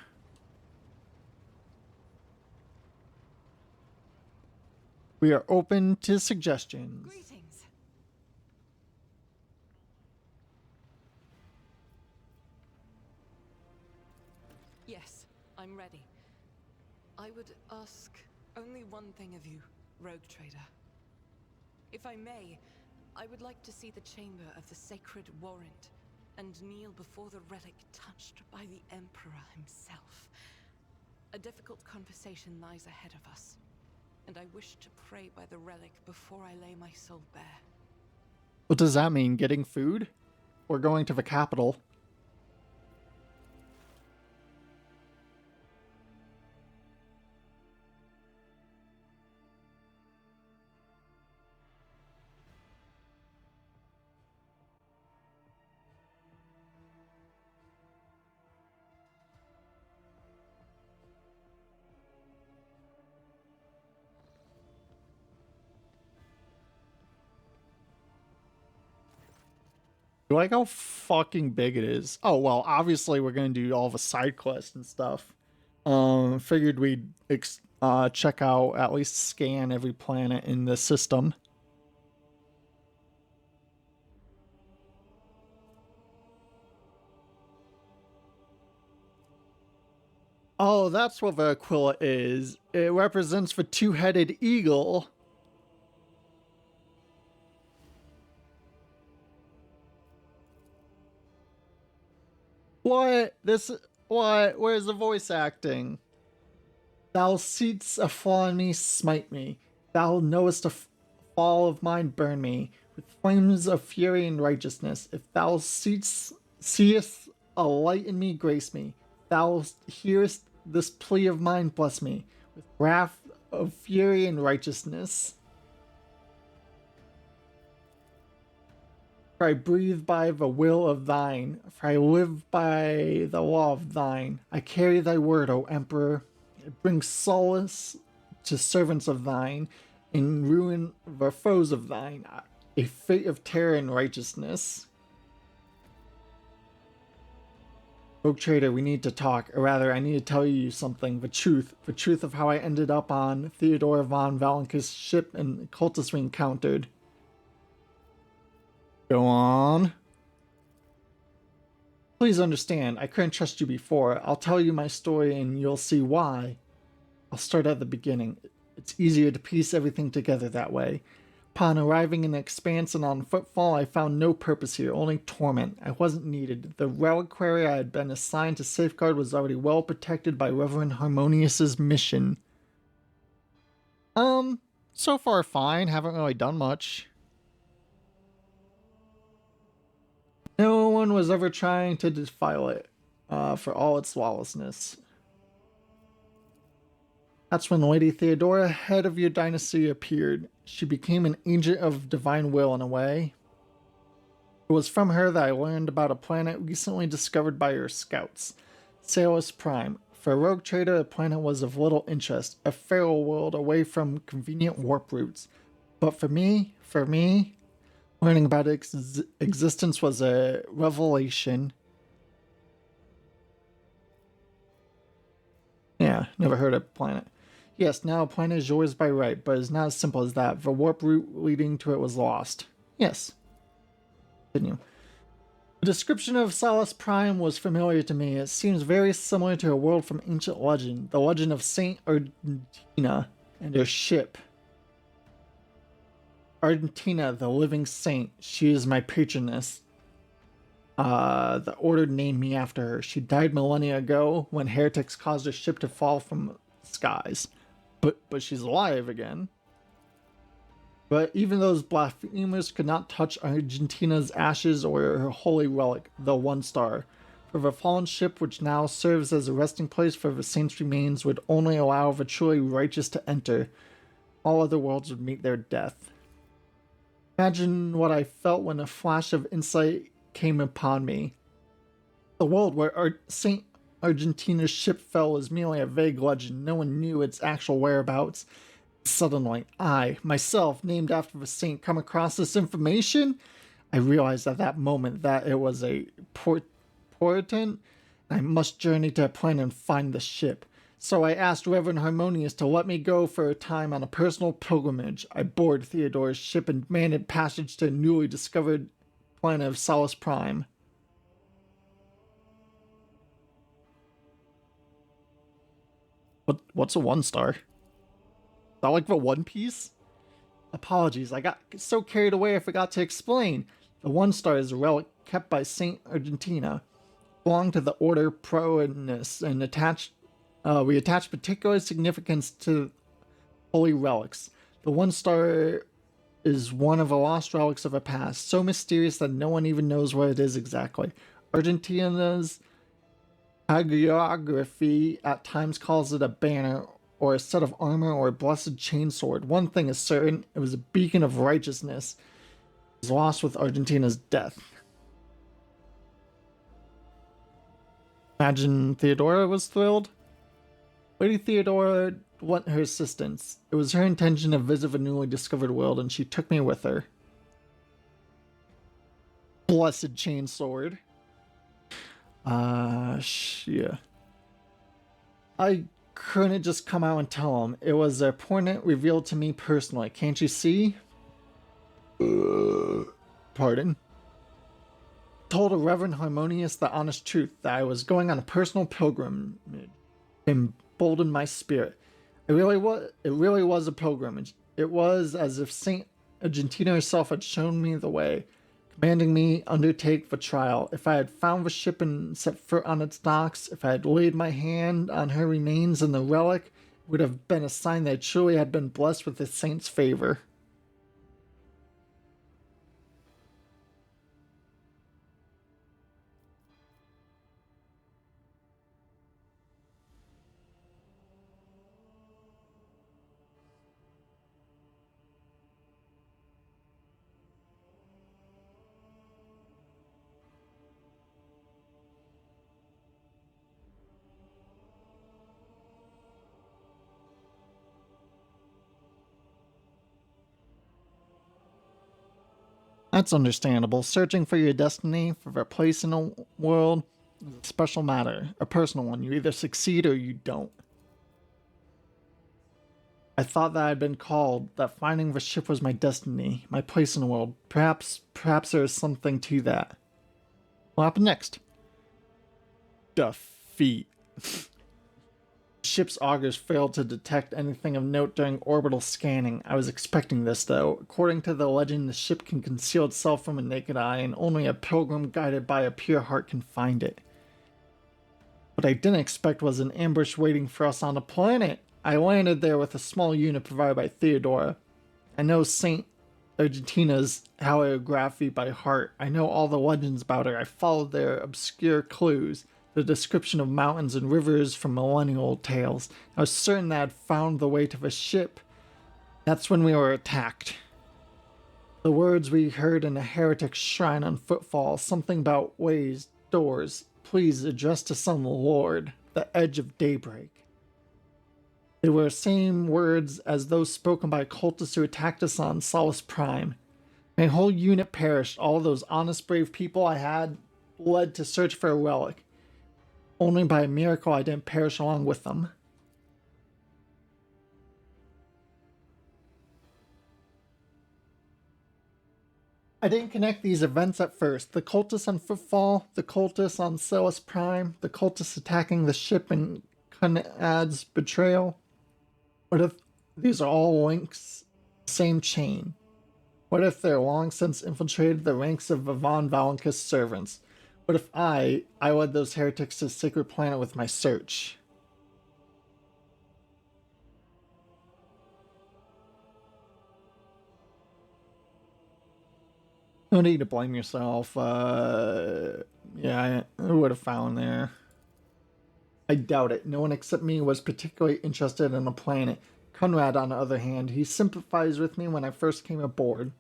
We are open to suggestions. Greetings. Yes, I'm ready. I would ask only one thing of you, Rogue Trader. If I may, I would like to see the chamber of the Sacred Warrant and kneel before the relic touched by the Emperor himself. A difficult conversation lies ahead of us, and I wish to pray by the relic before I lay my soul bare. What does that mean? Getting food? Or going to the capital? You like how fucking big it is? Oh, well, obviously we're gonna do all the side quests and stuff. Figured we'd check out, at least scan every planet in the system. Oh, that's what the Aquila is. It represents the two-headed eagle. What? What? Where's the voice acting? Thou seest a flaw in me, smite me. Thou knowest a fall of mine, burn me. With flames of fury and righteousness. If thou seest a light in me, grace me. Thou hearest this plea of mine, bless me. With wrath of fury and righteousness. For I breathe by the will of thine, for I live by the law of thine. I carry thy word, O Emperor. It brings solace to servants of thine, and ruin the foes of thine, a fate of terror and righteousness. Rogue Trader, we need to talk, or rather, I need to tell you something, the truth of how I ended up on Theodore von Valenka's ship and the cultists we encountered. Go on. Please understand, I couldn't trust you before. I'll tell you my story and you'll see why. I'll start at the beginning. It's easier to piece everything together that way. Upon arriving in the Expanse and on footfall, I found no purpose here, only torment. I wasn't needed. The reliquary I had been assigned to safeguard was already well protected by Reverend Harmonious's mission. So far fine. Haven't really done much. No one was ever trying to defile it, for all its lawlessness. That's when Lady Theodora, head of your dynasty, appeared. She became an agent of divine will in a way. It was from her that I learned about a planet recently discovered by your scouts, Salus Prime. For a rogue trader, the planet was of little interest, a feral world away from convenient warp routes. But for me, learning about its existence was a revelation. Yeah, never heard of planet. Yes, now a planet is yours by right, but it's not as simple as that. The warp route leading to it was lost. Yes. Continue. The description of Salus Prime was familiar to me. It seems very similar to a world from ancient legend. The legend of Saint Argentina and her ship. Argentina, the living saint. She is my patroness. The order named me after her. She died millennia ago when heretics caused her ship to fall from the skies. But she's alive again. But even those blasphemers could not touch Argentina's ashes or her holy relic, the One Star. For the fallen ship, which now serves as a resting place for the saint's remains, would only allow the truly righteous to enter. All other worlds would meet their death. Imagine what I felt when a flash of insight came upon me. The world where Saint Argentina's ship fell was merely a vague legend. No one knew its actual whereabouts. Suddenly, I, myself, named after the saint, come across this information. I realized at that moment that it was a portent. I must journey to a planet and find the ship. So I asked Reverend Harmonious to let me go for a time on a personal pilgrimage. I boarded Theodora's ship and demanded passage to a newly discovered planet of Solus Prime. What's a 1-star? Is that like the One Piece? Apologies, I got so carried away I forgot to explain. The 1-star is a relic kept by Saint Argentina. Belong to the Order Proenus and we attach particular significance to holy relics. The 1-star is one of the lost relics of a past, so mysterious that no one even knows what it is exactly. Argentina's hagiography at times calls it a banner or a set of armor or a blessed chainsword. One thing is certain, it was a beacon of righteousness. It was lost with Argentina's death. Imagine Theodora was thrilled. Lady Theodora went her assistance. It was her intention to visit the newly discovered world, and she took me with her. Blessed chainsword. Yeah. I couldn't just come out and tell him. It was a portent revealed to me personally. Can't you see? Pardon? Told a Reverend Harmonious the honest truth that I was going on a personal pilgrimage. Emboldened my spirit. It really was a pilgrimage. It was as if Saint Argentina herself had shown me the way, commanding me undertake the trial. If I had found the ship and set foot on its docks, if I had laid my hand on her remains and the relic, it would have been a sign that I truly had been blessed with the saint's favor. That's understandable. Searching for your destiny, for a place in the world, is a special matter, a personal one. You either succeed or you don't. I thought that I had been called, that finding the ship was my destiny, my place in the world. Perhaps there is something to that. What happened next? Defeat. Ship's augers failed to detect anything of note during orbital scanning. I was expecting this, though. According to the legend, the ship can conceal itself from a naked eye, and only a pilgrim guided by a pure heart can find it. What I didn't expect was an ambush waiting for us on the planet. I landed there with a small unit provided by Theodora. I know Saint Argentina's hagiography by heart. I know all the legends about her. I followed their obscure clues. The description of mountains and rivers from millennial tales. I was certain that I had found the way to the ship. That's when we were attacked. The words we heard in a heretic's shrine on Footfall, something about ways, doors, please addressed to some lord, the edge of daybreak. They were the same words as those spoken by cultists who attacked us on Solus Prime. My whole unit perished. All those honest, brave people I had led to search for a relic. Only by a miracle I didn't perish along with them. I didn't connect these events at first. The cultists on Footfall, the cultists on Solus Prime, the cultists attacking the ship and Conrad's betrayal. What if these are all links, same chain? What if they're long since infiltrated the ranks of the Von Valancus servants? What if I led those heretics to the sacred planet with my search? No need to blame yourself. Yeah, I would have found there. I doubt it. No one except me was particularly interested in the planet. Conrad, on the other hand, he sympathized with me when I first came aboard.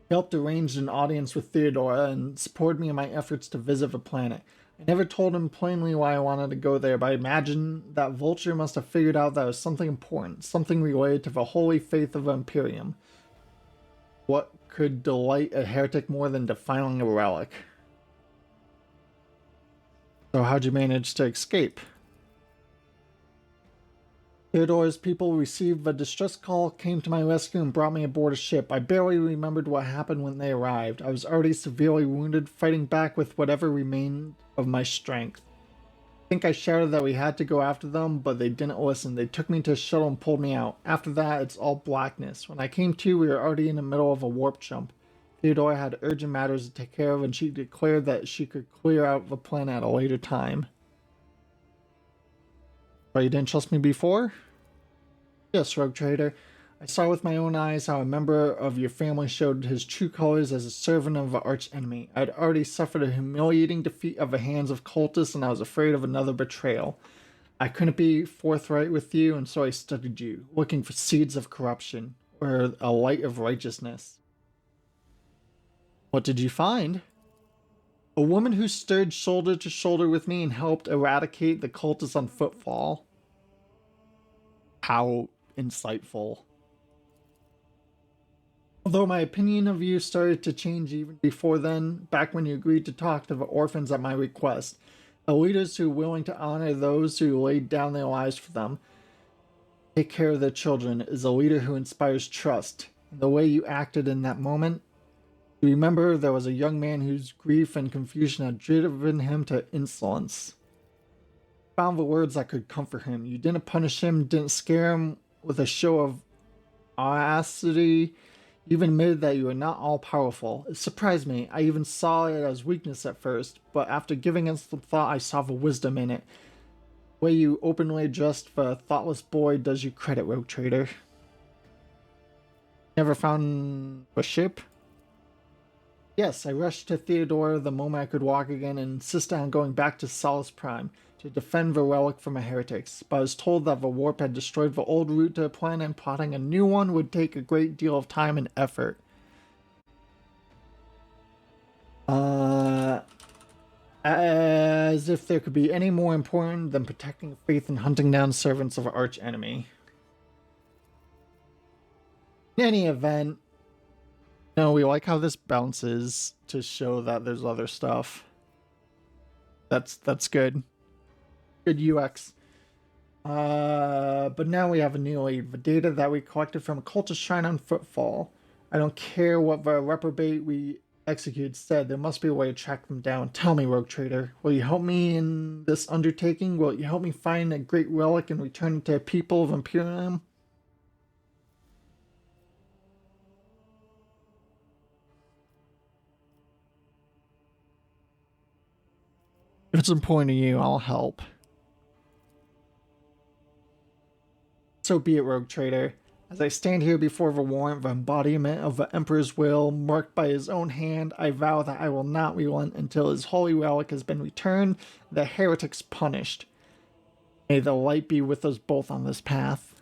He helped arrange an audience with Theodora and supported me in my efforts to visit the planet. I never told him plainly why I wanted to go there, but I imagine that Vulture must have figured out that it was something important, something related to the holy faith of Imperium. What could delight a heretic more than defiling a relic? So how'd you manage to escape? Theodore's people received a distress call, came to my rescue, and brought me aboard a ship. I barely remembered what happened when they arrived. I was already severely wounded, fighting back with whatever remained of my strength. I think I shouted that we had to go after them, but they didn't listen. They took me to a shuttle and pulled me out. After that, it's all blackness. When I came to, we were already in the middle of a warp jump. Theodore had urgent matters to take care of, and she declared that she could clear out the planet at a later time. But you didn't trust me before? Yes, Rogue Trader. I saw with my own eyes how a member of your family showed his true colors as a servant of an arch-enemy. I had already suffered a humiliating defeat at the hands of cultists, and I was afraid of another betrayal. I couldn't be forthright with you, and so I studied you, looking for seeds of corruption, or a light of righteousness. What did you find? A woman who stood shoulder to shoulder with me and helped eradicate the cultists on Footfall. How insightful. Although my opinion of you started to change even before then, back when you agreed to talk to the orphans at my request. A leaders who are willing to honor those who laid down their lives for them, take care of their children, is a leader who inspires trust. And the way you acted in that moment, you remember there was a young man whose grief and confusion had driven him to insolence. Found the words that could comfort him. You didn't punish him, didn't scare him with a show of audacity. You even admitted that you were not all powerful. It surprised me. I even saw it as weakness at first, but after giving it some thought, I saw the wisdom in it. The way you openly addressed the thoughtless boy does you credit, Rogue Trader. Never found a ship? Yes, I rushed to Theodore the moment I could walk again and insisted on going back to Solace Prime to defend the relic from the heretics, but I was told that the warp had destroyed the old route to the planet and plotting a new one would take a great deal of time and effort. As if there could be any more important than protecting faith and hunting down servants of our arch enemy. In any event, no, we like how this bounces to show that there's other stuff. That's good. Good UX. But now we have a new lead. The data that we collected from a cultist shrine on Footfall. I don't care what the reprobate we executed said. There must be a way to track them down. Tell me, Rogue Trader, will you help me in this undertaking? Will you help me find a great relic and return it to the people of Imperium? If it's important to you, I'll help. So be it, Rogue Trader. As I stand here before the warrant, the embodiment of the Emperor's will, marked by his own hand, I vow that I will not relent until his holy relic has been returned, the heretics punished. May the light be with us both on this path.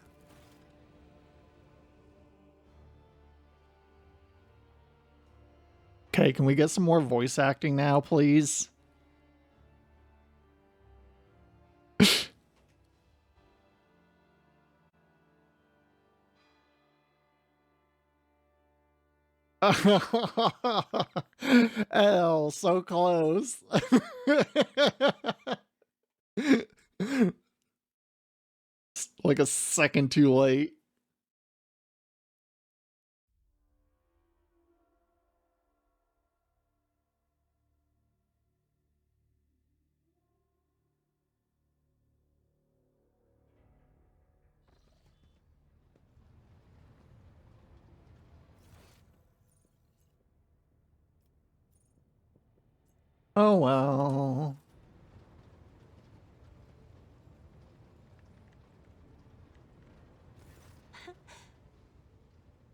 Okay, can we get some more voice acting now, please? L, so close. Like a second too late. Oh well.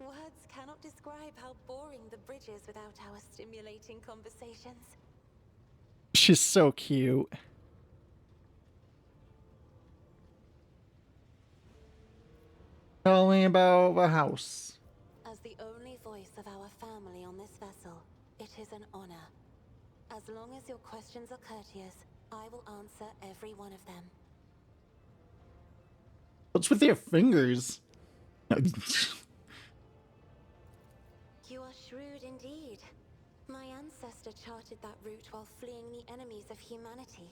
Words cannot describe how boring the bridge is without our stimulating conversations. She's so cute. Tell me about the house. As the only voice of our family on this vessel, it is an honor. As long as your questions are courteous, I will answer every one of them. What's with your fingers? You are shrewd indeed. My ancestor charted that route while fleeing the enemies of humanity.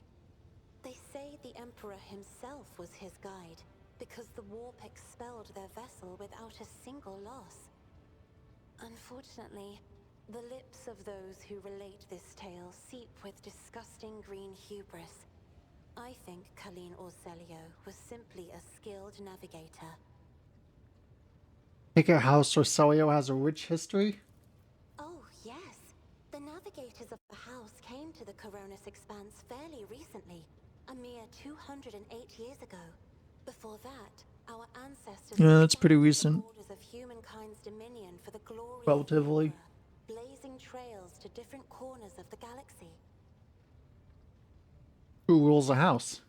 They say the Emperor himself was his guide, because the warp expelled their vessel without a single loss. Unfortunately, the lips of those who relate this tale seep with disgusting green hubris. I think Colleen Orselio was simply a skilled navigator. Take a house Orselio has a rich history? Oh, yes. The navigators of the house came to the Coronis Expanse fairly recently, a mere 208 years ago. Before that, our ancestors Yeah, that's pretty scoured the recent. borders of humankind's dominion for the glory Relatively. of the Emperor, blazing trails to different corners of the galaxy. Who rules the house?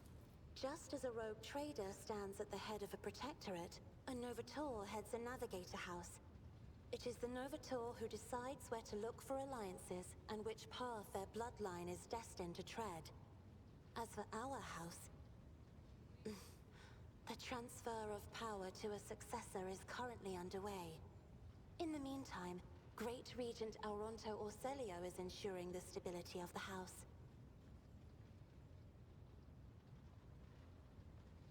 Just as a rogue trader stands at the head of a protectorate, a Novator heads a navigator house. It is the Novator who decides where to look for alliances and which path their bloodline is destined to tread. As for our house, the transfer of power to a successor is currently underway. In the meantime, Great Regent Auronto Orselio is ensuring the stability of the house.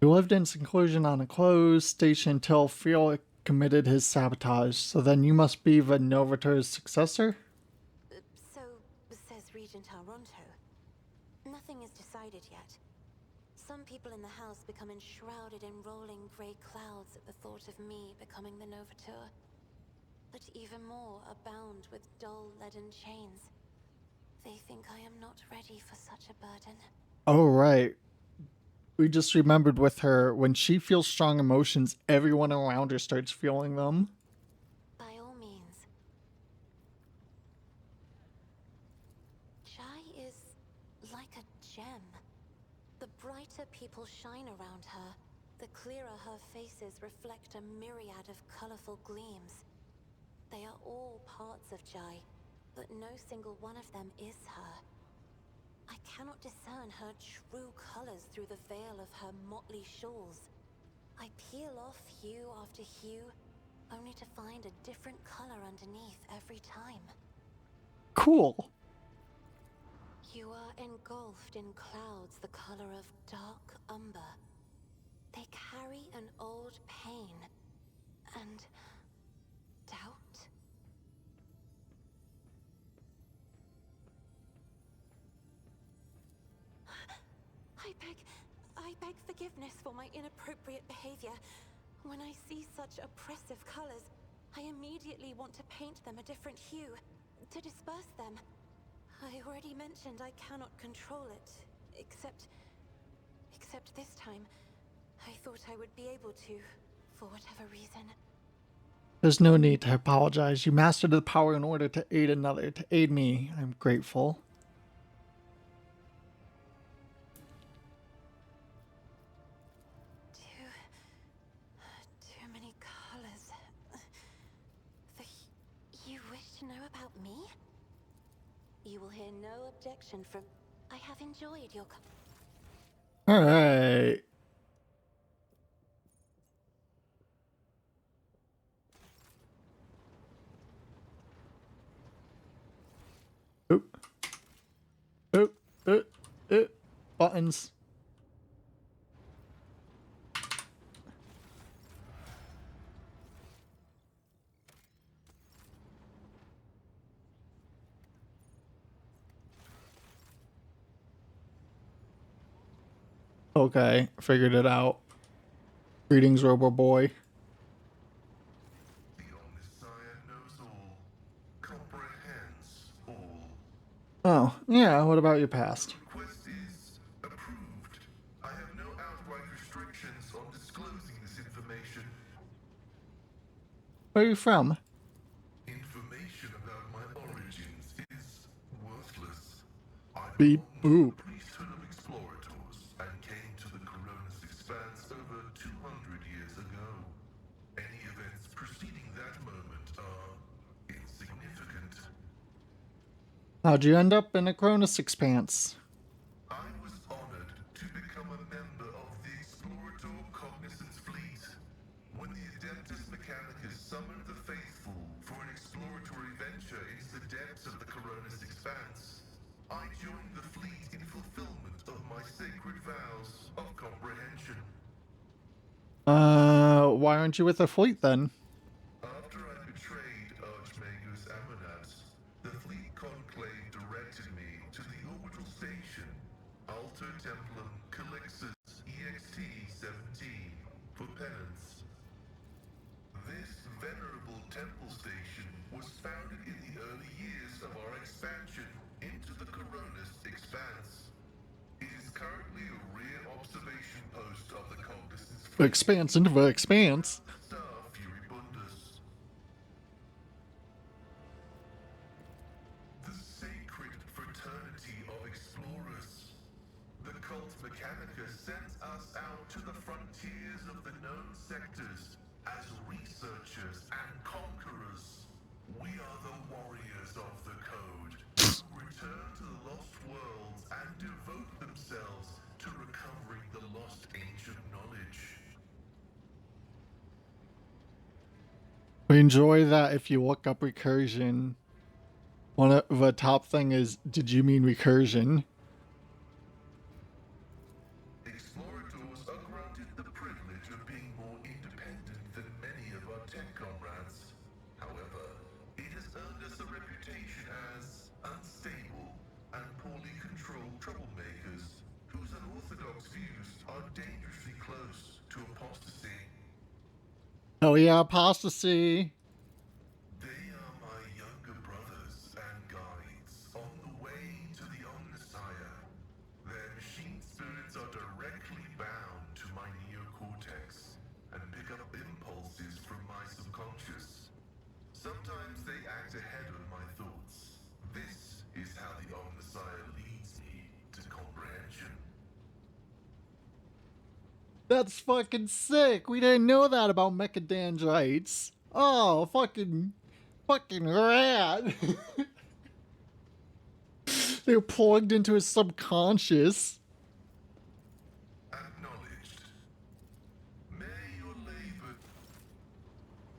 You lived in seclusion on a closed station until Fiorek committed his sabotage, so then you must be the Novator's successor? So says Regent Auronto. Nothing is decided yet. Some people in the house become enshrouded in rolling grey clouds at the thought of me becoming the Novator. But even more are bound with dull leaden chains. They think I am not ready for such a burden. Oh, right. We just remembered with her, when she feels strong emotions, everyone around her starts feeling them. By all means. Jai is like a gem. The brighter people shine around her, the clearer her faces reflect a myriad of colorful gleams. They are all parts of Jai, but no single one of them is her. I cannot discern her true colors through the veil of her motley shawls. I peel off hue after hue, only to find a different color underneath every time. Cool. You are engulfed in clouds the color of dark umber. They carry an old pain and doubt. I beg forgiveness for my inappropriate behavior. When I see such oppressive colors, I immediately want to paint them a different hue, to disperse them. I already mentioned I cannot control it, except this time, I thought I would be able to, for whatever reason. There's no need to apologize. You mastered the power in order to aid another, to aid me. I'm grateful. Too many colors. You wish to know about me? You will hear no objection from... I have enjoyed your... Alright. Oop. Oop. Oop. Oop. Buttons. Okay, figured it out. Greetings, Robo Boy. The Omnissiah knows all, comprehends all. Oh, yeah, what about your past? Request is approved. I have no outright restrictions on disclosing this information. Where are you from? Information about my origins is worthless. I Beep belong boop. to the priesthood of explorators and came to the Coronis Expanse over 200 years ago. Any events preceding that moment are insignificant. How'd you end up in a Cronus Expanse? I was honored to become a member of the Explorator Cognizance Fleet. When the Adeptus Mechanicus summoned the faithful for an exploratory venture into the depths of the Coronis Expanse, I joined the fleet in fulfillment of my sacred vows of comprehension. Why aren't you with the fleet then? After I betrayed Archmagus Amonat, the fleet conclave directed me to the orbital station, Alter Templum Calixus EXT-17, for penance. This venerable temple station was founded in the early years of our expansion into the Coronis Expanse. It is currently a rear observation post of the Cognizance Fleet. Expanse into the expanse. Star Furibundus. The sacred fraternity of explorers. The cult Mechanica sends us out to the frontiers of the known sectors as researchers and conquerors. We are the warriors of the code, who return to the lost worlds and devote themselves to recovering the lost ancient knowledge. We enjoy that if you look up recursion. One of the top thing is, did you mean recursion? Explorators are granted the privilege of being more independent than many of our tech comrades. However, it has earned us a reputation as unstable and poorly controlled troublemakers whose unorthodox views are dangerously close to apostasy. Oh yeah, apostasy. They are my younger brothers and guides on the way to the Omnissiah. Their machine spirits are directly bound to my neocortex and pick up impulses from my subconscious. Sometimes they act ahead of my thoughts. This is how the Omnissiah leads me to comprehension. That's fucking sick. We didn't know that about mechadendrites. Oh, fucking rad. They're plugged into his subconscious. Acknowledged. May your labor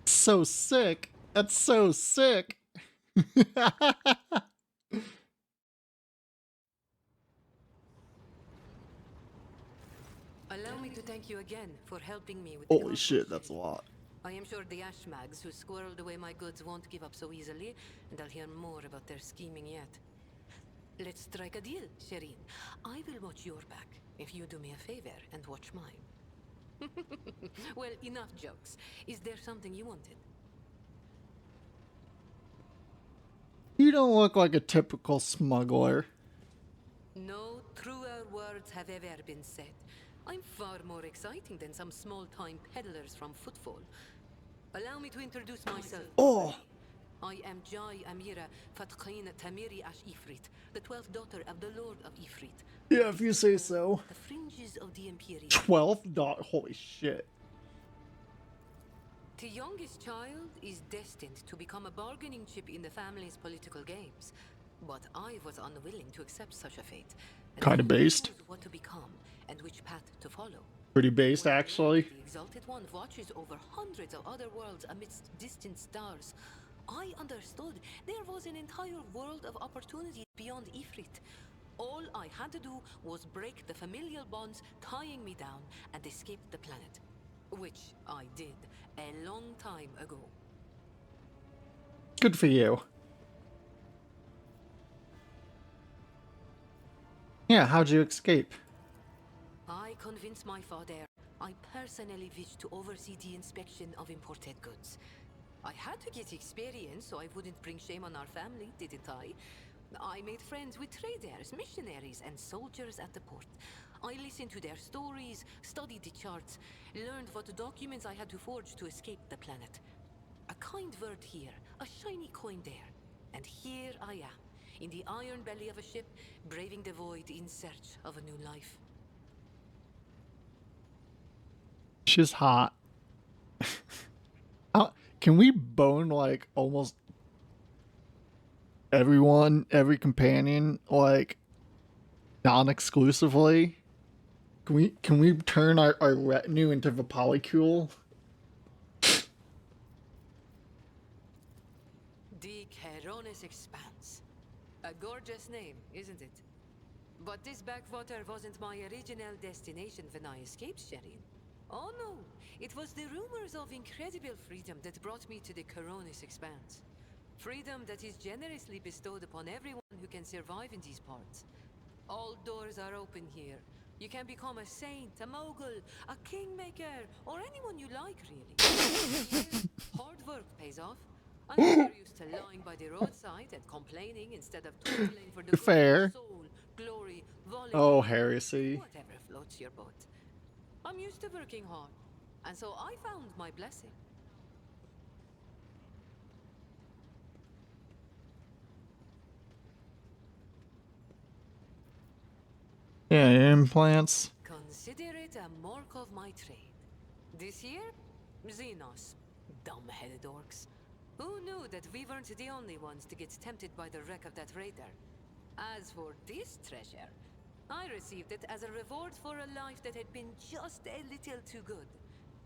So sick. That's so sick. Allow me to thank you again for helping me with the Holy cargo shit, that's a ship. lot. I am sure the Ashmags who squirreled away my goods won't give up so easily, and I'll hear more about their scheming yet. Let's strike a deal, Shireen. I will watch your back if you do me a favor and watch mine. Well, enough jokes. Is there something you wanted? You don't look like a typical smuggler. No truer words have ever been said. I'm far more exciting than some small-time peddlers from Footfall. Allow me to introduce myself. Oh. I am Jai Amira Fatqin Tamiri Ash Ifrit, the 12th daughter of the Lord of Ifrit. Yeah, if you say so. The fringes of the Imperium. 12th dot. Holy shit. The youngest child is destined to become a bargaining chip in the family's political games. But I was unwilling to accept such a fate. And Kinda who based. knows what to become and which path to follow. Pretty based, actually. The Exalted One watches over hundreds of other worlds amidst distant stars. I understood there was an entire world of opportunity beyond Ifrit. All I had to do was break the familial bonds tying me down and escape the planet. Which I did a long time ago. Good for you. Yeah, how'd you escape? I convinced my father I personally wished to oversee the inspection of imported goods. I had to get experience so I wouldn't bring shame on our family, didn't I? I made friends with traders, missionaries, and soldiers at the port. I listened to their stories, studied the charts, learned what documents I had to forge to escape the planet. A kind word here, a shiny coin there. And here I am, in the iron belly of a ship, braving the void in search of a new life. She's hot. Can we bone like almost every companion, like, non-exclusively? Can we turn our retinue into the polycule? The Keronis Expanse. A gorgeous name, isn't it? But this backwater wasn't my original destination when I escaped Sherin. Oh no, it was the rumors of incredible freedom that brought me to the Keronis Expanse. Freedom that is generously bestowed upon everyone who can survive in these parts. All doors are open here. You can become a saint, a mogul, a kingmaker, or anyone you like, really. Hard work pays off. Unless you're used to lying by the roadside and complaining instead of toiling for the good of Fair. your soul, glory, Oh, Volibear, heresy. whatever floats your boat. I'm used to working hard, and so I found my blessing. Yeah, implants. Consider it a mark of my trade. This year, Xenos. Dumb-headed orcs. Who knew that we weren't the only ones to get tempted by the wreck of that raider? As for this treasure, I received it as a reward for a life that had been just a little too good.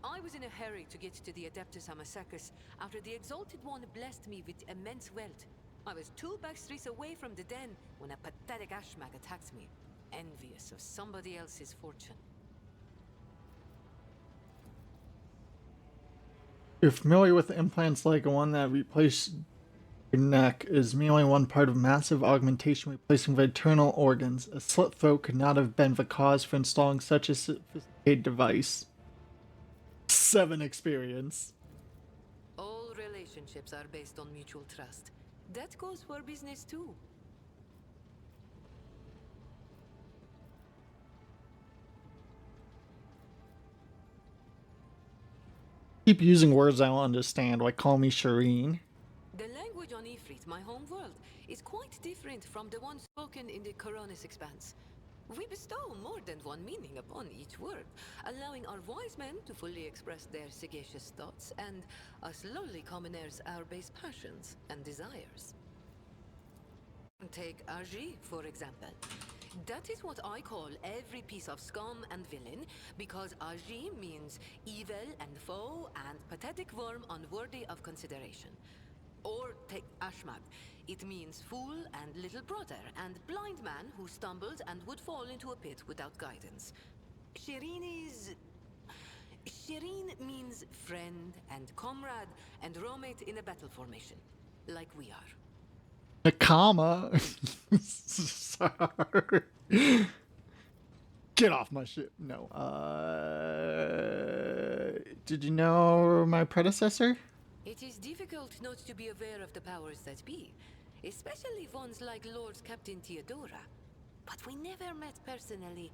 I was in a hurry to get to the Adeptus Amasacus after the Exalted One blessed me with immense wealth. I was 2 backstreets away from the den when a pathetic Ashmag attacked me, envious of somebody else's fortune. You're familiar with implants like the one that replaced your neck is merely one part of massive augmentation replacing the internal organs. A slit throat could not have been the cause for installing such a sophisticated device. 7 experience. All relationships are based on mutual trust. That goes for business too. Keep using words I don't understand, like call me Shireen. The language on Ifrit, my home world, is quite different from the one spoken in the Keronis Expanse. We bestow more than one meaning upon each word, allowing our wise men to fully express their sagacious thoughts, and us lowly commoners our base passions and desires. Take Aji, for example. That is what I call every piece of scum and villain, because Aji means evil and foe and pathetic worm unworthy of consideration. Or take Ashmag. It means fool and little brother and blind man who stumbled and would fall into a pit without guidance. Shireen is... Shireen means friend and comrade and roommate in a battle formation, like we are. Nakama. Sorry. Get off my ship. No. Did you know my predecessor? It is difficult not to be aware of the powers that be, especially ones like Lord Captain Theodora. But we never met personally,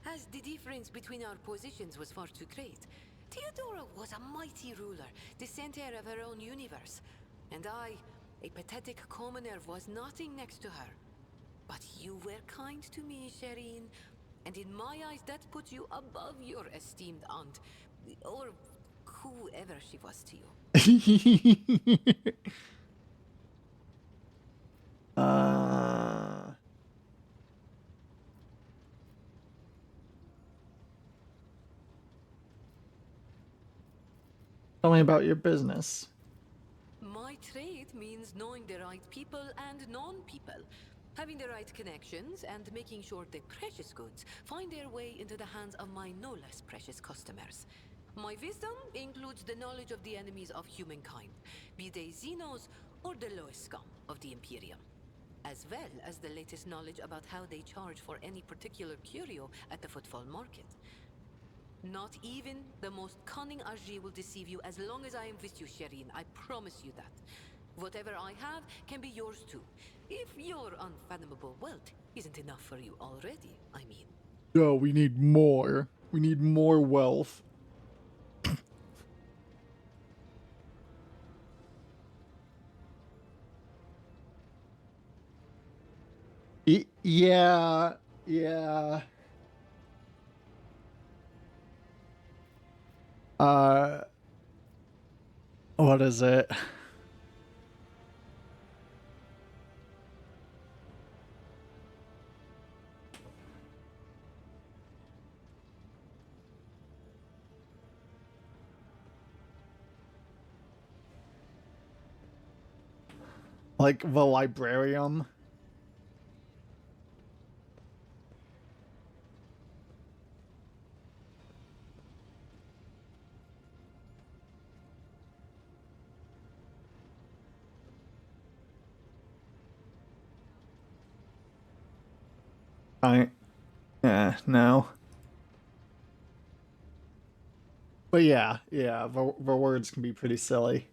as the difference between our positions was far too great. Theodora was a mighty ruler, the center of her own universe, and I, a pathetic commoner, was nothing next to her. But you were kind to me, Shireen, and in my eyes that put you above your esteemed aunt, or whoever she was to you. Tell me about your business. My trade means knowing the right people and non-people, having the right connections, and making sure the precious goods find their way into the hands of my no less precious customers. My wisdom includes the knowledge of the enemies of humankind, be they Xenos or the lowest scum of the Imperium, as well as the latest knowledge about how they charge for any particular curio at the Footfall Market. Not even the most cunning Aji will deceive you as long as I am with you, Shireen. I promise you that. Whatever I have can be yours too, if your unfathomable wealth isn't enough for you already, I mean. No, we need more. We need more wealth. Yeah. What is it? Like the librarium. No. But yeah, the words can be pretty silly.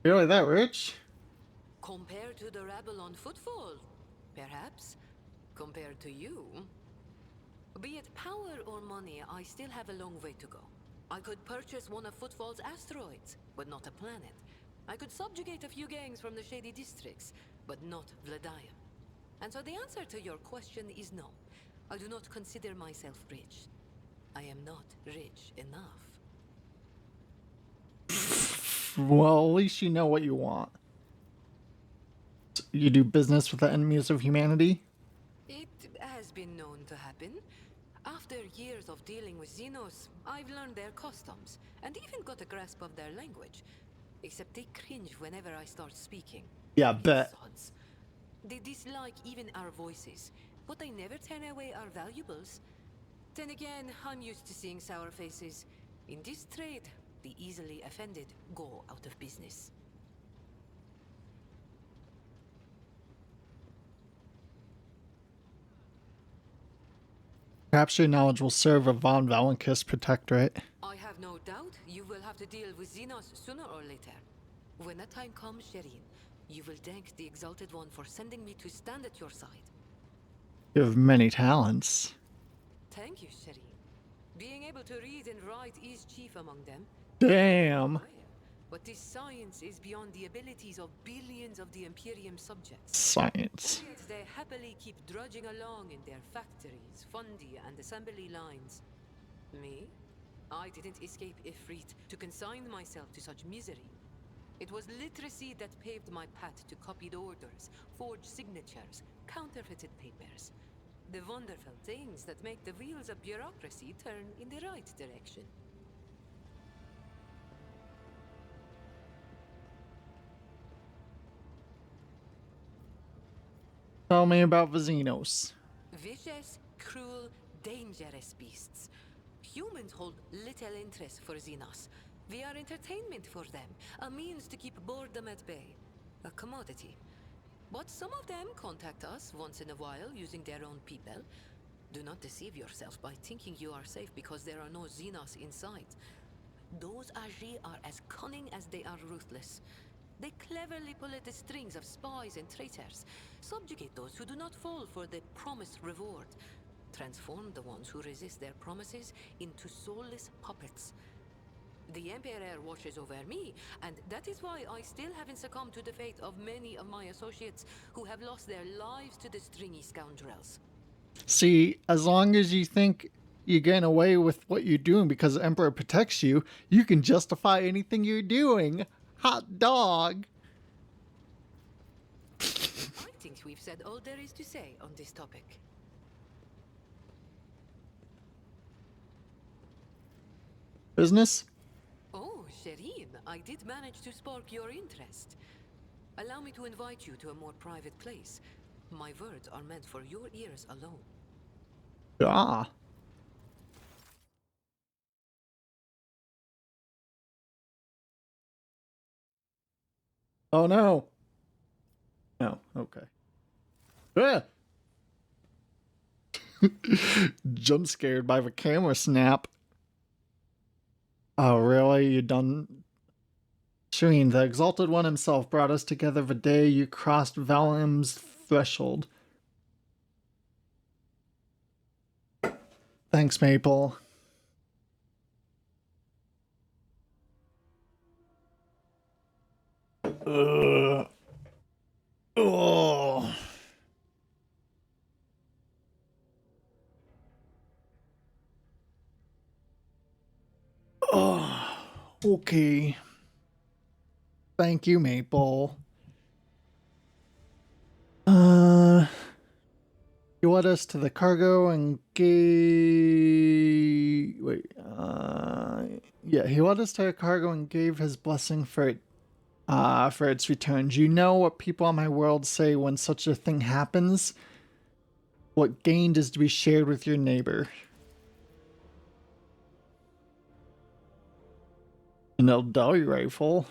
Really that rich? Compared to the rabble on footfall, perhaps. Compared to you. Be it power or money, I still have a long way to go. I could purchase one of Footfall's asteroids, but not a planet. I could subjugate a few gangs from the shady districts, but not Vladium. And so the answer to your question is no. I do not consider myself rich. I am not rich enough. Well, at least you know what you want. You do business with the enemies of humanity? It has been known to happen. After years of dealing with Xenos, I've learned their customs, and even got a grasp of their language. Except they cringe whenever I start speaking. Yeah, bet. Sods. They dislike even our voices, but they never turn away our valuables. Then again, I'm used to seeing sour faces. In this trade, the easily offended go out of business. Perhaps your knowledge will serve a Von Valenkis protectorate. I have no doubt you will have to deal with Xenos sooner or later. When that time comes, Shireen, you will thank the Exalted One for sending me to stand at your side. You have many talents. Thank you, Shireen. Being able to read and write is chief among them. Damn. Well, but this science is beyond the abilities of billions of the Imperium subjects. Science. And yet they happily keep drudging along in their factories, fundi, and assembly lines. Me? I didn't escape Ifrit to consign myself to such misery. It was literacy that paved my path to copied orders, forged signatures, counterfeited papers. The wonderful things that make the wheels of bureaucracy turn in the right direction. Tell me about the Xenos. Vicious, cruel, dangerous beasts. Humans hold little interest for Xenos. We are entertainment for them, a means to keep boredom at bay. A commodity. But some of them contact us once in a while using their own people. Do not deceive yourself by thinking you are safe because there are no Xenos inside. Those Aji are as cunning as they are ruthless. They cleverly pull at the strings of spies and traitors, subjugate those who do not fall for the promised reward, transform the ones who resist their promises into soulless puppets. The Emperor watches over me, and that is why I still haven't succumbed to the fate of many of my associates who have lost their lives to the stringy scoundrels. See, as long as you think you're getting away with what you're doing because the Emperor protects you, you can justify anything you're doing. Hot dog. I think we've said all there is to say on this topic. Business? Oh, Shireen, I did manage to spark your interest. Allow me to invite you to a more private place. My words are meant for your ears alone. Ah. Oh no. No, okay. Ah! Jump scared by the camera snap. Oh, really? You done? Shireen, the Exalted One himself brought us together the day you crossed Valim's threshold. Thanks, Maple. Oh. Oh. Okay. Thank you, Maple. You led us to the cargo and Yeah, he led us to a cargo and gave his blessing for its return. Do you know what people on my world say when such a thing happens? What gained is to be shared with your neighbor. An Eldari rifle.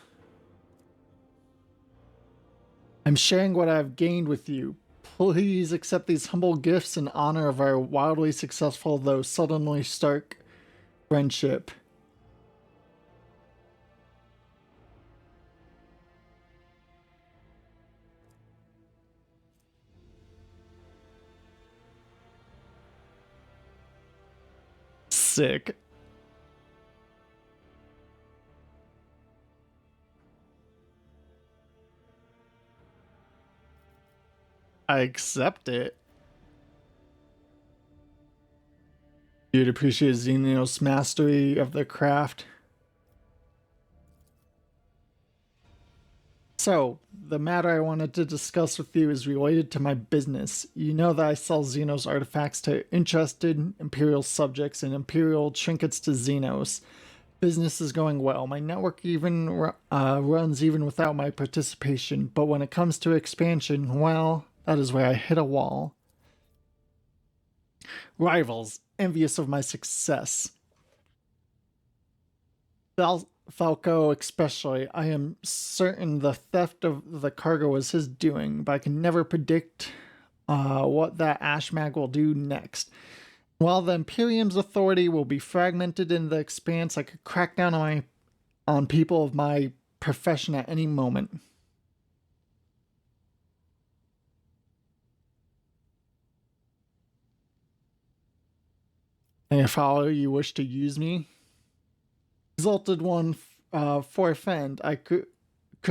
I'm sharing what I've gained with you. Please accept these humble gifts in honor of our wildly successful, though suddenly stark, friendship. Sick. I accept it. You'd appreciate Xenios' mastery of the craft. So, the matter I wanted to discuss with you is related to my business. You know that I sell Xenos artifacts to interested Imperial subjects and Imperial trinkets to Xenos. Business is going well. My network even runs even without my participation, but when it comes to expansion, well, that is where I hit a wall. Rivals, envious of my success. Falco especially, I am certain the theft of the cargo was his doing, but I can never predict what that Ashmag will do next. While the Imperium's authority will be fragmented in the expanse, I could crack down on people of my profession at any moment. And if all you wish to use me, exalted one, forfend, I could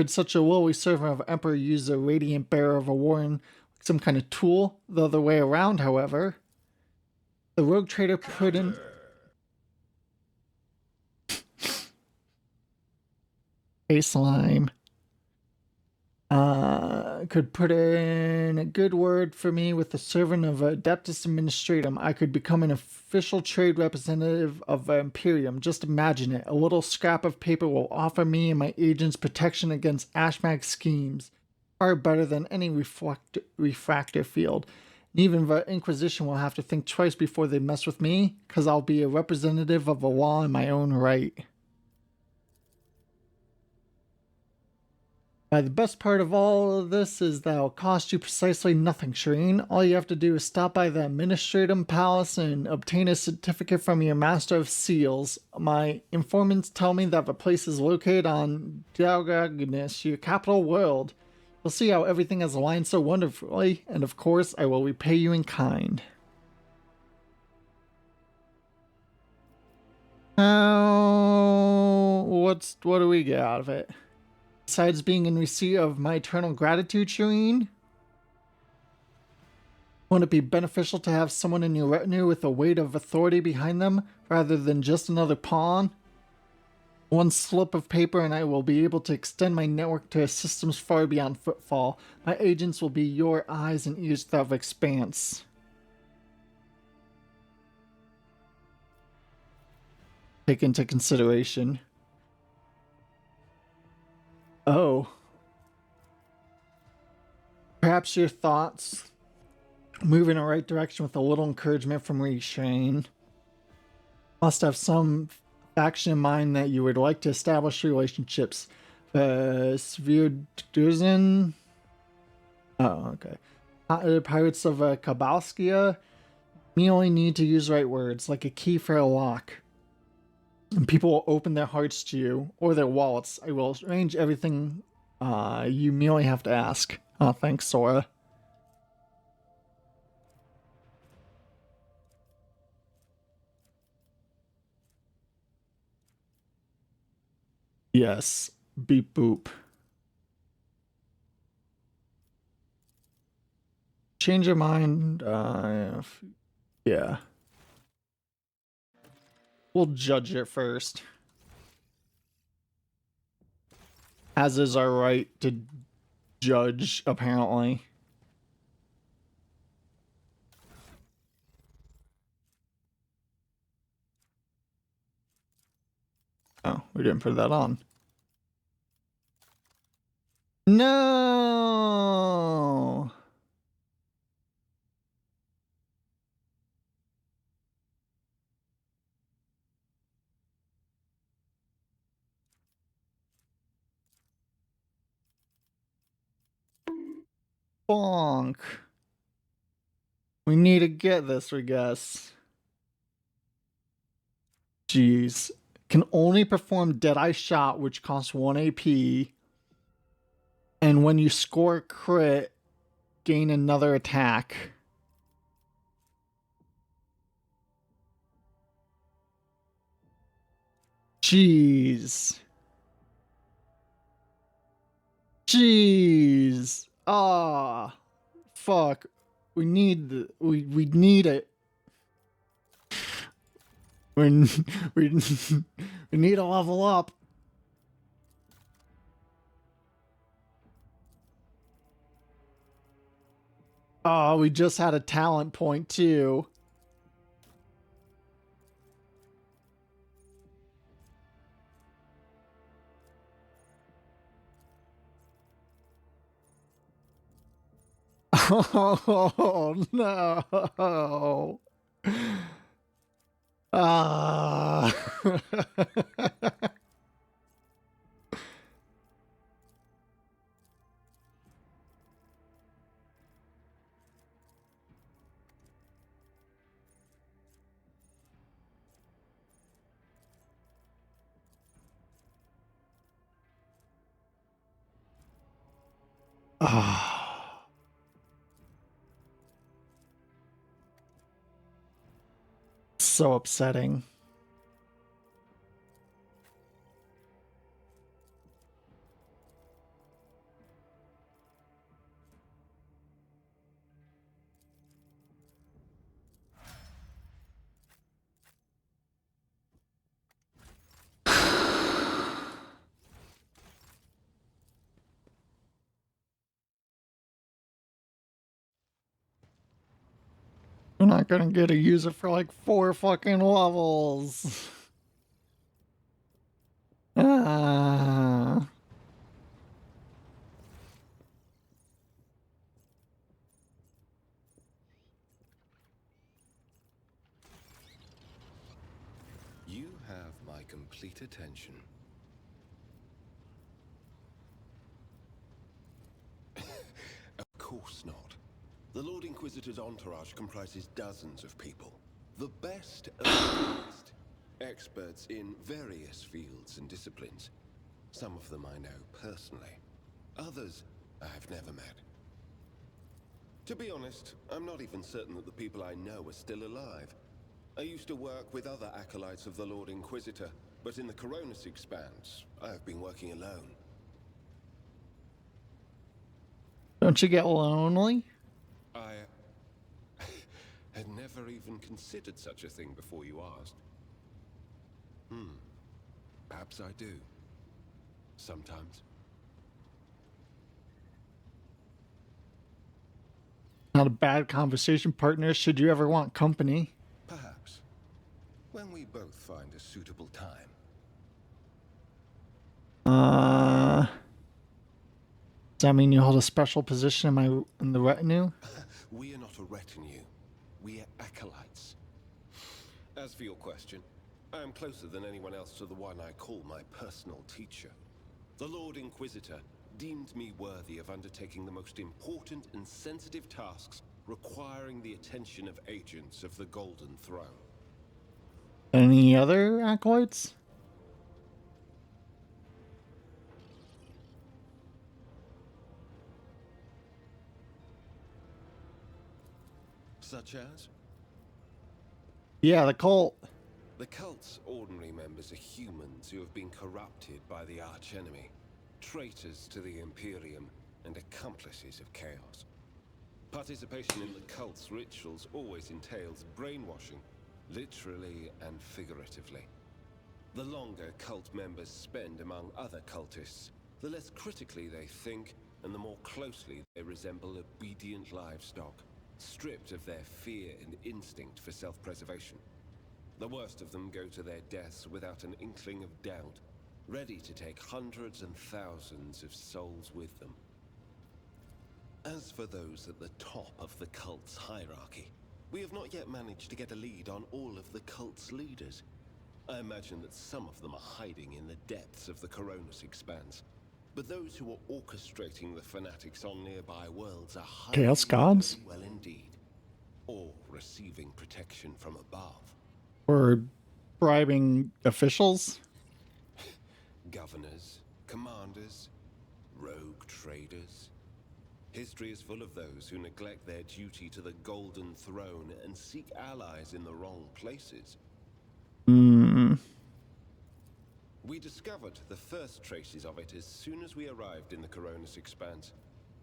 such a lowly servant of Emperor use a radiant bearer of a warren, some kind of tool? The other way around, however. The rogue trader put in... A slime. Could put in a good word for me with the servant of Adeptus Administratum. I could become an official trade representative of Imperium. Just imagine it. A little scrap of paper will offer me and my agents protection against Ashmag schemes. Far better than any refractor field. And even the Inquisition will have to think twice before they mess with me, because I'll be a representative of the law in my own right. The best part of all of this is that it'll cost you precisely nothing, Shireen. All you have to do is stop by the Administratum Palace and obtain a certificate from your Master of Seals. My informants tell me that the place is located on Dalgagnis, your capital world. You'll see how everything has aligned so wonderfully, and of course, I will repay you in kind. What do we get out of it? Besides being in receipt of my eternal gratitude, Shireen? Wouldn't it be beneficial to have someone in your retinue with a weight of authority behind them, rather than just another pawn? One slip of paper and I will be able to extend my network to systems far beyond footfall. My agents will be your eyes and ears to the expanse. Take into consideration. Oh. Perhaps your thoughts move in the right direction with a little encouragement from Rishane. Must have some faction in mind that you would like to establish relationships. Svirduzen? Oh, okay. Pirates of Kabalskia? Me only need to use right words, like a key for a lock. And people will open their hearts to you, or their wallets. I will arrange everything you merely have to ask. Oh, thanks, Sora. Yes. Beep boop. Change your mind. Yeah. We'll judge it first. As is our right to judge, apparently. we didn't put that on. No. Bonk. We need to get this, I guess. Jeez. Can only perform Deadeye Shot, which costs 1 AP. And when you score a crit, gain another attack. Jeez. Jeez. Ah. Fuck. We need we need it. We need to level up. Oh, we just had a talent point too. Oh no. Ah. Ah. So upsetting. We're not gonna get to use it for like 4 fucking levels. Ah. You have my complete attention. Of course not. The Lord Inquisitor's entourage comprises dozens of people. The best of the best. Experts in various fields and disciplines. Some of them I know personally. Others I've never met. To be honest, I'm not even certain that the people I know are still alive. I used to work with other acolytes of the Lord Inquisitor, but in the Coronis Expanse, I've been working alone. Don't you get lonely? I had never even considered such a thing before you asked. Perhaps I do. Sometimes. Not a bad conversation partner should you ever want company. Perhaps. When we both find a suitable time. Does that mean you hold a special position in the retinue? We are not a retinue. We are acolytes. As for your question, I am closer than anyone else to the one I call my personal teacher. The Lord Inquisitor deemed me worthy of undertaking the most important and sensitive tasks requiring the attention of agents of the Golden Throne. Any other acolytes? Such as? Yeah, the cult. The cult's ordinary members are humans who have been corrupted by the archenemy, traitors to the Imperium, and accomplices of chaos. Participation in the cult's rituals always entails brainwashing, literally and figuratively. The longer cult members spend among other cultists, the less critically they think, and the more closely they resemble obedient livestock, stripped of their fear and instinct for self-preservation. The worst of them go to their deaths without an inkling of doubt, ready to take hundreds and thousands of souls with them. As for those at the top of the cult's hierarchy, we have not yet managed to get a lead on all of the cult's leaders. I imagine that some of them are hiding in the depths of the Coronis Expanse. But those who are orchestrating the fanatics on nearby worlds are hiding Chaos Gods? very well indeed. Or receiving protection from above. Or bribing officials? Governors, commanders, rogue traders. History is full of those who neglect their duty to the Golden Throne and seek allies in the wrong places. We discovered the first traces of it as soon as we arrived in the Coronis Expanse.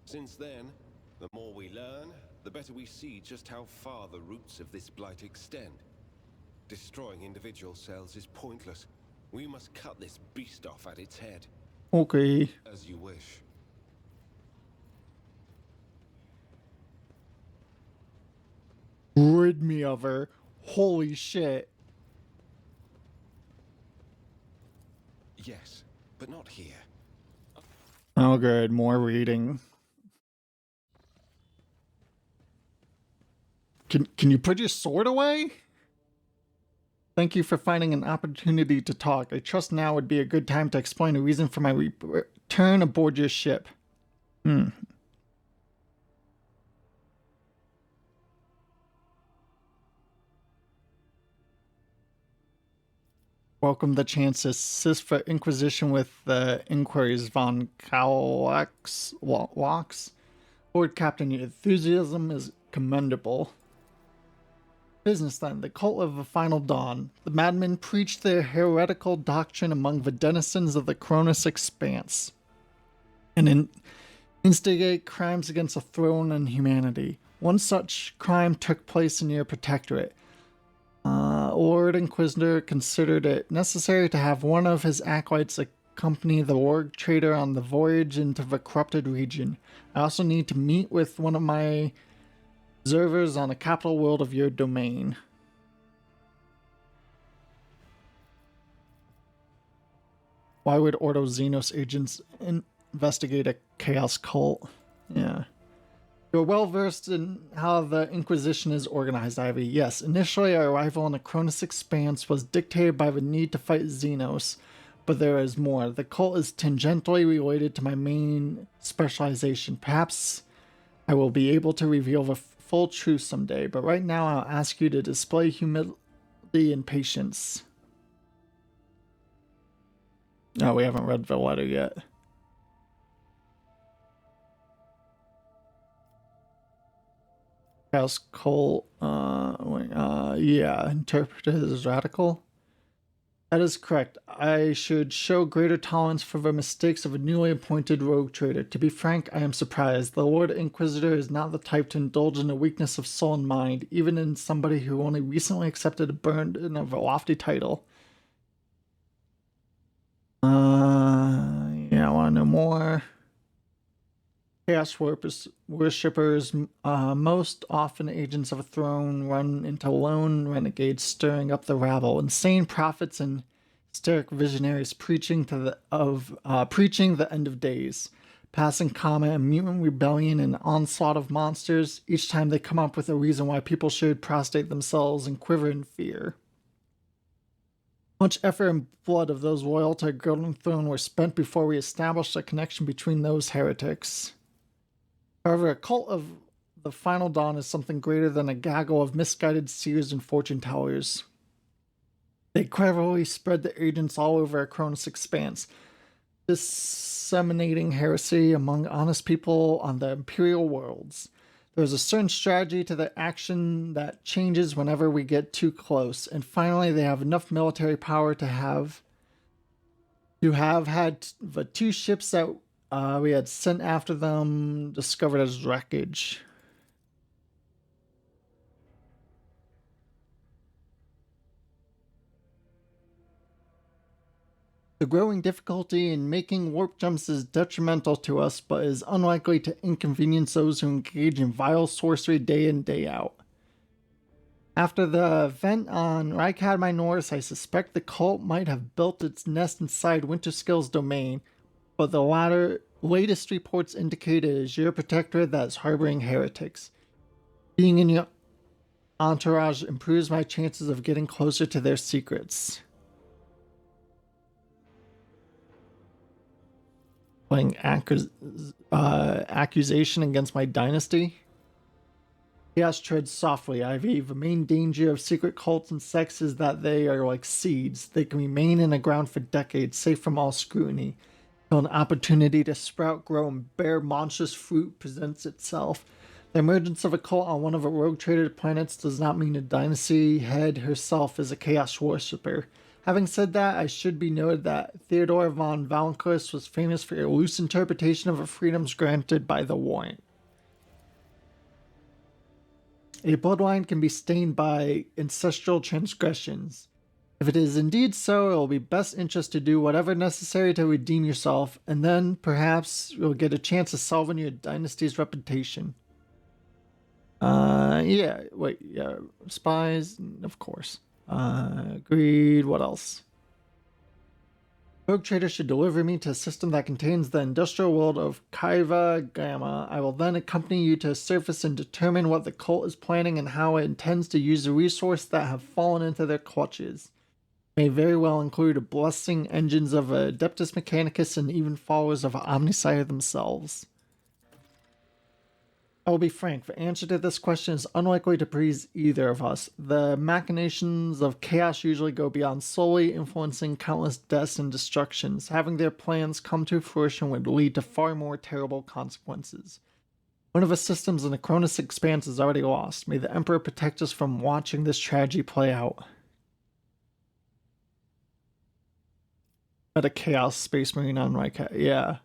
Since then, the more we learn, the better we see just how far the roots of this blight extend. Destroying individual cells is pointless. We must cut this beast off at its head. Okay. As you wish. Rid me of her. Holy shit. Yes, but not here. Oh good, more reading. Can you put your sword away? Thank you for finding an opportunity to talk. I trust now would be a good time to explain the reason for my return aboard your ship. Welcome the chance to assist for Inquisition with the inquiries von Calax walks. Lord Captain, your enthusiasm is commendable. Business then. The cult of the final dawn. The madmen preached their heretical doctrine among the denizens of the Cronus Expanse and instigate crimes against the throne and humanity. One such crime took place in your protectorate. Lord Inquisitor considered it necessary to have one of his acolytes accompany the rogue trader on the voyage into the corrupted region. I also need to meet with one of my observers on the capital world of your domain. Why would Ordo Xenos agents investigate a chaos cult? Yeah. You're well versed in how the Inquisition is organized, Ivy. Yes, initially our arrival in the Cronus Expanse was dictated by the need to fight Xenos, but there is more. The cult is tangentially related to my main specialization. Perhaps I will be able to reveal the full truth someday, but right now I'll ask you to display humility and patience. Oh, we haven't read the letter yet. Chaos cult, yeah, interpreted as radical. That is correct. I should show greater tolerance for the mistakes of a newly appointed rogue trader. To be frank, I am surprised. The Lord Inquisitor is not the type to indulge in a weakness of soul and mind, even in somebody who only recently accepted a burden of a lofty title. Yeah, I want to know more. Chaos worshippers, most often agents of a throne, run into lone renegades stirring up the rabble. Insane prophets and hysteric visionaries preaching the end of days. Passing comment, a mutant rebellion, and onslaught of monsters. Each time they come up with a reason why people should prostrate themselves and quiver in fear. Much effort and blood of those loyal to the Golden Throne were spent before we established a connection between those heretics. However, a cult of the Final Dawn is something greater than a gaggle of misguided seers and fortune tellers. They cleverly spread the agents all over a Cronus Expanse, disseminating heresy among honest people on the Imperial worlds. There's a certain strategy to their action that changes whenever we get too close, and finally they have enough military power to have had the two ships that we had sent after them discovered as wreckage. The growing difficulty in making warp jumps is detrimental to us, but is unlikely to inconvenience those who engage in vile sorcery day in, day out. After the event on Rykad Minoris, I suspect the cult might have built its nest inside Winterskill's domain, but the latest reports indicate it is your protectorate that is harboring heretics. Being in your entourage improves my chances of getting closer to their secrets. Playing accusation against my dynasty? Chaos treads softly, Ivy. The main danger of secret cults and sects is that they are like seeds. They can remain in the ground for decades, safe from all scrutiny, until an opportunity to sprout, grow, and bear monstrous fruit presents itself. The emergence of a cult on one of the Rogue Trader planets does not mean the dynasty head herself is a chaos worshipper. Having said that, I should be noted that Theodore von Valancourt was famous for a loose interpretation of the freedoms granted by the warrant. A bloodline can be stained by ancestral transgressions. If it is indeed so, it will be best interest to do whatever necessary to redeem yourself, and then perhaps you'll get a chance of salving your dynasty's reputation. Spies, of course. Agreed, what else? Rogue Trader should deliver me to a system that contains the industrial world of Kaiva Gamma. I will then accompany you to the surface and determine what the cult is planning and how it intends to use the resource that have fallen into their clutches. It may very well include a blessing engines of Adeptus Mechanicus and even followers of Omnissiah themselves. I will be frank, the answer to this question is unlikely to please either of us. The machinations of chaos usually go beyond solely influencing countless deaths and destructions. Having their plans come to fruition would lead to far more terrible consequences. One of the systems in the Cronus Expanse is already lost. May the Emperor protect us from watching this tragedy play out. At a Chaos Space Marine on Rykad, yeah.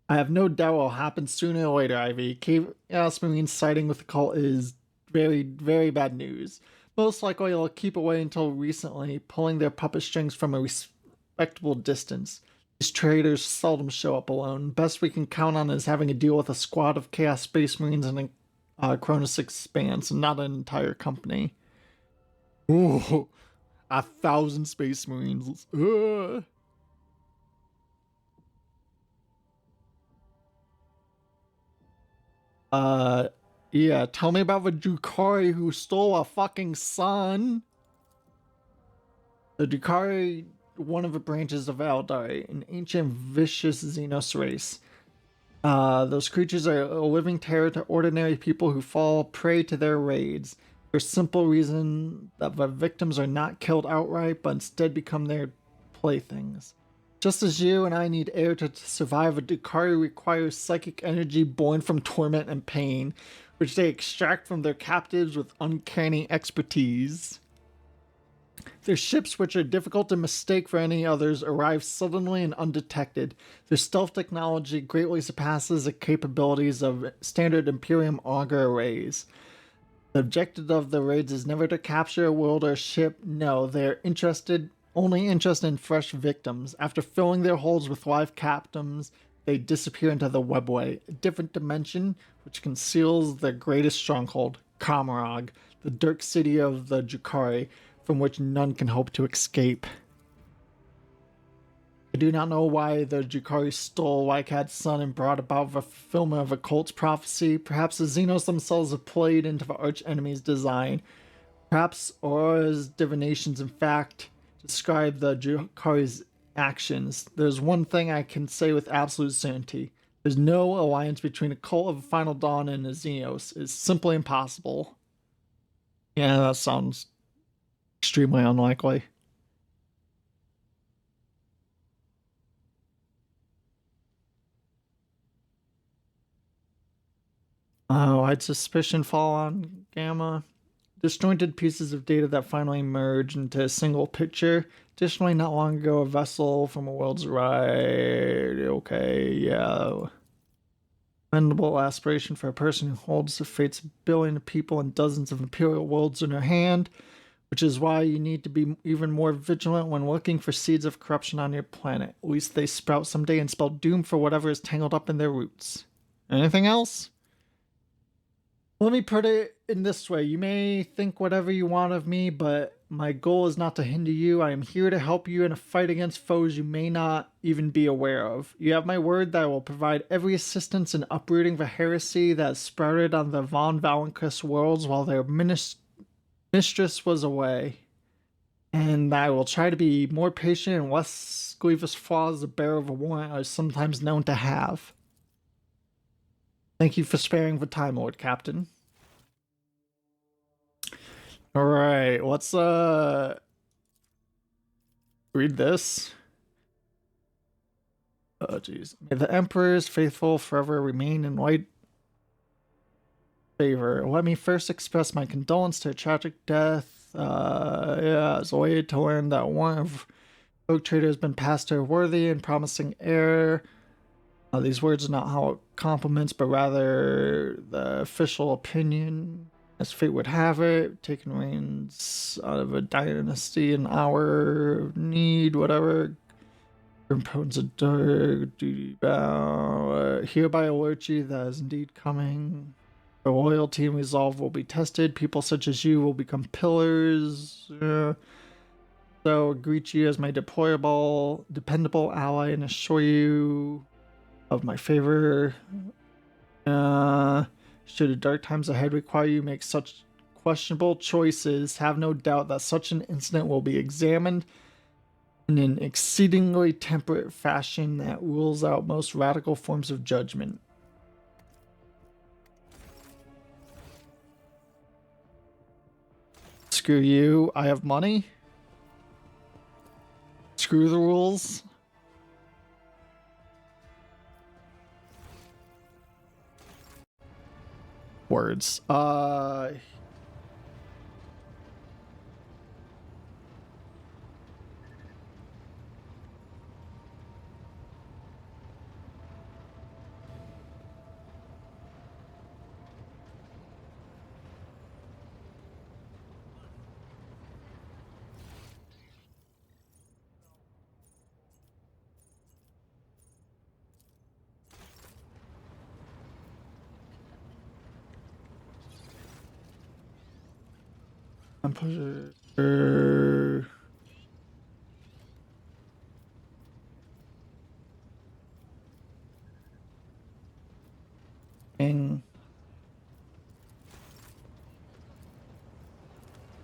I have no doubt it will happen sooner or later, Ivy. Chaos Marine siding with the cult is very, very bad news. Most likely they'll keep away until recently, pulling their puppet strings from a respectable distance. These traitors seldom show up alone. Best we can count on is having to deal with a squad of Chaos Space Marines in a Cronus Expanse, and not an entire company. Ooh, 1,000 Space Marines. Ugh. Yeah, tell me about the Drukhari who stole a fucking son. The Drukhari, one of the branches of Eldari, an ancient vicious Xenos race. Those creatures are a living terror to ordinary people who fall prey to their raids. For a simple reason that the victims are not killed outright, but instead become their playthings. Just as you and I need air to survive, a Drukhari requires psychic energy born from torment and pain, which they extract from their captives with uncanny expertise. Their ships, which are difficult to mistake for any others, arrive suddenly and undetected. Their stealth technology greatly surpasses the capabilities of standard Imperium auger arrays. The objective of the raids is never to capture a world or a ship. No, they're only interested in fresh victims. After filling their holds with live captives, they disappear into the webway, a different dimension which conceals their greatest stronghold, Kamarag, the dark city of the Drukhari, from which none can hope to escape. I do not know why the Drukhari stole Rykad's son and brought about the fulfillment of a cult's prophecy. Perhaps the Xenos themselves have played into the archenemy's design. Perhaps Aurora's divinations, in fact, describe the Drukhari's actions. There's one thing I can say with absolute certainty. There's no alliance between a cult of Final Dawn and a Xenos. It's simply impossible. Yeah, that sounds extremely unlikely. I'd suspicion fall on Gamma. Disjointed pieces of data that finally merge into a single picture. Additionally, not long ago, a vessel from a world's right. Okay, yeah. Commendable aspiration for a person who holds the fates of a billion people and dozens of imperial worlds in her hand, which is why you need to be even more vigilant when looking for seeds of corruption on your planet. At least they sprout someday and spell doom for whatever is tangled up in their roots. Anything else? Let me put it in this way. You may think whatever you want of me, but my goal is not to hinder you. I am here to help you in a fight against foes you may not even be aware of. You have my word that I will provide every assistance in uprooting the heresy that has sprouted on the von Valenkus worlds while their mistress was away. And I will try to be more patient and less grievous flaws the bearer of a warrant are sometimes known to have. Thank you for sparing the time, Lord Captain. Alright, let's read this. Oh jeez. May the Emperor's faithful forever remain in white favor. Let me first express my condolence to a tragic death. As a way to learn that one of Rogue Trader has been passed to a worthy and promising heir. These words are not how compliments, but rather the official opinion, as fate would have it, taking reins out of a dynasty in hour of need, whatever. Impose a dark duty bow. Hereby alert you that is indeed coming. The loyalty and resolve will be tested. People such as you will become pillars. So greet you as my dependable ally and assure you of my favor. Should the dark times ahead require you make such questionable choices, have no doubt that such an incident will be examined in an exceedingly temperate fashion that rules out most radical forms of judgment. Screw you, I have money. Screw the rules. Words.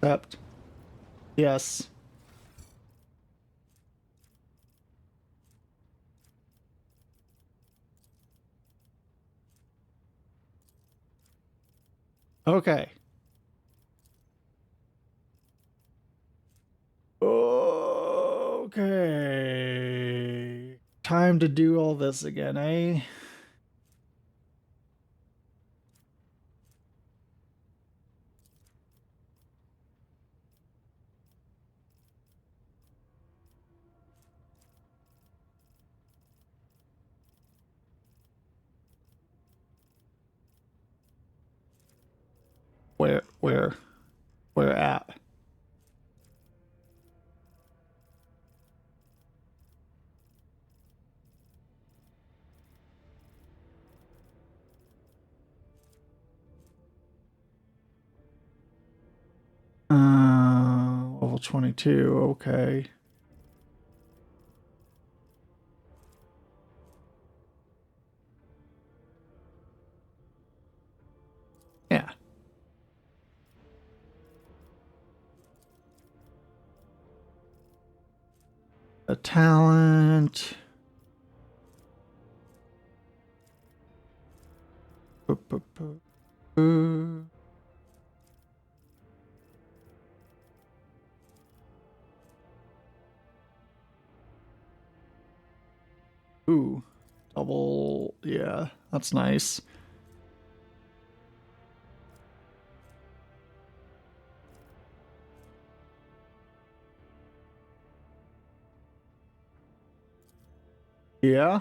Accept. Yes. Okay. Okay. Time to do all this again, eh? Where at? Level 22, okay. Yeah. A talent. Ooh, double, yeah, that's nice. Yeah.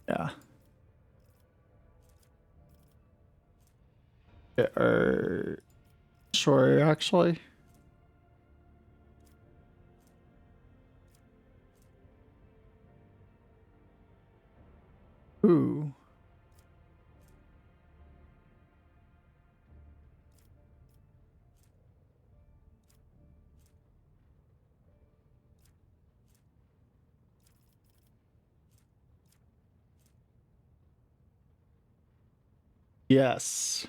Yeah. Sure, actually. Ooh. Yes.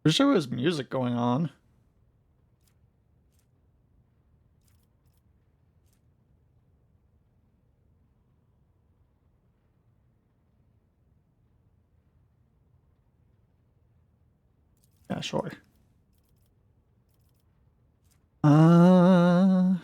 Wish there was music going on. Yeah, sure. Uh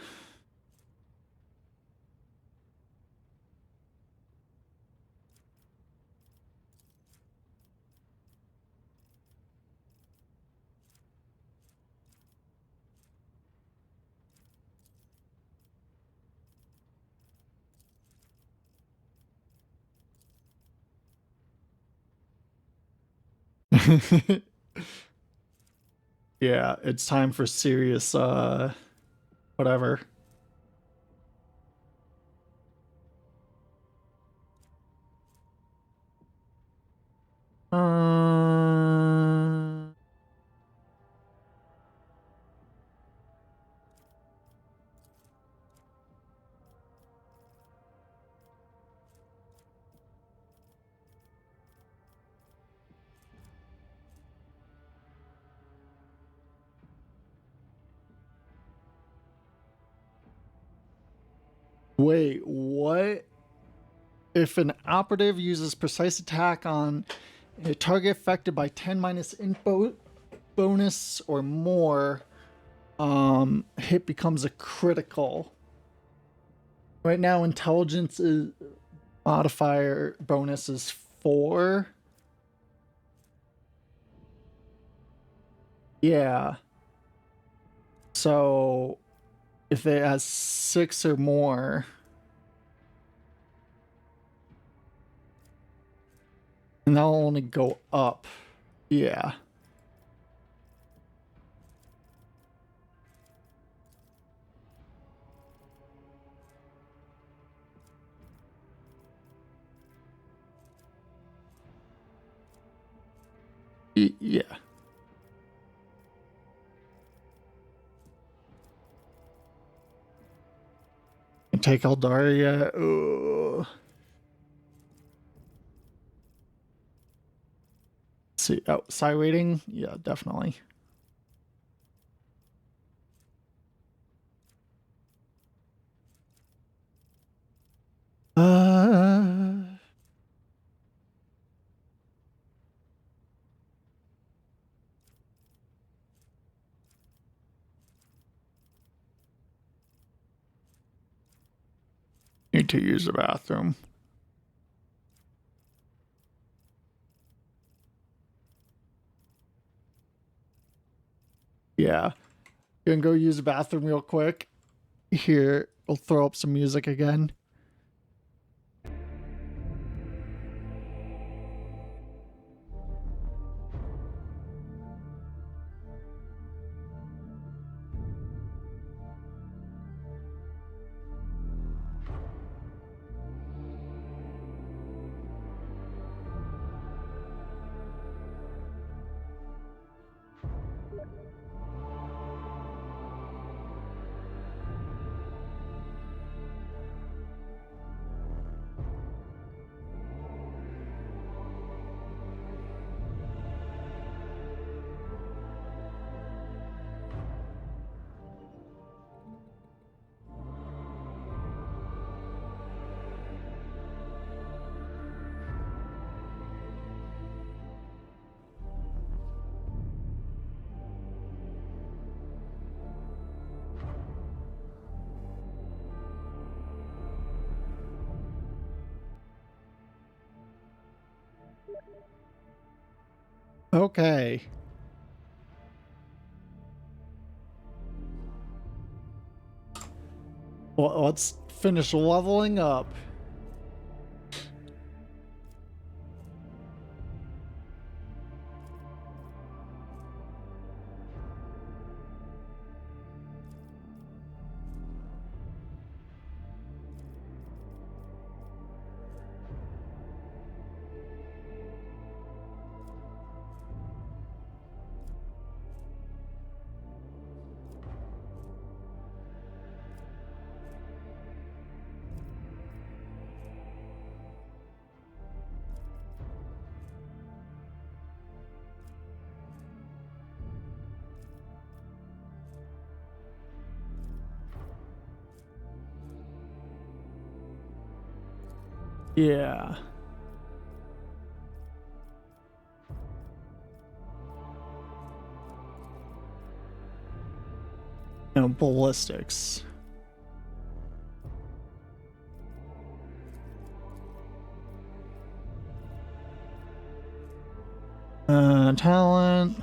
Yeah, it's time for serious whatever. Uh Wait, what? If an operative uses precise attack on a target affected by 10 minus info bonus or more, hit becomes a critical. Right now, intelligence is modifier bonus is 4. Yeah. So if it has 6 or more, and that'll only go up. Yeah. Yeah. And take Eldaria. Ugh. See, oh, psi rating? Yeah, definitely. Uh, Need to use the bathroom. Yeah. Gonna go use the bathroom real quick. Here, we'll throw up some music again. Okay. Well, let's finish leveling up. Yeah. No, ballistics. Talent.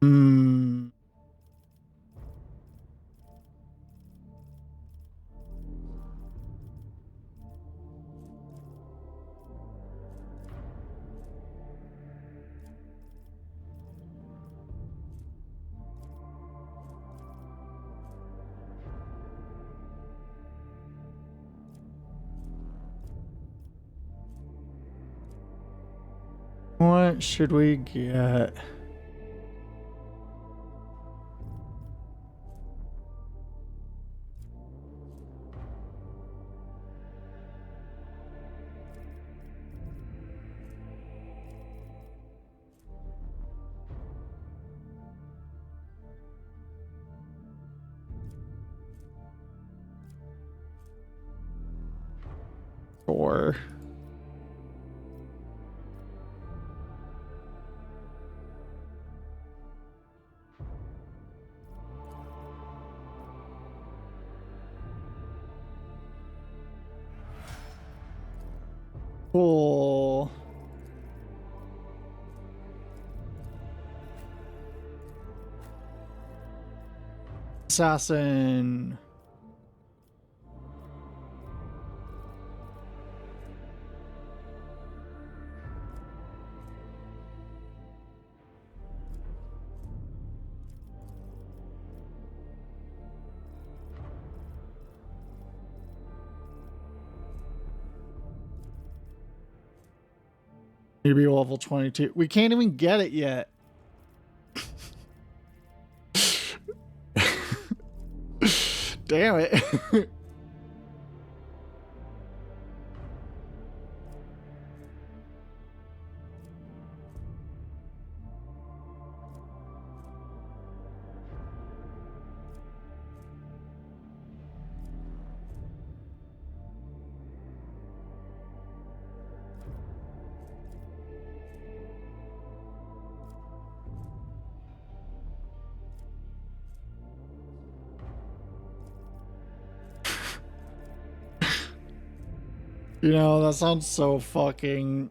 Hmm. What should we get? Or cool. Assassin. Maybe level 22. We can't even get it yet. Damn it. You know, that sounds so fucking...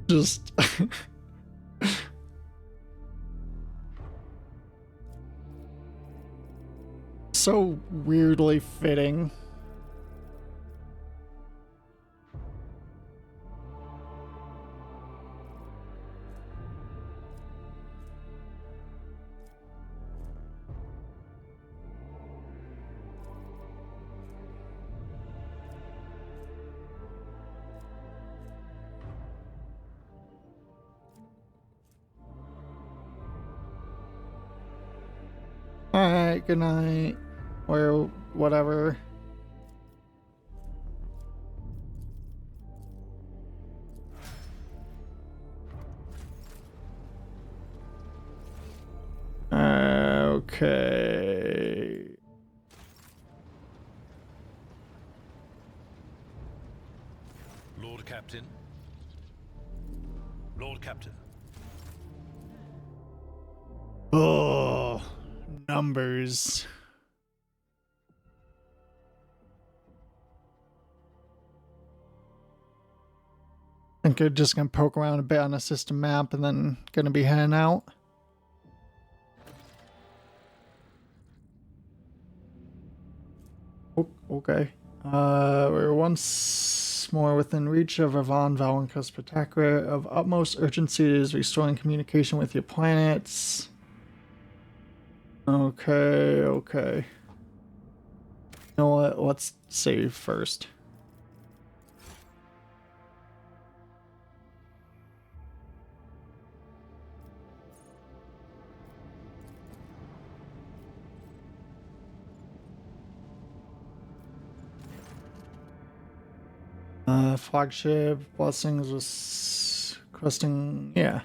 Just... so weirdly fitting. Alright, good night. Or whatever. Okay. Oh, numbers. I think you're just gonna poke around a bit on a system map and then gonna be heading out. Oh, okay. We're once more within reach of Avon Valenkus Protectorate. Of utmost urgency is restoring communication with your planets. Okay, okay. You know what? Let's save first. Flagship blessings was requesting, yeah.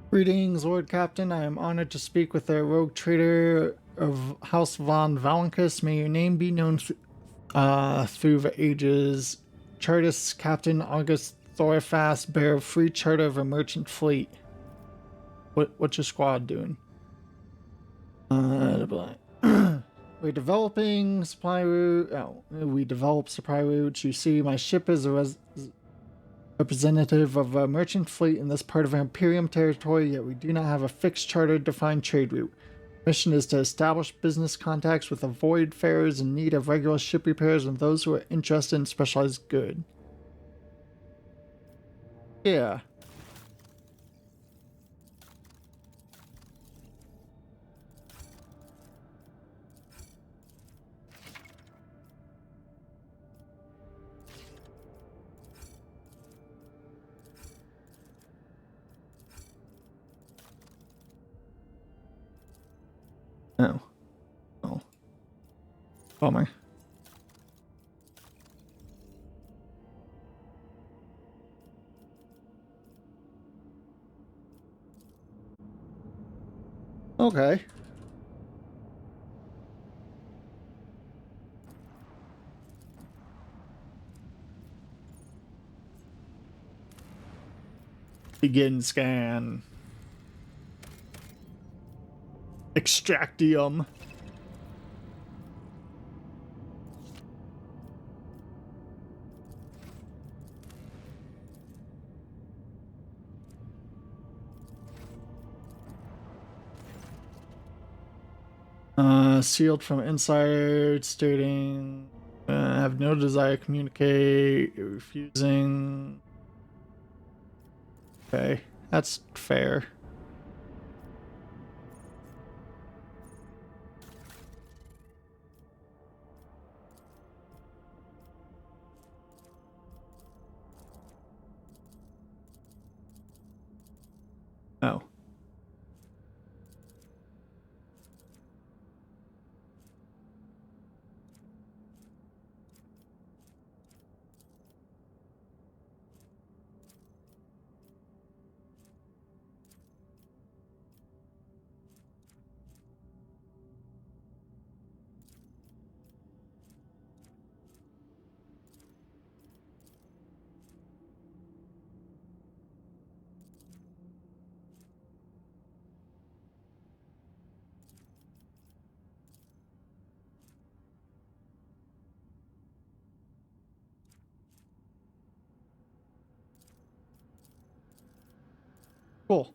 Greetings, Lord Captain. I am honored to speak with a rogue trader of House von Valenkus. May your name be known through the ages. Chartist Captain August Thorfast, bearer of free charter of a merchant fleet. What's your squad doing? We're developing supply route. Oh, we develop supply routes. You see, my ship is a representative of a merchant fleet in this part of Imperium territory, yet we do not have a fixed charter-defined trade route. Mission is to establish business contacts with avoid farers in need of regular ship repairs and those who are interested in specialized good. Yeah. Oh. Oh. Bummer. Okay. Begin scan. Extractium. Sealed from inside, stating, have no desire to communicate, refusing. Okay, that's fair. Oh. Cool.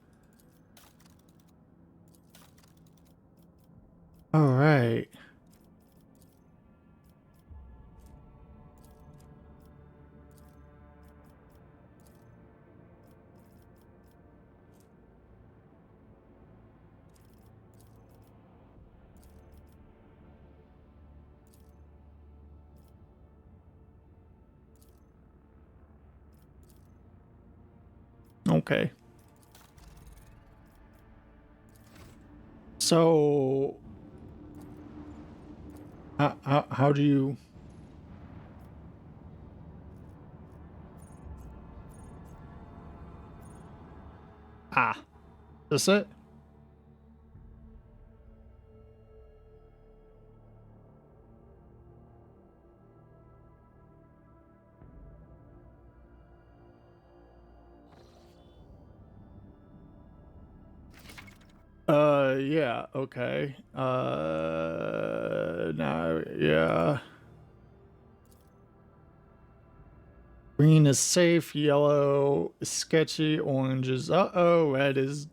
All right. Okay. So, how do you? Ah, is this it? Yeah, okay. Now, yeah. Green is safe, yellow is sketchy, orange is uh-oh, red is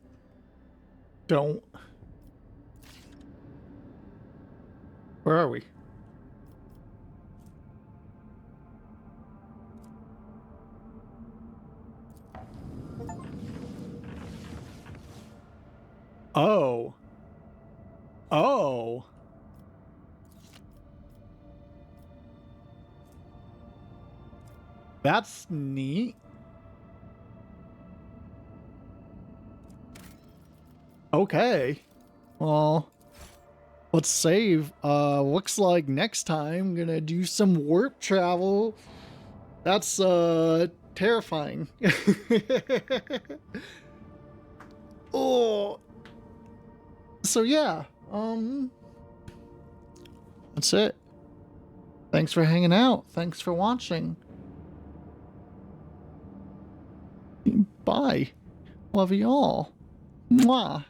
don't. Where are we? Oh. Oh. That's neat. Okay. Well, let's save. Looks like next time gonna do some warp travel. That's terrifying. Oh. So yeah, that's it. Thanks for hanging out. Thanks for watching. Bye. Love you all. Mwah.